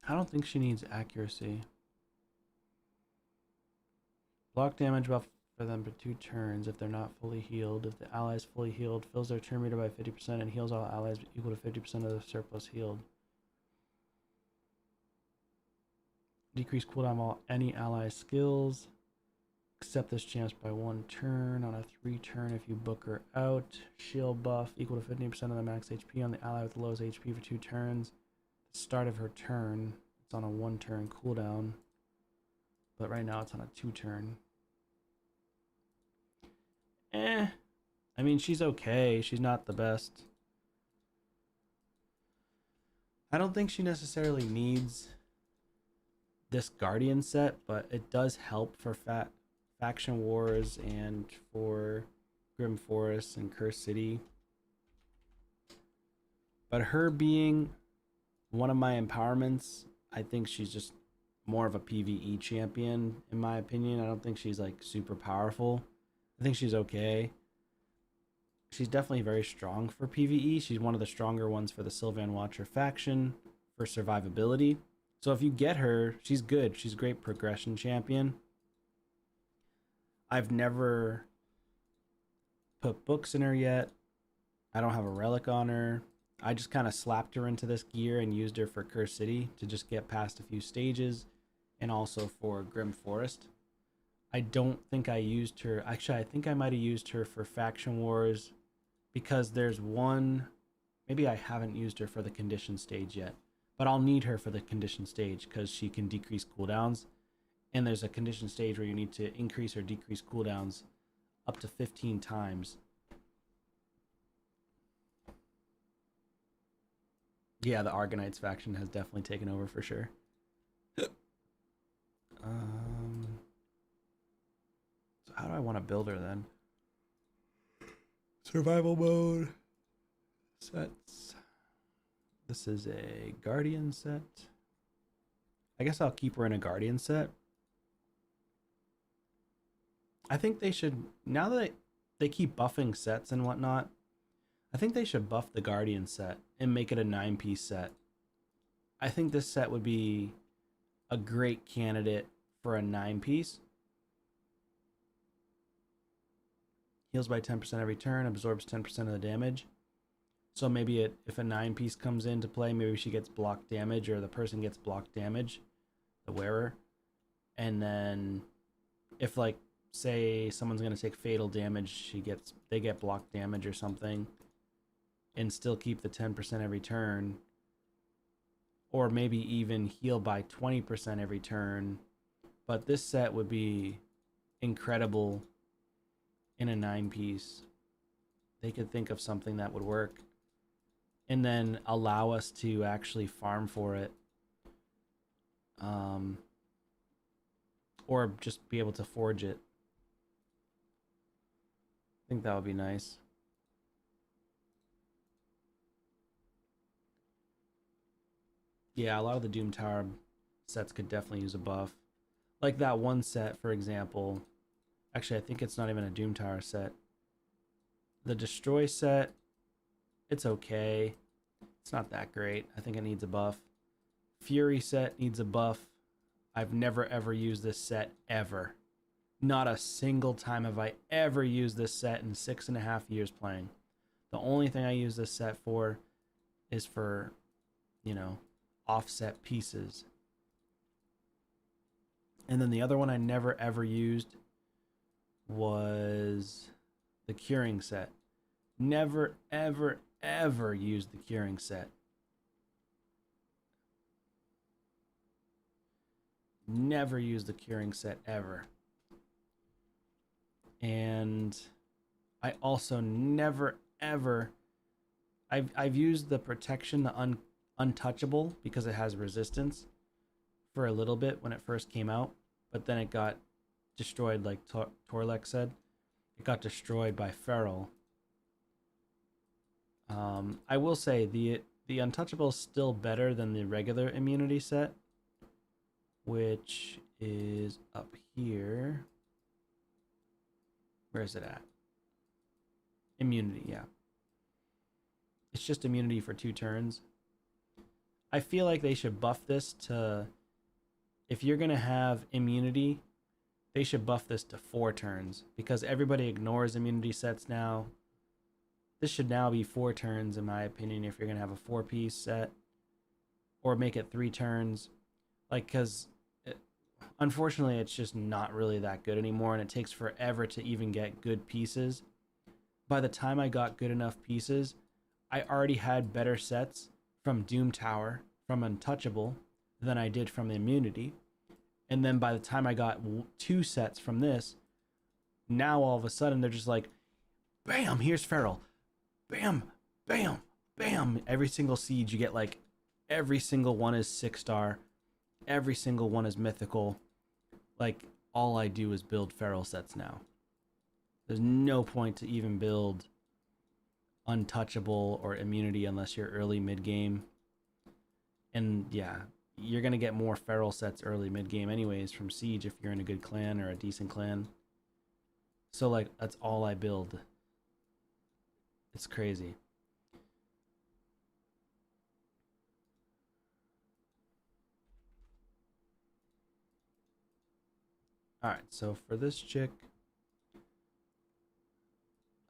I don't think she needs accuracy. Block damage buff for them for 2 turns if they're not fully healed. If the ally is fully healed, fills their turn meter by 50% and heals all allies equal to 50% of the surplus healed. Decrease cooldown of any ally skills. Accept this chance by 1 turn. On a 3 turn if you book her out. Shield buff equal to 15% of the max HP on the ally with the lowest HP for 2 turns. The start of her turn, it's on a 1 turn cooldown. But right now it's on a 2 turn. I mean, she's okay. She's not the best. I don't think she necessarily needs this Guardian set, but it does help for Faction Wars and for Grim Forest and Curse City. But her being one of my empowerments, I think she's just more of a PvE champion, in my opinion. I don't think she's like super powerful. I think she's okay. She's definitely very strong for PvE. She's one of the stronger ones for the Sylvan Watcher faction for survivability. So if you get her, she's good. She's a great progression champion. I've never put books in her yet. I don't have a relic on her. I just kind of slapped her into this gear and used her for Curse City to just get past a few stages and also for Grim Forest. I don't think I used her. Actually, I think I might have used her for Faction Wars because there's one. Maybe I haven't used her for the condition stage yet, but I'll need her for the condition stage because she can decrease cooldowns. And there's a condition stage where you need to increase or decrease cooldowns up to 15 times. Yeah, the Argonites faction has definitely taken over for sure. So how do I want to build her then? Survival mode. Sets. This is a Guardian set. I guess I'll keep her in a Guardian set. I think they should, now that they keep buffing sets and whatnot, I think they should buff the Guardian set and make it a 9-piece set. I think this set would be a great candidate for a 9-piece. Heals by 10% every turn, absorbs 10% of the damage. So maybe if a 9-piece comes into play, maybe she gets blocked damage, or the person gets blocked damage, the wearer. And then if, like, say someone's going to take fatal damage, they get blocked damage or something, and still keep the 10% every turn. Or maybe even heal by 20% every turn. But this set would be incredible in a 9-piece. They could think of something that would work. And then allow us to actually farm for it. Or just be able to forge it. I think that would be nice. Yeah, a lot of the Doom Tower sets could definitely use a buff. Like that one set, for example. Actually, I think it's not even a Doom Tower set. The Destroy set, it's okay. It's not that great. I think it needs a buff. Fury set needs a buff. I've never ever used this set ever. Not a single time have I ever used this set in 6.5 years playing. The only thing I use this set for is for, offset pieces. And then the other one I never ever used was the Curing set. Never ever ever used the Curing set. Never used the Curing set ever. And I also never ever I've used the protection, the untouchable, because it has resistance for a little bit when it first came out, but then it got destroyed, like Torlek said. It got destroyed by Feral. I will say the untouchable is still better than the regular immunity set, which is up here. Where is it at? Immunity, yeah. It's just immunity for 2 turns. I feel like they should buff this to, if you're going to have immunity, they should buff this to 4 turns, because everybody ignores immunity sets now. This should now be 4 turns, in my opinion, if you're going to have a 4-piece set, or make it 3 turns. Like, because unfortunately, it's just not really that good anymore, and it takes forever to even get good pieces. By the time I got good enough pieces, I already had better sets from Doom Tower, from Untouchable, than I did from Immunity. And then by the time I got 2 sets from this, now all of a sudden they're just like, bam, here's Feral. Bam, bam, bam. Every single siege you get, like, every single one is 6-star. Every single one is mythical. Like, all I do is build Feral sets now. There's no point to even build Untouchable or Immunity unless you're early mid-game. And yeah, you're going to get more Feral sets early mid-game anyways from Siege if you're in a good clan or a decent clan. So, like, that's all I build. It's crazy. Alright, so for this chick,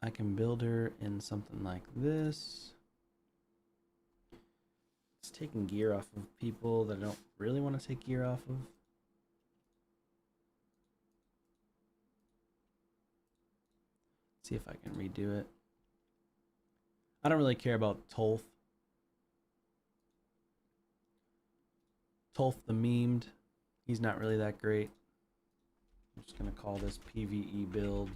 I can build her in something like this. It's taking gear off of people that I don't really want to take gear off of. See if I can redo it. I don't really care about Tolth. Tolth the memed. He's not really that great. I'm just going to call this PvE build.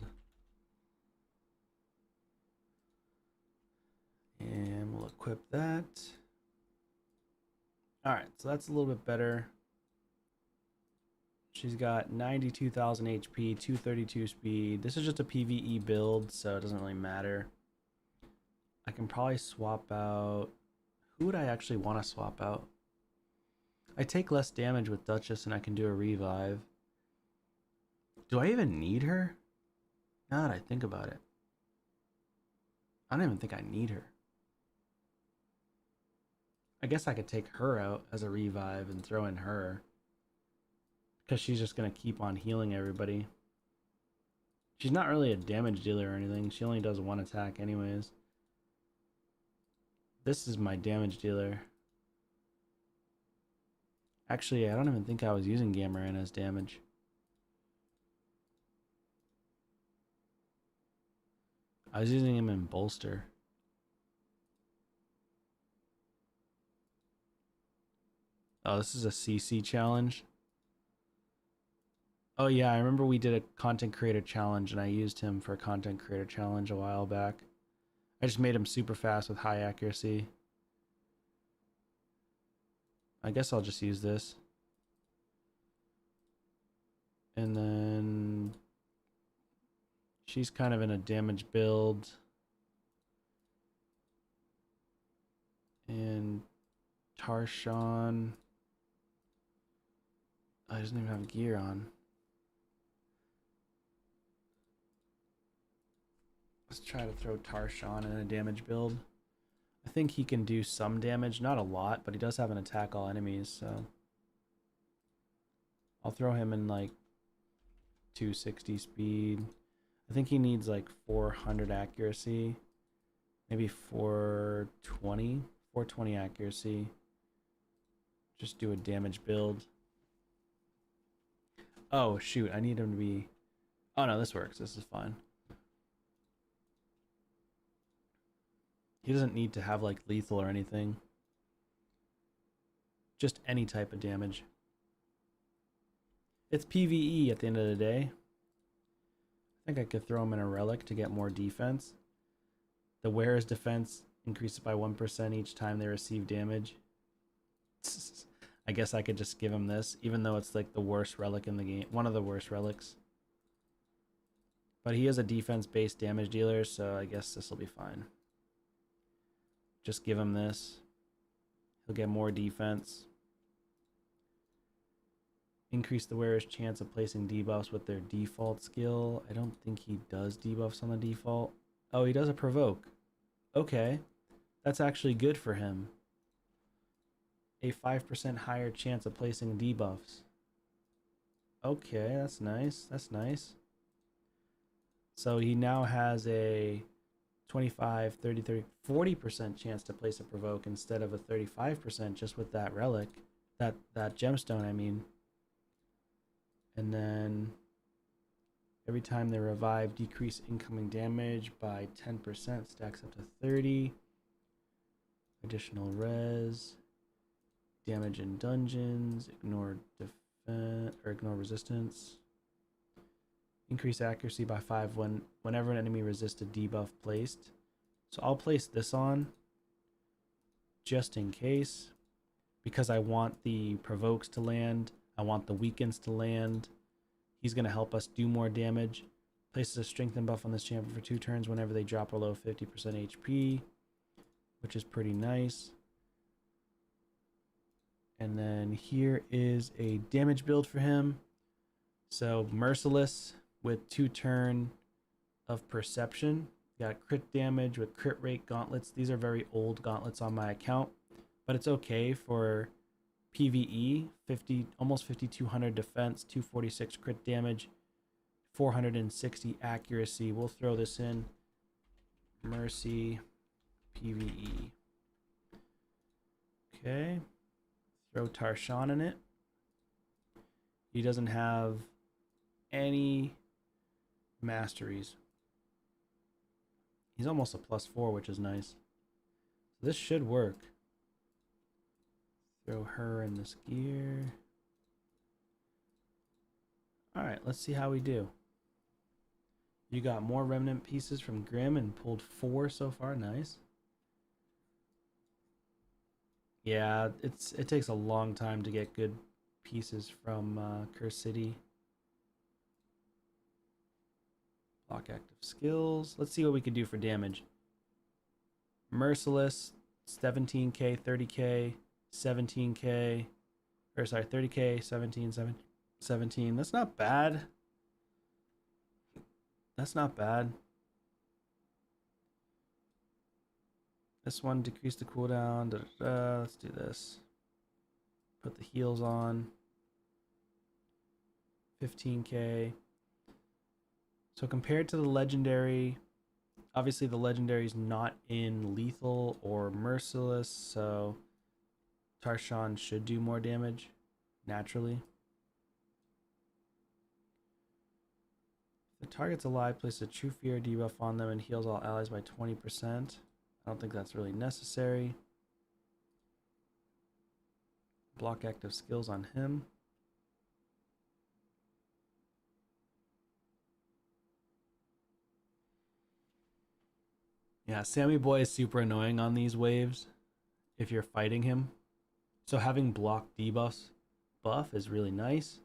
And we'll equip that. Alright, so that's a little bit better. She's got 92,000 HP, 232 speed. This is just a PvE build, so it doesn't really matter. I can probably swap out... Who would I actually want to swap out? I take less damage with Duchess and I can do a revive. Do I even need her? Now that I think about it. I don't even think I need her. I guess I could take her out as a revive and throw in her. Because she's just going to keep on healing everybody. She's not really a damage dealer or anything. She only does one attack anyways. This is my damage dealer. Actually, I don't even think I was using Gammaran as damage. I was using him in bolster. Oh, this is a CC challenge. Oh yeah, I remember we did a content creator challenge and I used him for a content creator challenge a while back. I just made him super fast with high accuracy. I guess I'll just use this. And then she's kind of in a damage build. And Tarshan. I doesn't even have gear on. Let's try to throw Tarshan in a damage build. I think he can do some damage, not a lot, but he does have an attack all enemies, so I'll throw him in like 260 speed. I think he needs like 400 accuracy, maybe 420 accuracy. Just do a damage build. Oh shoot, I need him to be... Oh no, this works. This is fine. He doesn't need to have like lethal or anything. Just any type of damage. It's PvE at the end of the day. I think I could throw him in a relic to get more defense. The wearer's defense increases by 1% each time they receive damage. I guess I could just give him this, even though it's like the worst relic in the game. One of the worst relics. But he is a defense-based damage dealer, so I guess this will be fine. Just give him this. He'll get more defense. Increase the wearer's chance of placing debuffs with their default skill. I don't think he does debuffs on the default. Oh, he does a provoke. Okay. That's actually good for him. A 5% higher chance of placing debuffs. Okay, that's nice. That's nice. So he now has a 25, 30, 30, 40% chance to place a provoke instead of a 35% just with that relic. That gemstone, I mean. And then every time they revive, decrease incoming damage by 10%, stacks up to 30. Additional res. Damage in dungeons, ignore defense or ignore resistance. Increase accuracy by 5 whenever an enemy resists a debuff placed. So I'll place this on just in case, because I want the provokes to land. I want the weakens to land. He's going to help us do more damage. Places a strengthen buff on this champion for 2 turns whenever they drop below 50% HP, which is pretty nice. And then here is a damage build for him. So Merciless with 2 turn of perception. Got crit damage with crit rate gauntlets. These are very old gauntlets on my account, but it's okay for PvE. Almost 5200 defense, 246 crit damage, 460 accuracy. We'll throw this in. Mercy PvE. Okay. Throw Tarshan in it. He doesn't have any masteries. He's almost a +4, which is nice. So this should work. Throw her in this gear. Alright, let's see how we do. You got more remnant pieces from Grim and pulled 4 so far. Nice. Yeah, it takes a long time to get good pieces from Curse City. Block active skills. Let's see what we can do for damage. Merciless, 17k, 30k, 17k. Or sorry, 30k, 17. That's not bad. That's not bad. This one decreased the cooldown. Da, da, da. Let's do this. Put the heals on. 15k. So compared to the legendary, obviously the legendary is not in lethal or merciless, so Tarshan should do more damage naturally. If the target's alive, place a True Fear debuff on them and heals all allies by 20%. I don't think that's really necessary. Block active skills on him. Yeah, Sammy Boy is super annoying on these waves if you're fighting him. So having block debuffs buff is really nice.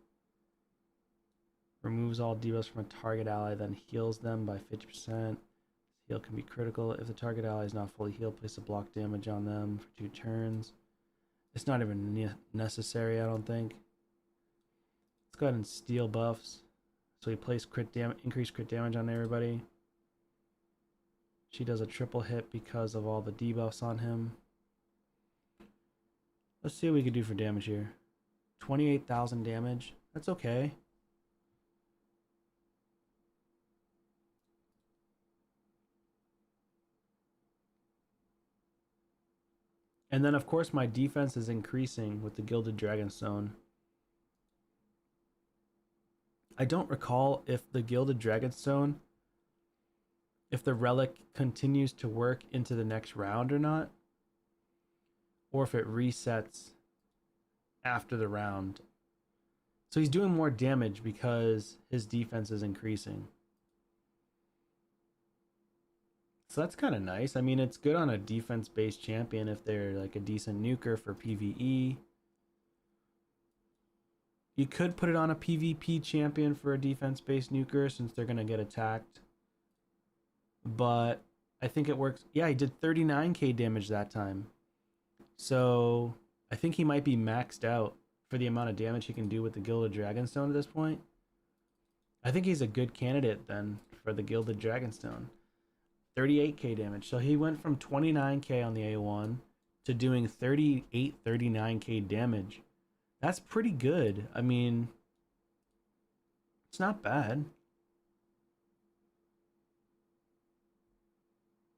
Removes all debuffs from a target ally, then heals them by 50%. Heal can be critical. If the target ally is not fully healed, place a block damage on them for 2 turns. It's not even necessary, I don't think. Let's go ahead and steal buffs. So we place increased crit damage on everybody. She does a triple hit because of all the debuffs on him. Let's see what we can do for damage here. 28,000 damage. That's okay. And then, of course, my defense is increasing with the Gilded Dragonstone. I don't recall if the Gilded Dragonstone, if the relic continues to work into the next round or not, or if it resets after the round. So he's doing more damage because his defense is increasing. So that's kind of nice. I mean, it's good on a defense-based champion if they're like a decent nuker for PvE. You could put it on a PvP champion for a defense-based nuker since they're going to get attacked. But I think it works. Yeah, he did 39k damage that time. So I think he might be maxed out for the amount of damage he can do with the Gilded Dragonstone at this point. I think he's a good candidate then for the Gilded Dragonstone. 38k damage. So he went from 29k on the A1 to doing 39k damage. That's pretty good. I mean, it's not bad.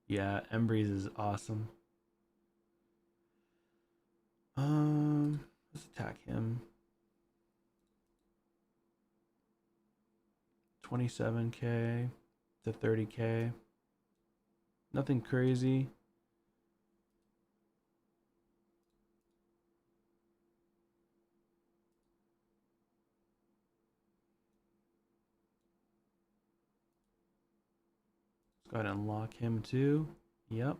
Yeah, Embreeze is awesome. Let's attack him. 27k to 30k. Nothing crazy. Let's go ahead and lock him too. Yep.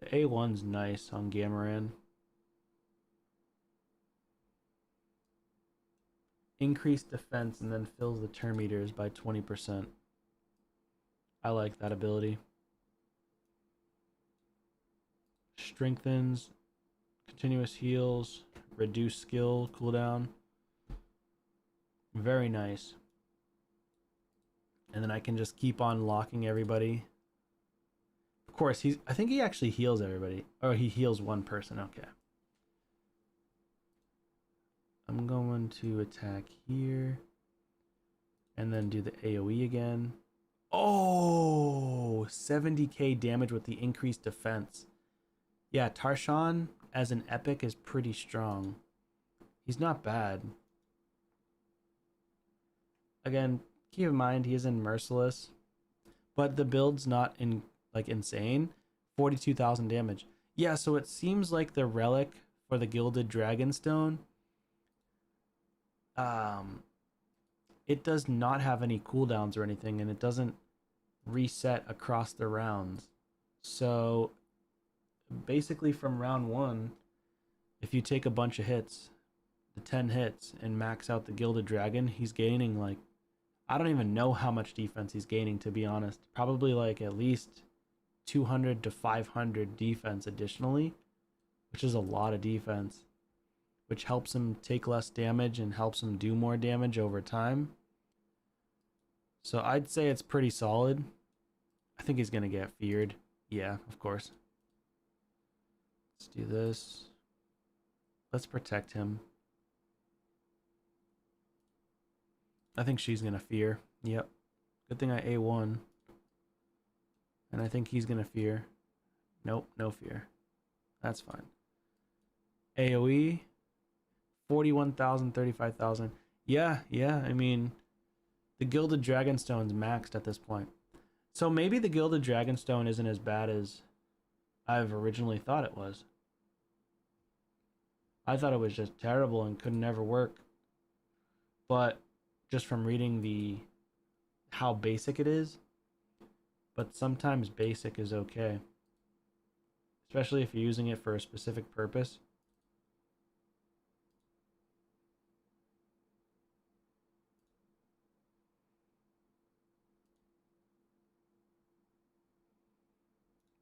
The A1's nice on Gamaran. Increased defense and then fills the turn meters by 20%. I like that ability. Strengthens, continuous heals, reduce skill cooldown. Very nice. And then I can just keep on locking everybody. Of course, I think he actually heals everybody. Oh, he heals one person. Okay. I'm going to attack here. And then do the AoE again. Oh, 70k damage with the increased defense. Yeah, Tarshan as an epic is pretty strong. He's not bad. Again, keep in mind he is in Merciless, but the build's not insane. 42,000 damage. Yeah, so it seems like the relic for the Gilded Dragonstone, it does not have any cooldowns or anything, and it doesn't reset across the rounds. So basically from round 1, if you take a bunch of hits, the 10 hits, and max out the Gilded Dragon, he's gaining like, I don't even know how much defense he's gaining, to be honest. Probably like at least 200 to 500 defense additionally, which is a lot of defense, which helps him take less damage and helps him do more damage over time. So I'd say it's pretty solid. I think he's going to get feared. Yeah, of course. Let's do this. Let's protect him. I think she's going to fear. Yep. Good thing I A1. And I think he's going to fear. Nope, no fear. That's fine. AoE. 41,000, 35,000. Yeah. I mean, the Gilded Dragonstone's maxed at this point. So maybe the Gilded Dragonstone isn't as bad as I've originally thought it was. I thought it was just terrible and could never work. But just from reading how basic it is, but sometimes basic is okay. Especially if you're using it for a specific purpose.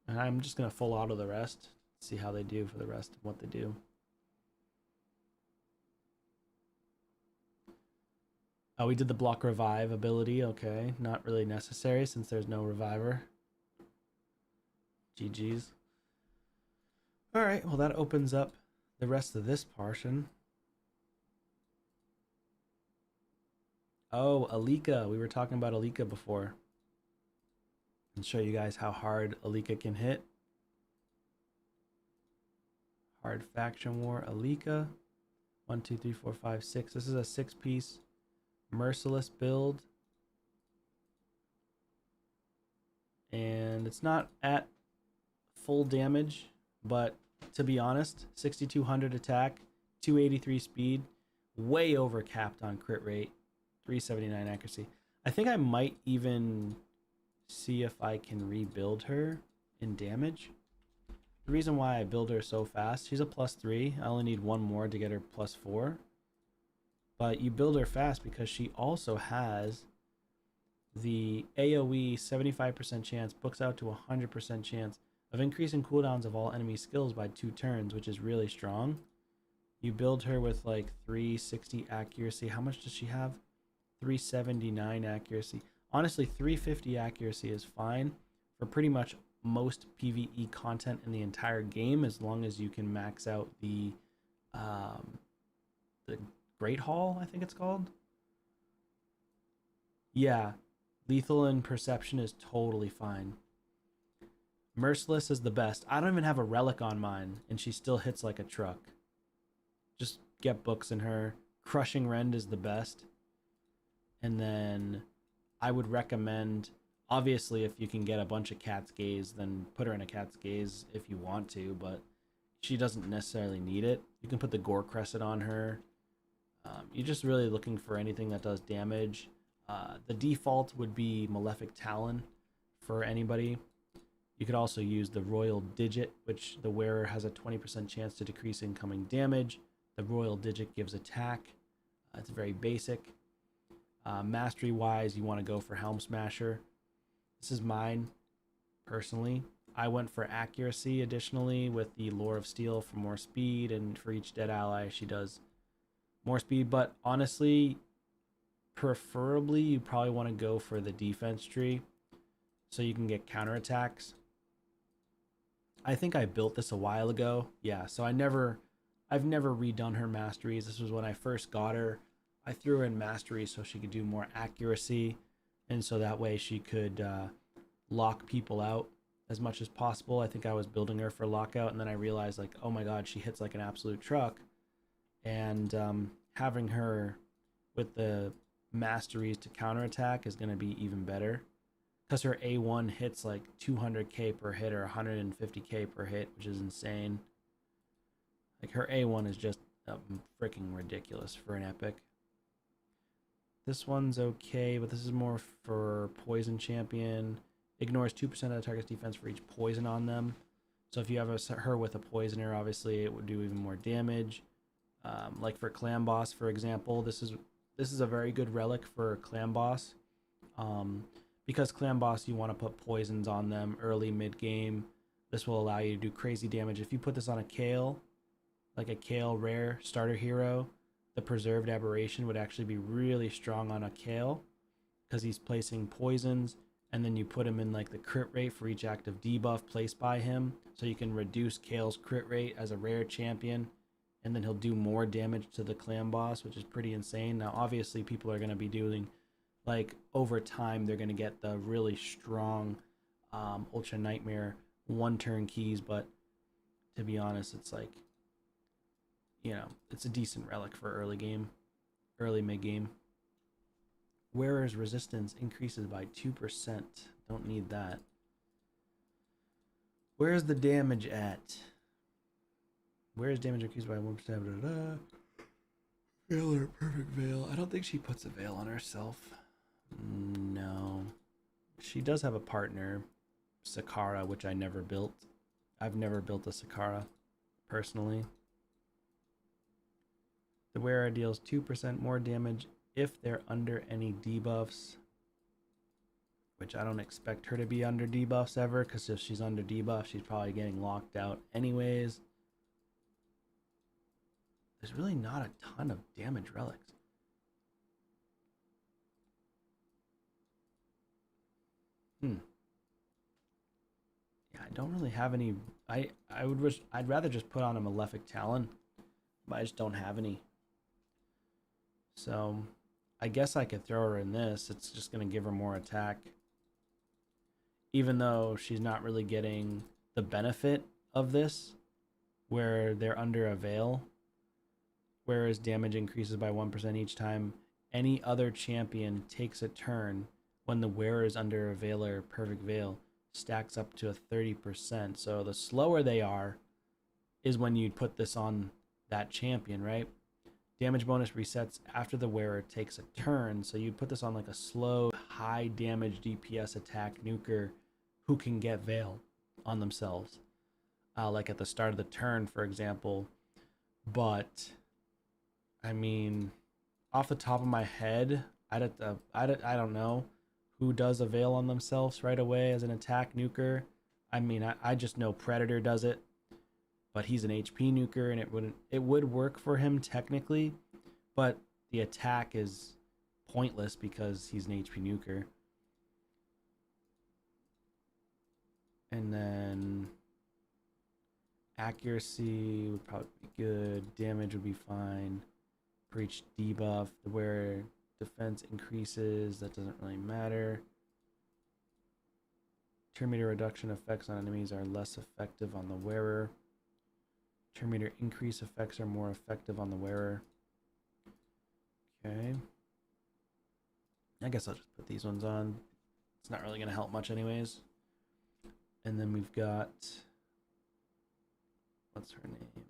And I'm just going to full auto the rest. See how they do for the rest of what they do. Oh, we did the block revive ability. Okay, not really necessary since there's no reviver. GG's. Alright, well that opens up the rest of this portion. Oh, Alika. We were talking about Alika before. And show you guys how hard Alika can hit. Hard Faction War Alika. 1, 2, 3, 4, 5, 6. This is a 6-piece merciless build. And it's not at full damage, but to be honest, 6,200 attack, 283 speed, way over capped on crit rate, 379 accuracy. I think I might even see if I can rebuild her in damage. The reason why I build her so fast, she's a +3. I only need one more to get her +4. But you build her fast because she also has the AoE 75% chance, books out to 100% chance of increasing cooldowns of all enemy skills by 2 turns, which is really strong. You build her with like 360 accuracy. How much does she have? 379 accuracy. Honestly, 350 accuracy is fine for pretty much most PvE content in the entire game, as long as you can max out the Great Hall, I think it's called. Yeah, lethal and perception is totally fine. Merciless is the best. I don't even have a relic on mine, and she still hits like a truck. Just get books in her. Crushing Rend is the best. And then I would recommend, obviously, if you can get a bunch of Cat's Gaze, then put her in a Cat's Gaze if you want to, but she doesn't necessarily need it. You can put the Gore Crescent on her. You're just really looking for anything that does damage. The default would be Malefic Talon for anybody. You could also use the Royal Digit, which the wearer has a 20% chance to decrease incoming damage. The Royal Digit gives attack. It's very basic. Mastery wise, you want to go for Helm Smasher. This is mine personally. I went for accuracy additionally with the Lore of Steel for more speed, and for each dead ally she does more speed. But honestly, preferably you probably want to go for the defense tree so you can get counterattacks. I think I built this a while ago. Yeah, so I've never redone her masteries. This was when I first got her. I threw her in masteries so she could do more accuracy, and so that way she could lock people out as much as possible. I think I was building her for lockout, and then I realized, like, oh my god, she hits like an absolute truck. And having her with the masteries to counterattack is going to be even better, because her A1 hits like 200k per hit or 150k per hit, which is insane. Like, her A1 is just freaking ridiculous for an epic. This one's okay, but this is more for Poison Champion. Ignores 2% of the target's defense for each poison on them. So if you have her with a poisoner, obviously it would do even more damage. Like for clan boss, for example, this is a very good relic for clan boss. Because clan boss, you want to put poisons on them early, mid game. This will allow you to do crazy damage. If you put this on a Kale, like a Kale rare starter hero, the preserved aberration would actually be really strong on a Kale because he's placing poisons, and then you put him in like the crit rate for each active debuff placed by him, so you can reduce Kale's crit rate as a rare champion, and then he'll do more damage to the clan boss, which is pretty insane. Now obviously people are going to be doing, like, over time they're going to get the really strong Ultra Nightmare one turn keys, but to be honest, it's like, it's a decent relic for early game, early mid game. Wearer's resistance increases by 2%. Don't need that. Where's the damage at? Where's damage increased by 1%? Veil or perfect veil. I don't think she puts a veil on herself. No. She does have a partner, Sakara, which I never built. I've never built a Sakara, personally. The wearer deals 2% more damage if they're under any debuffs, which I don't expect her to be under debuffs ever, because if she's under debuff, she's probably getting locked out anyways. There's really not a ton of damage relics. Yeah, I don't really have any. I'd rather just put on a Malefic Talon, but I just don't have any. So I guess I could throw her in this. It's just going to give her more attack. Even though she's not really getting the benefit of this, where they're under a veil, whereas damage increases by 1% each time any other champion takes a turn when the wearer is under a veil or perfect veil, stacks up to a 30%. So the slower they are is when you put this on that champion, right? Damage bonus resets after the wearer takes a turn. So you put this on like a slow, high damage DPS attack nuker who can get veil on themselves. Like at the start of the turn, for example. But, I mean, off the top of my head, I don't know who does a veil on themselves right away as an attack nuker. I mean, I just know Predator does it, but he's an HP nuker, and it would work for him technically, but the attack is pointless because he's an HP nuker. And then accuracy would probably be good. Damage would be fine. For each debuff, the wearer defense increases. That doesn't really matter. Turn meter reduction effects on enemies are less effective on the wearer. Turn meter increase effects are more effective on the wearer. Okay. I guess I'll just put these ones on. It's not really going to help much anyways. And then we've got, what's her name?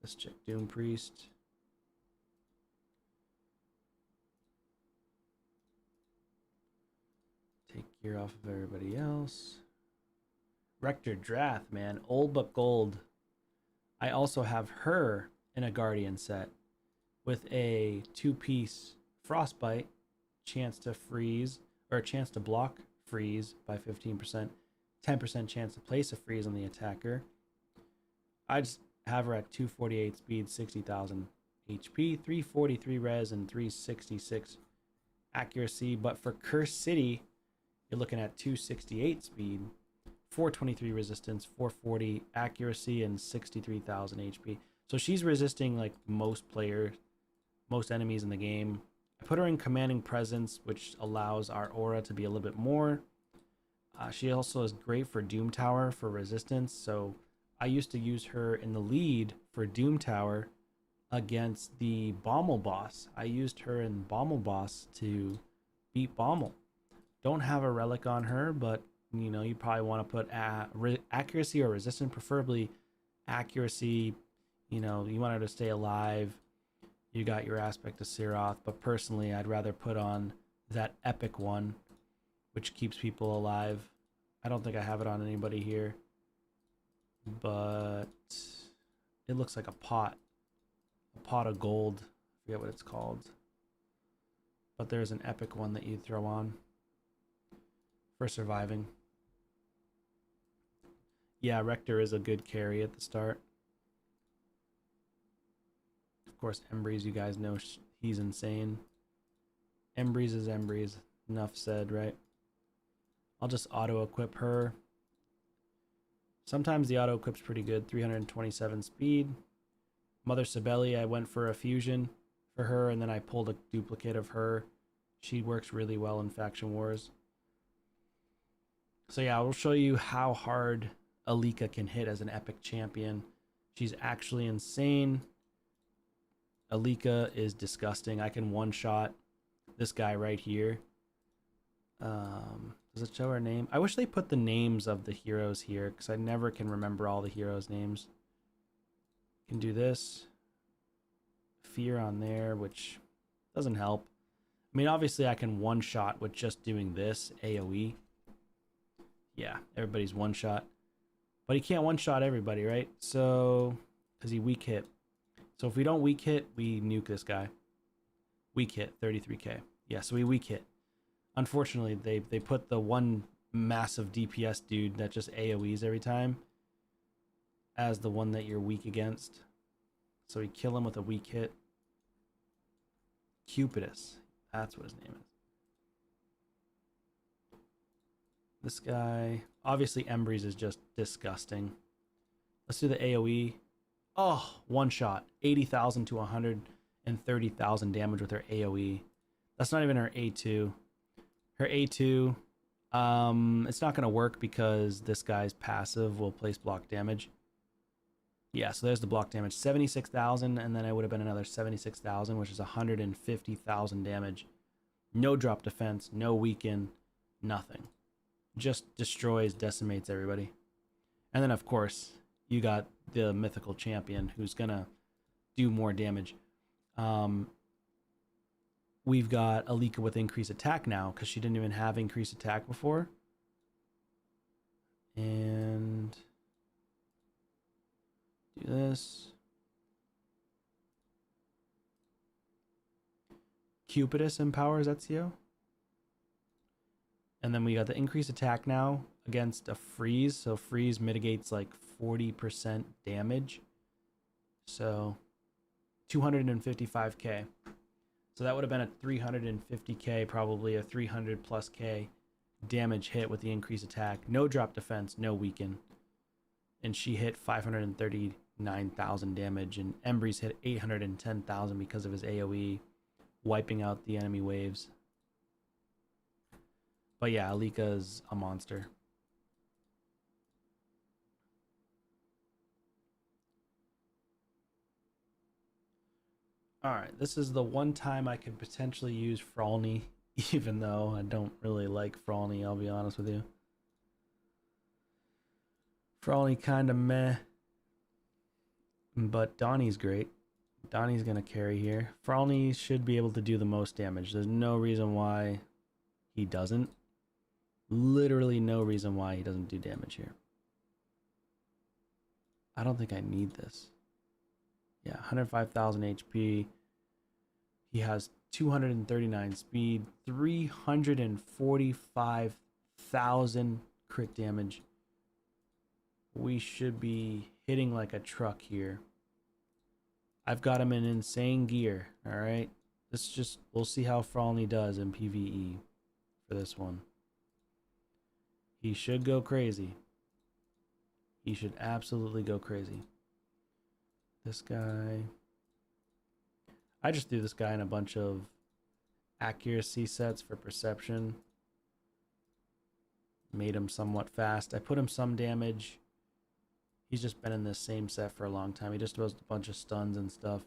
This chick, Doom Priest. Take gear off of everybody else. Rector Drath, man. Old but gold. I also have her in a Guardian set with a 2-piece Frostbite, chance to freeze, or a chance to block freeze by 15%, 10% chance to place a freeze on the attacker. I just have her at 248 speed, 60,000 HP, 343 res, and 366 accuracy. But for Curse City, you're looking at 268 speed, 423 resistance, 440 accuracy, and 63,000 HP. So she's resisting like most players, most enemies in the game. I put her in Commanding Presence, which allows our aura to be a little bit more. She also is great for Doom Tower for resistance. So I used to use her in the lead for Doom Tower against the Bommel boss. I used her in Bommel boss to beat Bommel. Don't have a relic on her, but you probably want to put accuracy or resistance, preferably accuracy. You want her to stay alive. You got your Aspect of Siroth, but personally, I'd rather put on that epic one, which keeps people alive. I don't think I have it on anybody here. but it looks like a pot of gold. I forget what it's called, but there's an epic one that you throw on for surviving. Yeah, Rector is a good carry at the start. Of course, Embreeze, you guys know he's insane. Embreeze is Embreeze. Enough said, right? I'll just auto-equip her. Sometimes the auto-equip's pretty good. 327 speed. Mother Sibeli, I went for a fusion for her, and then I pulled a duplicate of her. She works really well in Faction Wars. So yeah, I will show you how hard Alika can hit as an epic champion. She's actually insane. Alika is disgusting. I can one-shot this guy right here. Does it show her name? I wish they put the names of the heroes here, because I never can remember all the heroes' names. Can do this. Fear on there, which doesn't help. I mean, obviously I can one-shot with just doing this, AoE. Yeah, everybody's one-shot. But he can't one-shot everybody, right? So, because he weak hit. So if we don't weak hit, we nuke this guy. Weak hit, 33k. Yeah, so we weak hit. Unfortunately, they put the one massive DPS dude that just AoEs every time as the one that you're weak against. So we kill him with a weak hit. Cupidus. That's what his name is. This guy. Obviously, Embreeze is just disgusting. Let's do the AoE. Oh, one shot. 80,000 to 130,000 damage with her AoE. That's not even her A2. Her A2, it's not going to work because this guy's passive will place block damage. Yeah, so there's the block damage. 76,000, and then it would have been another 76,000, which is 150,000 damage. No drop defense, no weaken, nothing. Just destroys, decimates everybody. And then, of course, you got the mythical champion who's going to do more damage. We've got Alika with increased attack now because she didn't even have increased attack before. And do this. Cupidus empowers Ezio. And then we got the increased attack now against a freeze. So freeze mitigates like 40% damage. So 255k. So that would have been a 350k, probably a 300 plus k damage hit with the increased attack. No drop defense, no weaken. And she hit 539,000 damage, and Embreeze hit 810,000 because of his AoE, wiping out the enemy waves. But yeah, Alika's a monster. Alright, this is the one time I could potentially use Frolny, even though I don't really like Frolny, I'll be honest with you. Frolny kinda meh. But Donnie's great. Donnie's gonna carry here. Frolny should be able to do the most damage. There's no reason why he doesn't. Literally no reason why he doesn't do damage here. I don't think I need this. Yeah, 105,000 HP. He has 239 speed, 345,000 crit damage. We should be hitting like a truck here. I've got him in insane gear, all right? We'll see how Frolny does in PvE for this one. He should go crazy. He should absolutely go crazy. This guy. I just threw this guy in a bunch of accuracy sets for perception. Made him somewhat fast. I put him some damage. He's just been in this same set for a long time. He just does a bunch of stuns and stuff.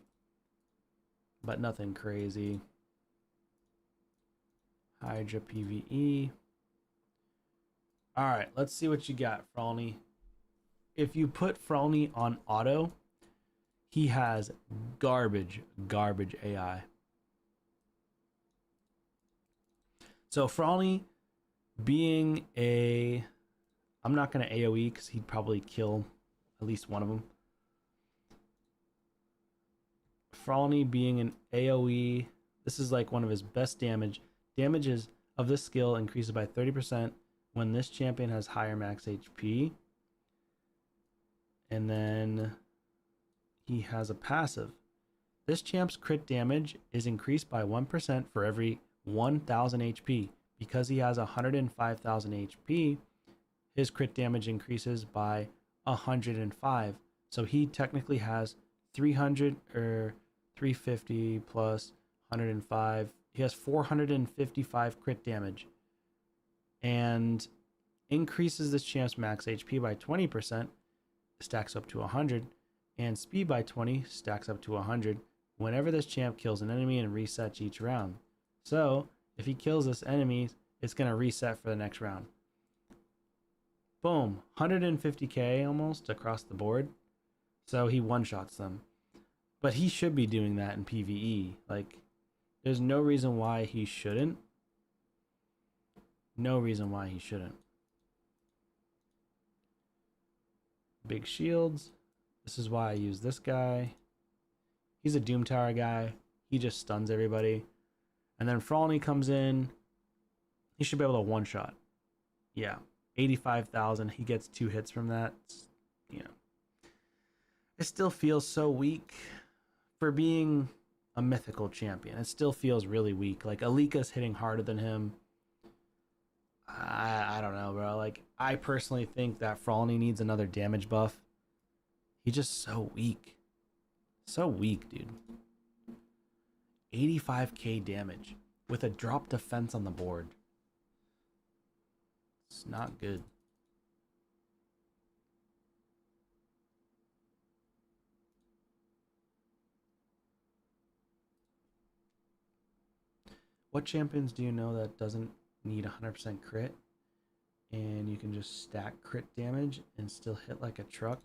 But nothing crazy. Hydra PvE. Alright, let's see what you got, Frolny. If you put Frolny on auto, he has garbage AI. So Frolny being a... I'm not going to AoE because he'd probably kill at least one of them. FOLI being an AoE, this is like one of his best damage. Damages of this skill increases by 30% when this champion has higher max HP. And then he has a passive. This champ's crit damage is increased by 1% for every 1000 HP. Because he has 105,000 HP, his crit damage increases by 105. So he technically has 300 or 350 plus 105. He has 455 crit damage. And increases this champ's max HP by 20%, stacks up to 100. And speed by 20 stacks up to 100 whenever this champ kills an enemy and resets each round. So if he kills this enemy, it's going to reset for the next round. Boom. 150k almost across the board. So he one-shots them. But he should be doing that in PvE. Like, there's no reason why he shouldn't. No reason why he shouldn't. Big shields. This is why I use this guy. He's a Doom Tower guy. He just stuns everybody. And then FOLI comes in. He should be able to one-shot. Yeah. 85,000. He gets 2 hits from that. You know. It still feels so weak for being a mythical champion. It still feels really weak. Like, Alika's hitting harder than him. I don't know, bro. Like, I personally think that FOLI needs another damage buff. He's just so weak. So weak, dude. 85k damage with a drop defense on the board. It's not good. What champions do you know that doesn't need 100% crit and you can just stack crit damage and still hit like a truck?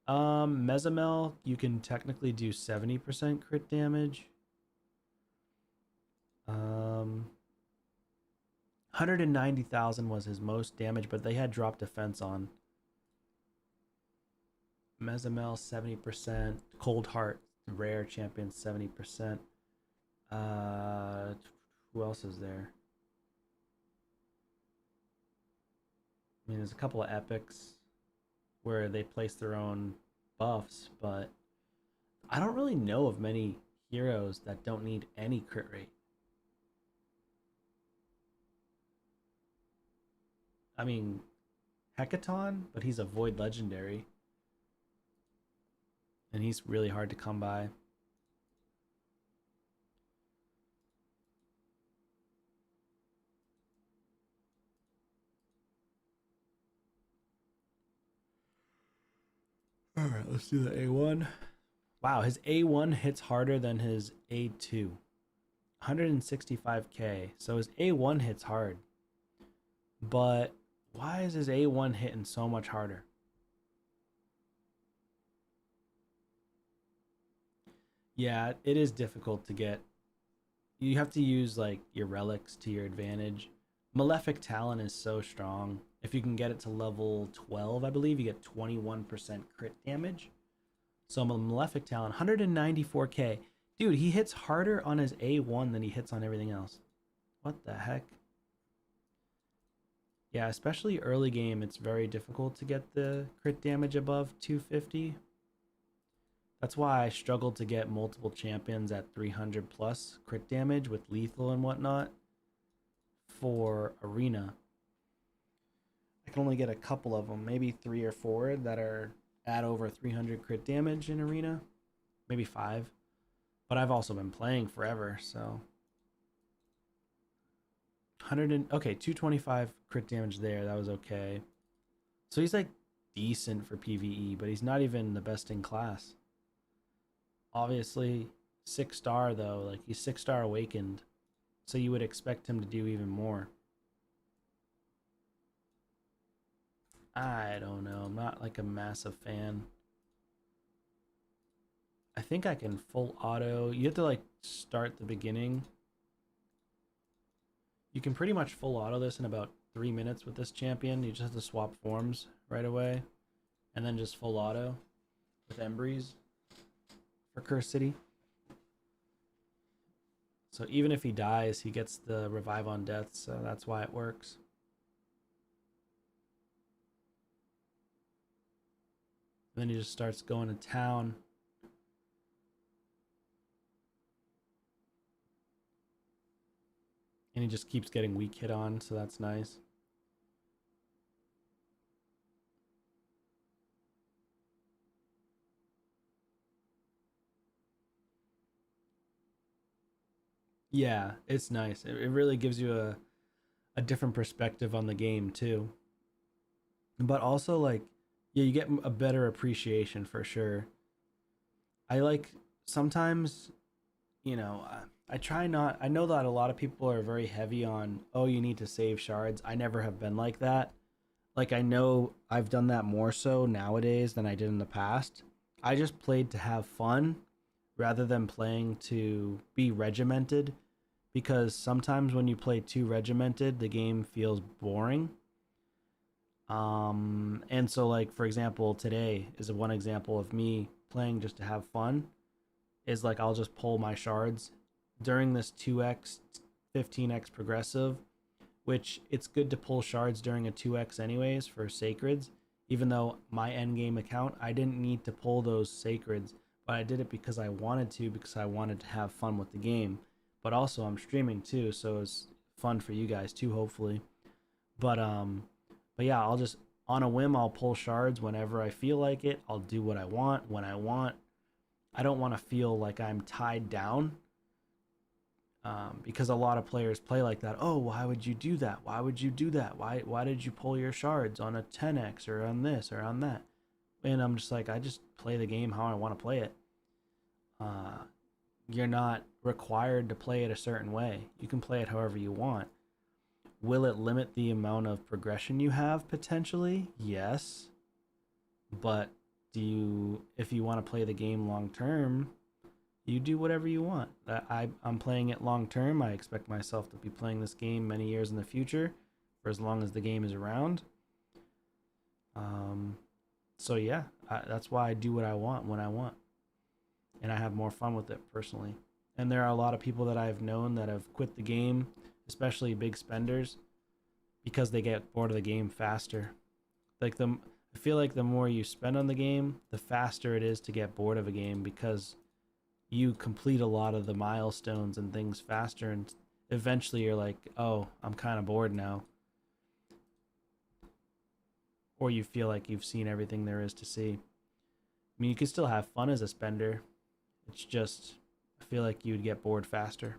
Mezamel, you can technically do 70% crit damage. 190,000 was his most damage, but they had drop defense on. Mezamel 70%, Cold Heart rare champion 70%. Who else is there? I mean, there's a couple of epics where they place their own buffs, but I don't really know of many heroes that don't need any crit rate. I mean, Hecaton, but he's a Void Legendary. And he's really hard to come by. Alright, let's do the A1. Wow, his A1 hits harder than his A2. 165k. So his A1 hits hard. But why is his A1 hitting so much harder? Yeah, it is difficult to get. You have to use like your relics to your advantage. Malefic Talon is so strong. If you can get it to level 12, I believe, you get 21% crit damage. So Malefic Talon, 194k. Dude, he hits harder on his A1 than he hits on everything else. What the heck? Yeah, especially early game, it's very difficult to get the crit damage above 250. That's why I struggled to get multiple champions at 300 plus crit damage with lethal and whatnot for arena. I can only get a couple of them, maybe 3 or 4 that are at over 300 crit damage in arena, maybe 5. But I've also been playing forever, so 225 crit damage there. That was okay. So he's like decent for PvE, but he's not even the best in class. Obviously 6-star though, like he's 6-star awakened, so you would expect him to do even more. I don't know, I'm not like a massive fan. I think I can full auto. You have to like start the beginning. You can pretty much full auto this in about 3 minutes with this champion. You just have to swap forms right away. and then just full auto with Embreeze for Curse City. So even if he dies, he gets the revive on death, so that's why it works. And then he just starts going to town. And he just keeps getting weak hit on, so that's nice. Yeah, it's nice. It really gives you a different perspective on the game too. But also like yeah, you get a better appreciation for sure. I like sometimes, you know, I try not I know that a lot of people are very heavy on oh you need to save shards. I never have been like that. Like I know I've done that more so nowadays than I did in the past. I just played to have fun rather than playing to be regimented because sometimes when you play too regimented, the game feels boring. And so like for example, today is one example of me playing just to have fun. Is like I'll just pull my shards during this 2x 15x progressive, which it's good to pull shards during a 2x anyways for sacreds. Even though my end game account, I didn't need to pull those sacreds, but I did it because I wanted to, because I wanted to have fun with the game. But also I'm streaming too, so it's fun for you guys too, hopefully. But but yeah, I'll just on a whim I'll pull shards whenever I feel like it. I'll do what I want when I want. I don't want to feel like I'm tied down because a lot of players play like that. Oh, why would you do that? Why would you do that? Why did you pull your shards on a 10x or on this or on that? And I'm just like, I just play the game how I want to play it. Uh, you're not required to play it a certain way. You can play it however you want. Will it limit the amount of progression you have potentially? Yes. But if you want to play the game long term, you do whatever you want. I'm playing it long term. I expect myself to be playing this game many years in the future, for as long as the game is around. So yeah, that's why I do what I want when I want, and I have more fun with it personally. And there are a lot of people that I've known that have quit the game, especially big spenders, because they get bored of the game faster. Like I feel like the more you spend on the game, the faster it is to get bored of a game because you complete a lot of the milestones and things faster, and eventually you're like, oh, I'm kind of bored now. Or you feel like you've seen everything there is to see. I mean, you can still have fun as a spender. It's just, I feel like you'd get bored faster.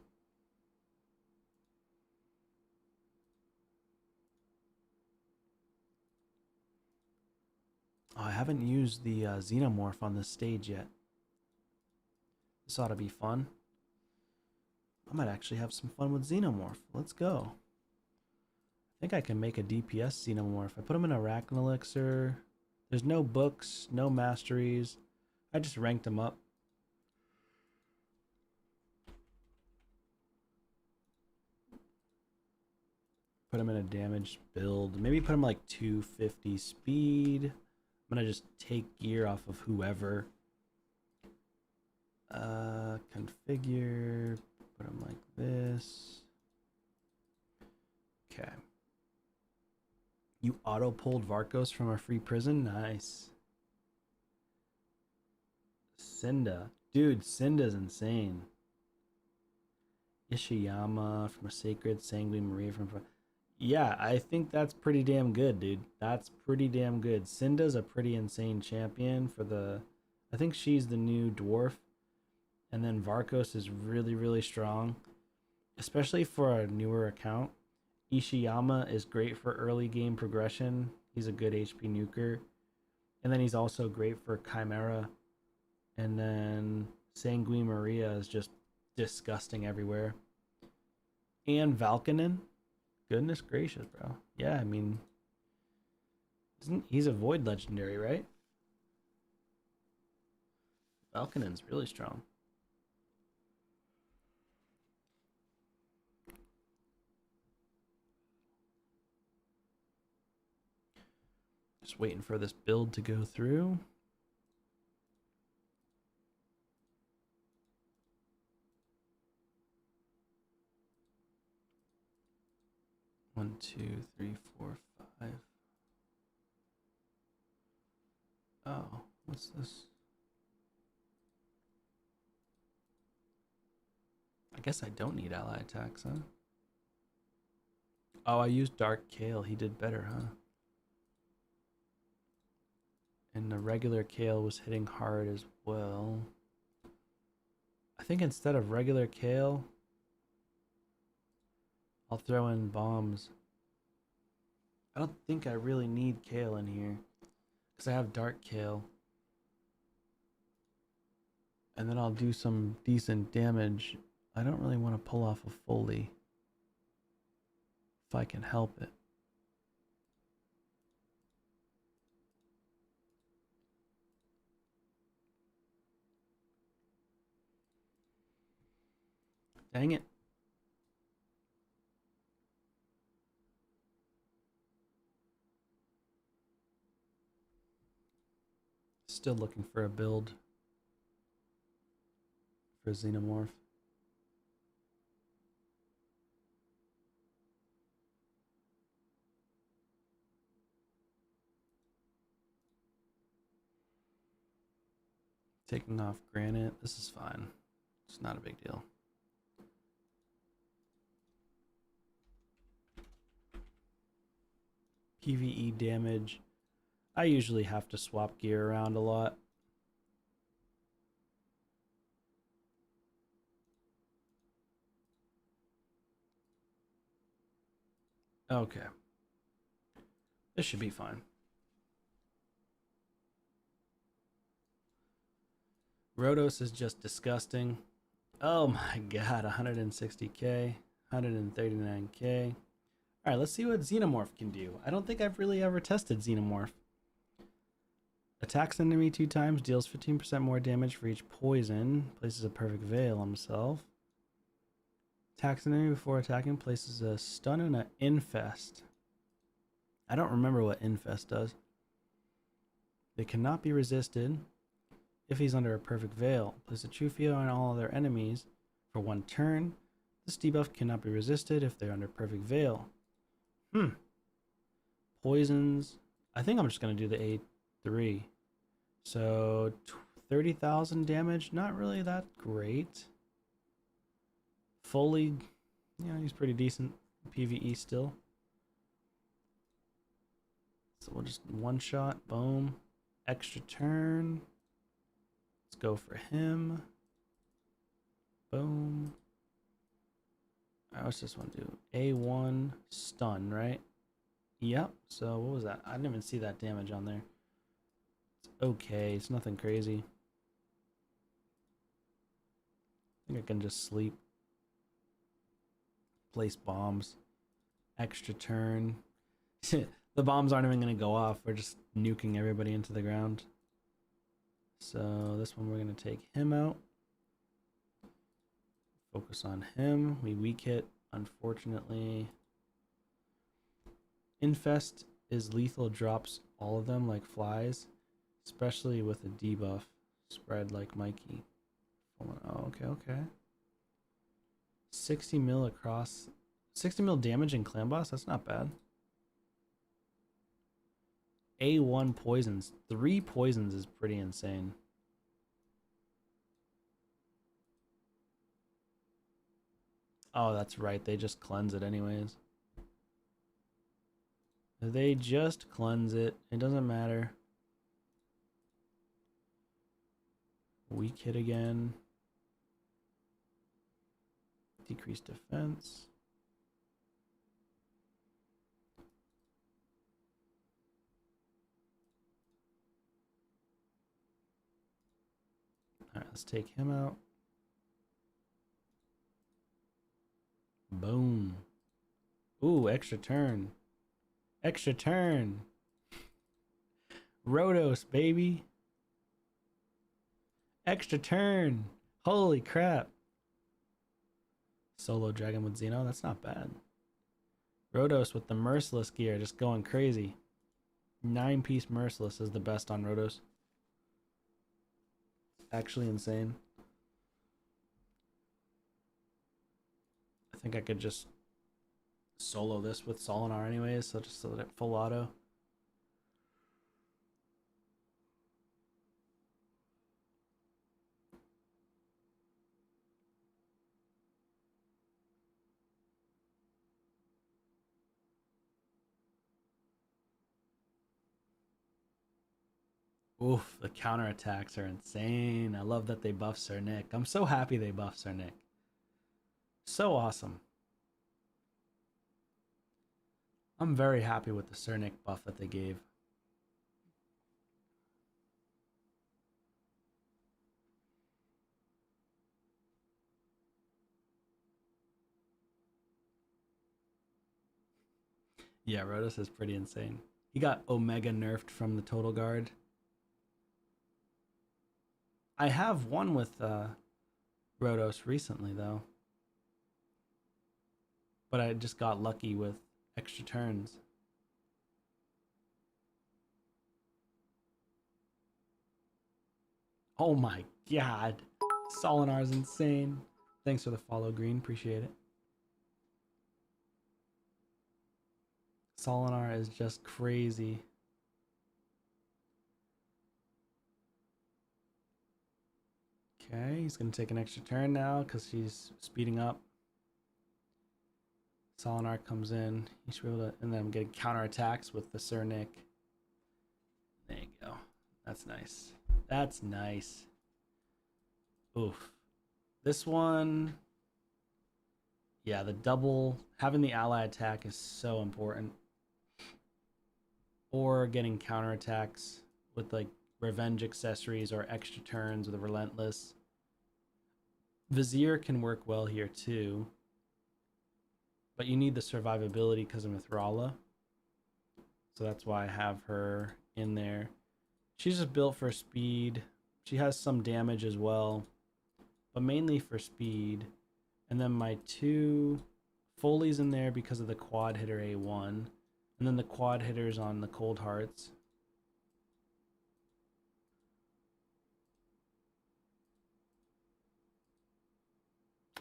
Oh, I haven't used the xenomorph on this stage yet. This ought to be fun. I might actually have some fun with xenomorph. Let's go. I think I can make a DPS xenomorph. I put him in Arachnid Elixir. There's no books, no masteries. I just ranked him up. Put him in a damaged build. Maybe put him like 250 speed. I'm gonna just take gear off of whoever. Configure. Put him like this. Okay. You auto pulled VARKOS from a free prison? Nice. Cinda. Dude, Cinda's insane. Ishiyama from a Sacred, Sanguine Maria from... Yeah, I think that's pretty damn good, dude. That's pretty damn good. Cinda's a pretty insane champion for the... I think she's the new dwarf. And then VARKOS is really, really strong. Especially for a newer account. Ishiyama is great for early game progression. He's a good HP nuker. And then he's also great for Chimera. And then Sanguine Maria is just disgusting everywhere. And Valkonen. Goodness gracious, bro. Yeah, I mean, he's a void legendary, right? Valkonen's really strong. Just waiting for this build to go through. One, two, three, four, five. Oh, what's this? I guess I don't need ally attacks, huh? Oh, I used Dark Kale. He did better, huh? And the regular Kale was hitting hard as well. I think instead of regular Kale, I'll throw in bombs. I don't think I really need Kale in here, because I have Dark Kale. And then I'll do some decent damage. I don't really want to pull off a FOLI, if I can help it. Dang it. Still looking for a build for Xenomorph. Taking off Granite. This is fine. It's not a big deal. PvE damage. I usually have to swap gear around a lot. Okay. This should be fine. Rhodos is just disgusting. Oh my god, 160k, 139k. Alright, let's see what Xenomorph can do. I don't think I've really ever tested Xenomorph. Attacks enemy 2 times, deals 15% more damage for each poison, places a perfect veil on himself. Attacks enemy before attacking, places a stun and an infest. I don't remember what infest does. They cannot be resisted if he's under a perfect veil. Place a true fear on all other enemies for 1 turn. This debuff cannot be resisted if they're under perfect veil. Poisons. I think I'm just going to do the A3. So 30,000 damage. Not really that great. FOLI. Yeah, he's pretty decent. PvE still. So we'll just one shot. Boom. Extra turn. Let's go for him. Boom. Alright, what's this one do? A1 stun, right? Yep. So what was that? I didn't even see that damage on there. It's okay. It's nothing crazy. I think I can just sleep. Place bombs. Extra turn. The bombs aren't even going to go off. We're just nuking everybody into the ground. So this one we're going to take him out. Focus on him. We weak hit, unfortunately. Infest is lethal, drops all of them like flies, especially with a debuff. Spread like Mikey. Oh, okay. 60 mil across. 60 mil damage in Clan Boss? That's not bad. A1 poisons. 3 poisons is pretty insane. Oh, that's right. They just cleanse it anyways. They just cleanse it. It doesn't matter. Weak hit again. Decreased defense. Alright, let's take him out. Boom. Ooh, extra turn. Extra turn. Rhodos, baby. Extra turn. Holy crap. Solo Dragon with Xeno. That's not bad. Rhodos with the Merciless gear just going crazy. 9-piece Merciless is the best on Rotos. Actually insane. I think I could just solo this with Solinar anyways, so just let it full auto. Oof, the counterattacks are insane. I love that they buff Sir Nick. I'm so happy they buff Sir Nick. So awesome. I'm very happy with the Sir Nick buff that they gave. Yeah, Rotos is pretty insane. He got Omega nerfed from the Total Guard. I have one with Rotos recently, though. But I just got lucky with extra turns. Oh my god. Solinar's insane. Thanks for the follow, Green. Appreciate it. Solinar is just crazy. Okay, he's going to take an extra turn now because she's speeding up. Solinar comes in. He should be able to, and then I'm getting counterattacks with the Sir Nick. There you go. That's nice. That's nice. Oof. This one, yeah, the double, having the ally attack is so important. Or getting counterattacks with like revenge accessories or extra turns with a relentless. Vizier can work well here too. But you need the survivability because of Mithrala. So that's why I have her in there. She's just built for speed. She has some damage as well, but mainly for speed. And then my 2 Folies in there because of the quad hitter A1. And then the quad hitters on the Cold Hearts.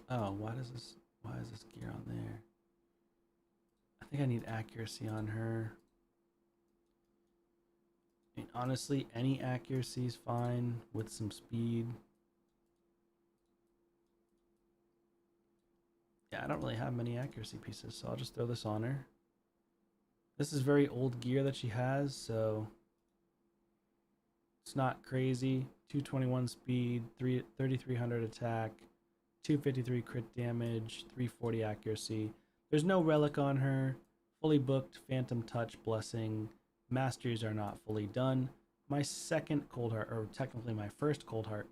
Oh, why is this gear on there? I think I need accuracy on her. I mean, honestly, any accuracy is fine with some speed. Yeah, I don't really have many accuracy pieces, so I'll just throw this on her. This is very old gear that she has, so it's not crazy. 221 speed, 3300 attack, 253 crit damage, 340 accuracy. There's no relic on her. Fully booked, Phantom Touch, Blessing. Masteries are not fully done. My second Cold Heart, or technically my first Cold Heart,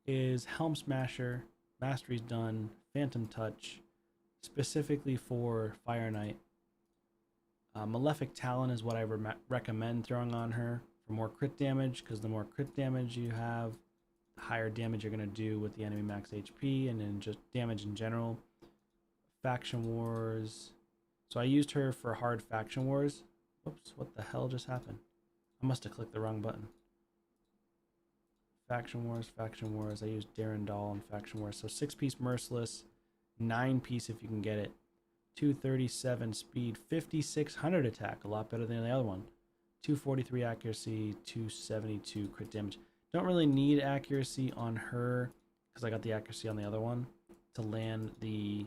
is Helm Smasher. Masteries done. Phantom Touch, specifically for Fire Knight. Malefic Talon is what I recommend throwing on her for more crit damage, because the more crit damage you have, the higher damage you're going to do with the enemy max HP and then just damage in general. Faction Wars. So I used her for hard Faction Wars. Whoops, what the hell just happened? I must have clicked the wrong button. Faction Wars, Faction Wars. I used Darendal on Faction Wars. So 6-piece Merciless, 9-piece if you can get it. 237 speed, 5600 attack, a lot better than the other one. 243 accuracy, 272 crit damage. Don't really need accuracy on her because I got the accuracy on the other one to land the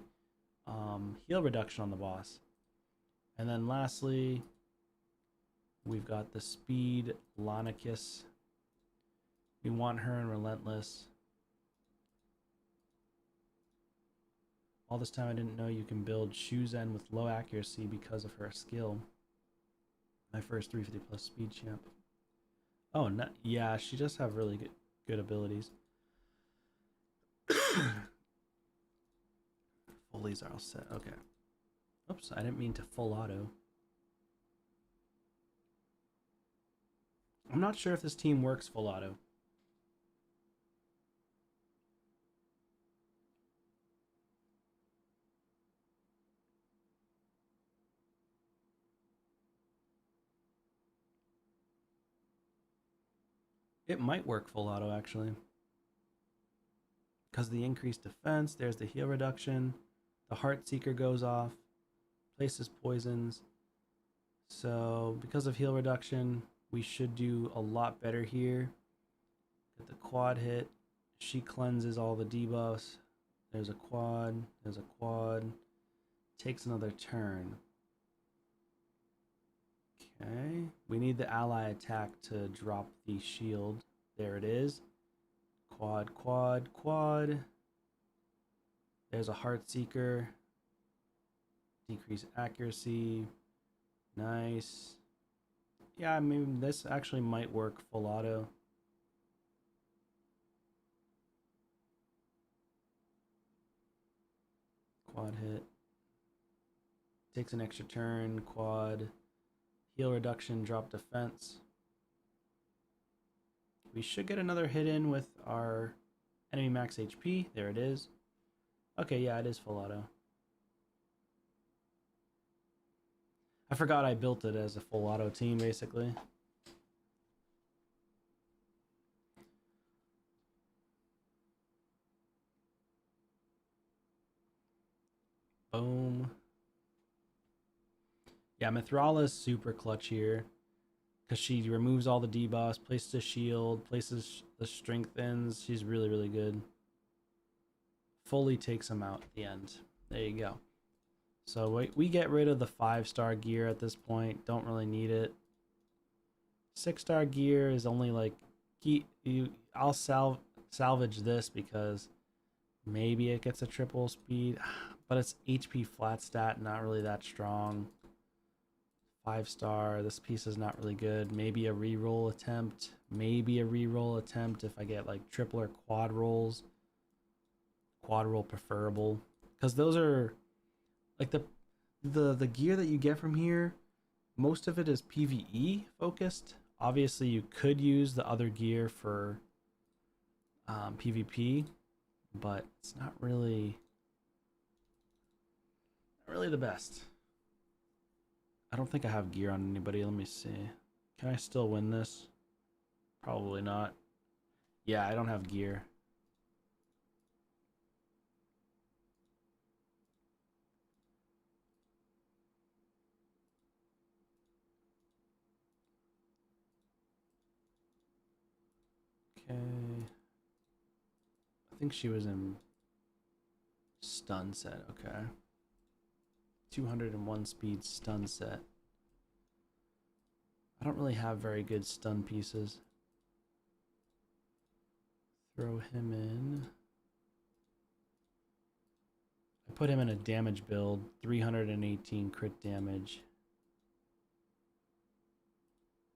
heal reduction on the boss. And then lastly, we've got the speed Lonicus. We want her in Relentless. All this time I didn't know you can build Shuzen with low accuracy because of her skill. My first 350 plus speed champ. Oh, no, yeah, she does have really good abilities. Folies are all set. Okay. Oops, I didn't mean to full auto. I'm not sure if this team works full auto. It might work full auto actually. Because of the increased defense, there's the heal reduction. The Heart Seeker goes off, places poisons. So because of heal reduction, we should do a lot better here. Get the quad hit. She cleanses all the debuffs. There's a quad. There's a quad. Takes another turn. Okay. We need the ally attack to drop the shield. There it is. Quad, quad, quad. There's a Heart Seeker. Decrease accuracy. Nice. Yeah, I mean, this actually might work full auto. Quad hit. Takes an extra turn. Quad. Heal reduction, drop defense. We should get another hit in with our enemy max HP. There it is. Okay, yeah, it is full auto. I forgot I built it as a full auto team, basically. Boom. Yeah, Mithrala is super clutch here. Because she removes all the debuffs, places a shield, places the strengthens. She's really, really good. Fully takes him out at the end. There you go. So we get rid of the 5-star gear at this point. Don't really need it. 6-star gear is only like... I'll salvage this because maybe it gets a triple speed. But it's HP flat stat, not really that strong. 5-star, this piece is not really good. Maybe a reroll attempt. Maybe a reroll attempt if I get like triple or quad rolls. Quad roll preferable. Because those are like the gear that you get from here, most of it is PvE focused. Obviously you could use the other gear for PvP, but it's not really the best. I don't think I have gear on anybody. Let me see. Can I still win this? Probably not. Yeah, I don't have gear. Okay. I think she was in stun set. Okay. 201 speed stun set. I don't really have very good stun pieces. Throw him in. I put him in a damage build, 318 crit damage.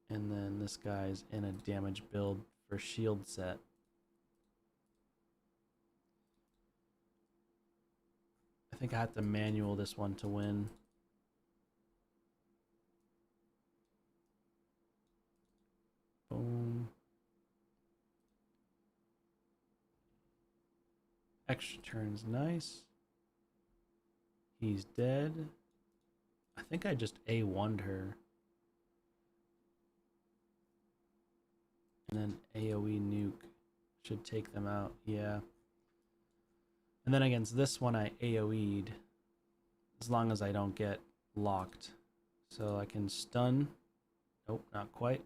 And then this guy's in a damage build for shield set. I think I have to manual this one to win. Boom. Extra turn's nice. He's dead. I think I just A1'd her. And then AoE nuke should take them out. Yeah. And then against this one I AoE'd. As long as I don't get locked. So I can stun. Nope, not quite.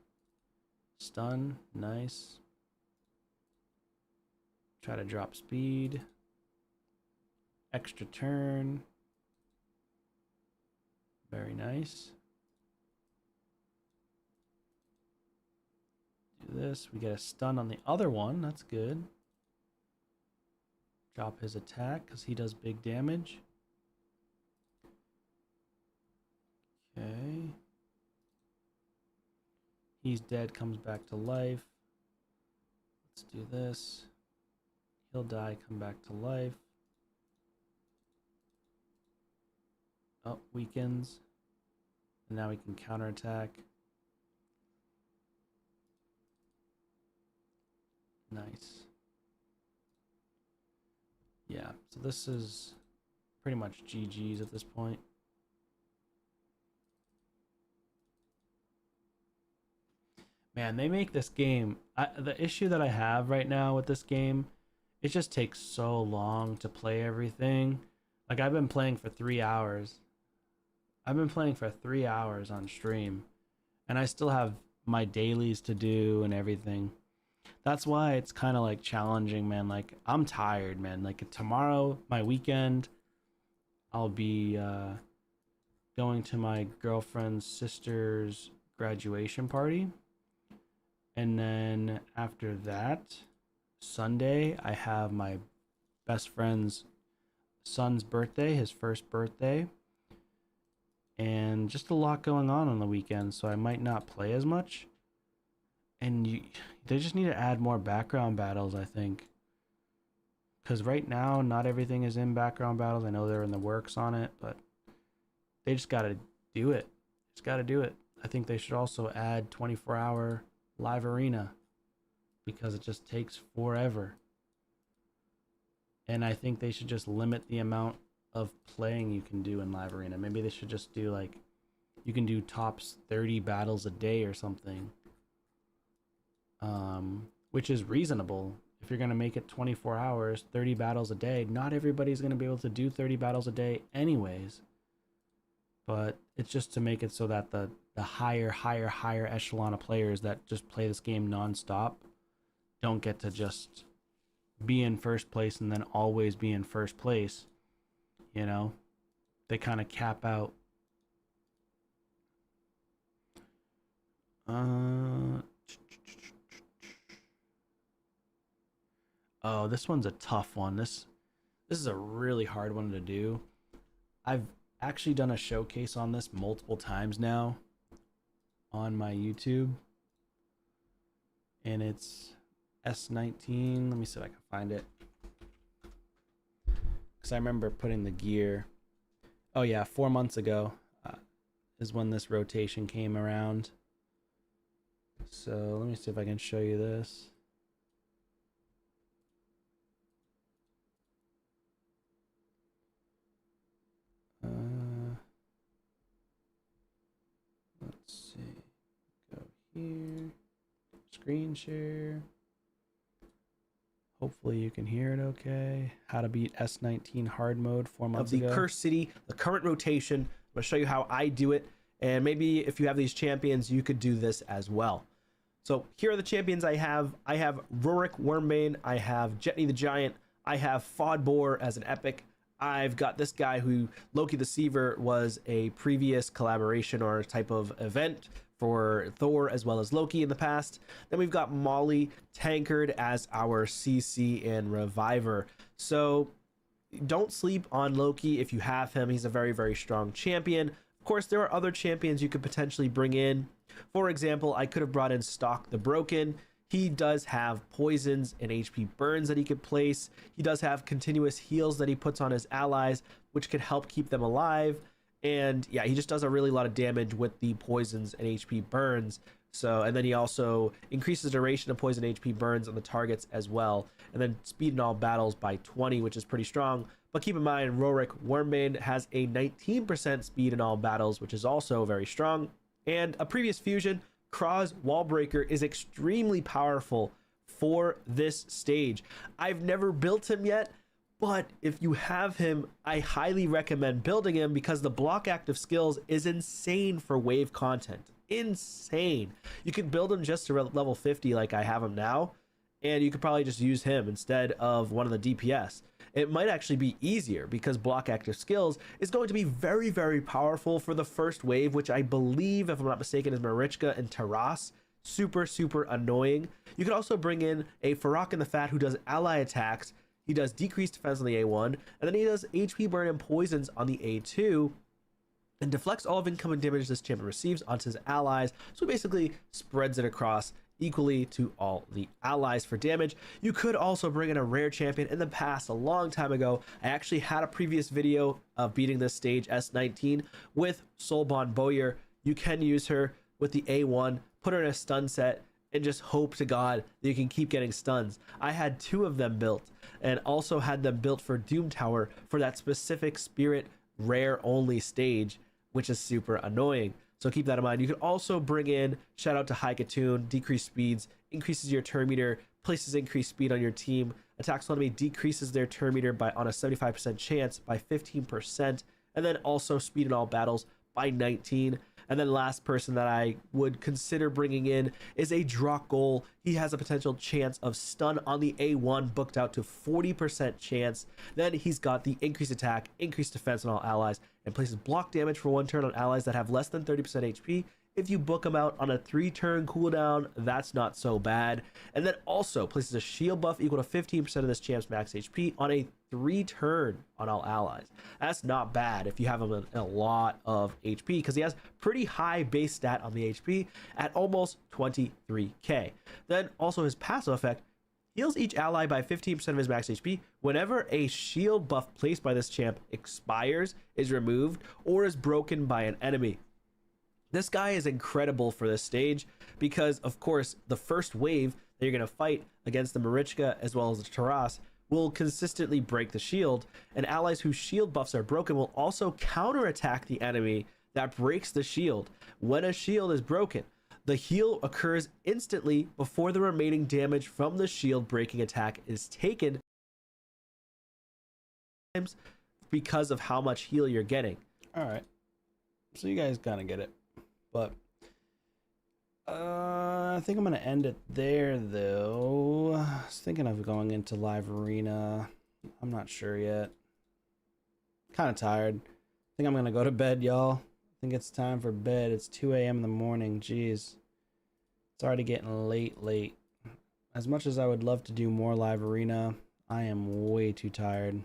Stun. Nice. Try to drop speed. Extra turn. Very nice. Do this. We get a stun on the other one. That's good. Drop his attack because he does big damage. Okay. He's dead, comes back to life. Let's do this. He'll die, come back to life. Oh, weakens. And now we can counterattack. Nice. Yeah, so this is pretty much GG's at this point. Man, they make this game. The issue that I have right now with this game, it just takes so long to play everything. Like I've been playing for 3 hours. I've been playing for 3 hours on stream, and I still have my dailies to do and everything. That's why it's kind of like challenging, man. Like I'm tired, man. Like tomorrow, my weekend, I'll be going to my girlfriend's sister's graduation party. And then after that, Sunday, I have my best friend's son's birthday, his first birthday, and just a lot going on the weekend. So I might not play as much. And they just need to add more background battles, I think. Because right now, not everything is in background battles. I know they're in the works on it, but they just got to do it. Just got to do it. I think they should also add 24-hour live arena because it just takes forever. And I think they should just limit the amount of playing you can do in live arena. Maybe they should just do like, you can do tops 30 battles a day or something. Which is reasonable. If you're going to make it 24 hours, 30 battles a day, not everybody's going to be able to do 30 battles a day anyways. But it's just to make it so that the higher echelon of players that just play this game nonstop don't get to just be in first place and then always be in first place. You know, they kind of cap out. Oh, this one's a tough one. This is a really hard one to do. I've actually done a showcase on this multiple times now on my YouTube. And it's S19. Let me see if I can find it. Because I remember putting the gear. Oh yeah, 4 months ago is when this rotation came around. So let me see if I can show you this. Let's see. Go here. Screen share. Hopefully you can hear it okay. How to beat S19 hard mode 4 months ago. Of the Cursed City, the current rotation. I'm going to show you how I do it. And maybe if you have these champions, you could do this as well. So here are the champions I have. I have Rorik Wormbane. I have Jetney the Giant. I have Fodbor as an epic. I've got this guy who, Loki the Seaver, was a previous collaboration or type of event for Thor as well as Loki in the past. Then we've got Molly Tankard as our CC and Reviver. So don't sleep on Loki if you have him. He's a very, very strong champion. Of course, there are other champions you could potentially bring in. For example, I could have brought in Stock the Broken. He does have poisons and HP burns that he could place. He does have continuous heals that he puts on his allies, which could help keep them alive. And yeah, he just does a really lot of damage with the poisons and HP burns. So, and then he also increases the duration of poison HP burns on the targets as well. And then speed in all battles by 20, which is pretty strong. But keep in mind, Rorik Wormbane has a 19% speed in all battles, which is also very strong. And a previous fusion, Kraz Wallbreaker, is extremely powerful for this stage. I've never built him yet, but if you have him, I highly recommend building him because the block active skills is insane for wave content. Insane. You can build him just to level 50 like I have him now, and you could probably just use him instead of one of the DPS. It might actually be easier because block active skills is going to be very, very powerful for the first wave, which I believe, if I'm not mistaken, is Marichka and Taras. Super, super annoying. You could also bring in a Farak in the Fat who does ally attacks. He does decreased defense on the A1, and then he does HP burn and poisons on the A2, and deflects all of incoming damage this champion receives onto his allies. So he basically spreads it across equally to all the allies for damage. You could also bring in a rare champion. In the past, a long time ago, I actually had a previous video of beating this stage S19 with Soulbond Bowyer. You can use her with the A1, put her in a stun set, and just hope to God that you can keep getting stuns. I had 2 of them built, and also had them built for Doom Tower for that specific spirit rare only stage, which is super annoying. So keep that in mind. You can also bring in, shout out to Haikatoon, decrease speeds, increases your turn meter, places increased speed on your team. Attack enemy decreases their turn meter by on a 75% chance by 15%, and then also speed in all battles by 19. And then last person that I would consider bringing in is a Drakgol. He has a potential chance of stun on the A1 booked out to 40% chance. Then he's got the increased attack, increased defense on all allies, and places block damage for 1 turn on allies that have less than 30% HP. If you book him out on a 3-turn cooldown, that's not so bad. And then also places a shield buff equal to 15% of this champ's max HP on a 3-turn on all allies. That's not bad if you have him in a lot of HP, because he has pretty high base stat on the HP at almost 23k. Then also his passive effect heals each ally by 15% of his max HP whenever a shield buff placed by this champ expires, is removed, or is broken by an enemy. This guy is incredible for this stage because, of course, the first wave that you're going to fight against the Marichka as well as the Taras will consistently break the shield, and allies whose shield buffs are broken will also counterattack the enemy that breaks the shield. When a shield is broken, the heal occurs instantly before the remaining damage from the shield breaking attack is taken because of how much heal you're getting. All right. So you guys kind of get it. But I think I'm going to end it there, though. I was thinking of going into live arena. I'm not sure yet. Kind of tired. I think I'm going to go to bed, y'all. I think it's time for bed. It's 2 a.m. in the morning. Jeez. It's already getting late. As much as I would love to do more live arena, I am way too tired.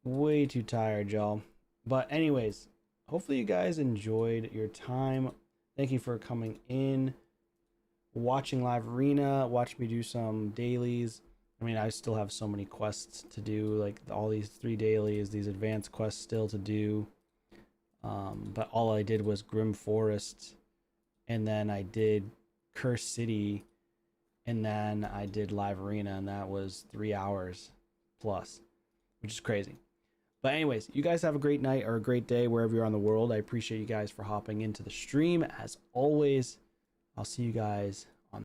Way too tired, y'all. But anyways, hopefully you guys enjoyed your time. Thank you for coming in, watching live arena, watch me do some dailies. I mean, I still have so many quests to do, like all these 3 dailies, these advanced quests still to do. But all I did was Grim Forest, and then I did Curse City, and then I did live arena, and that was 3 hours plus, which is crazy. But anyways, you guys have a great night or a great day wherever you're on the world. I appreciate you guys for hopping into the stream. As always, I'll see you guys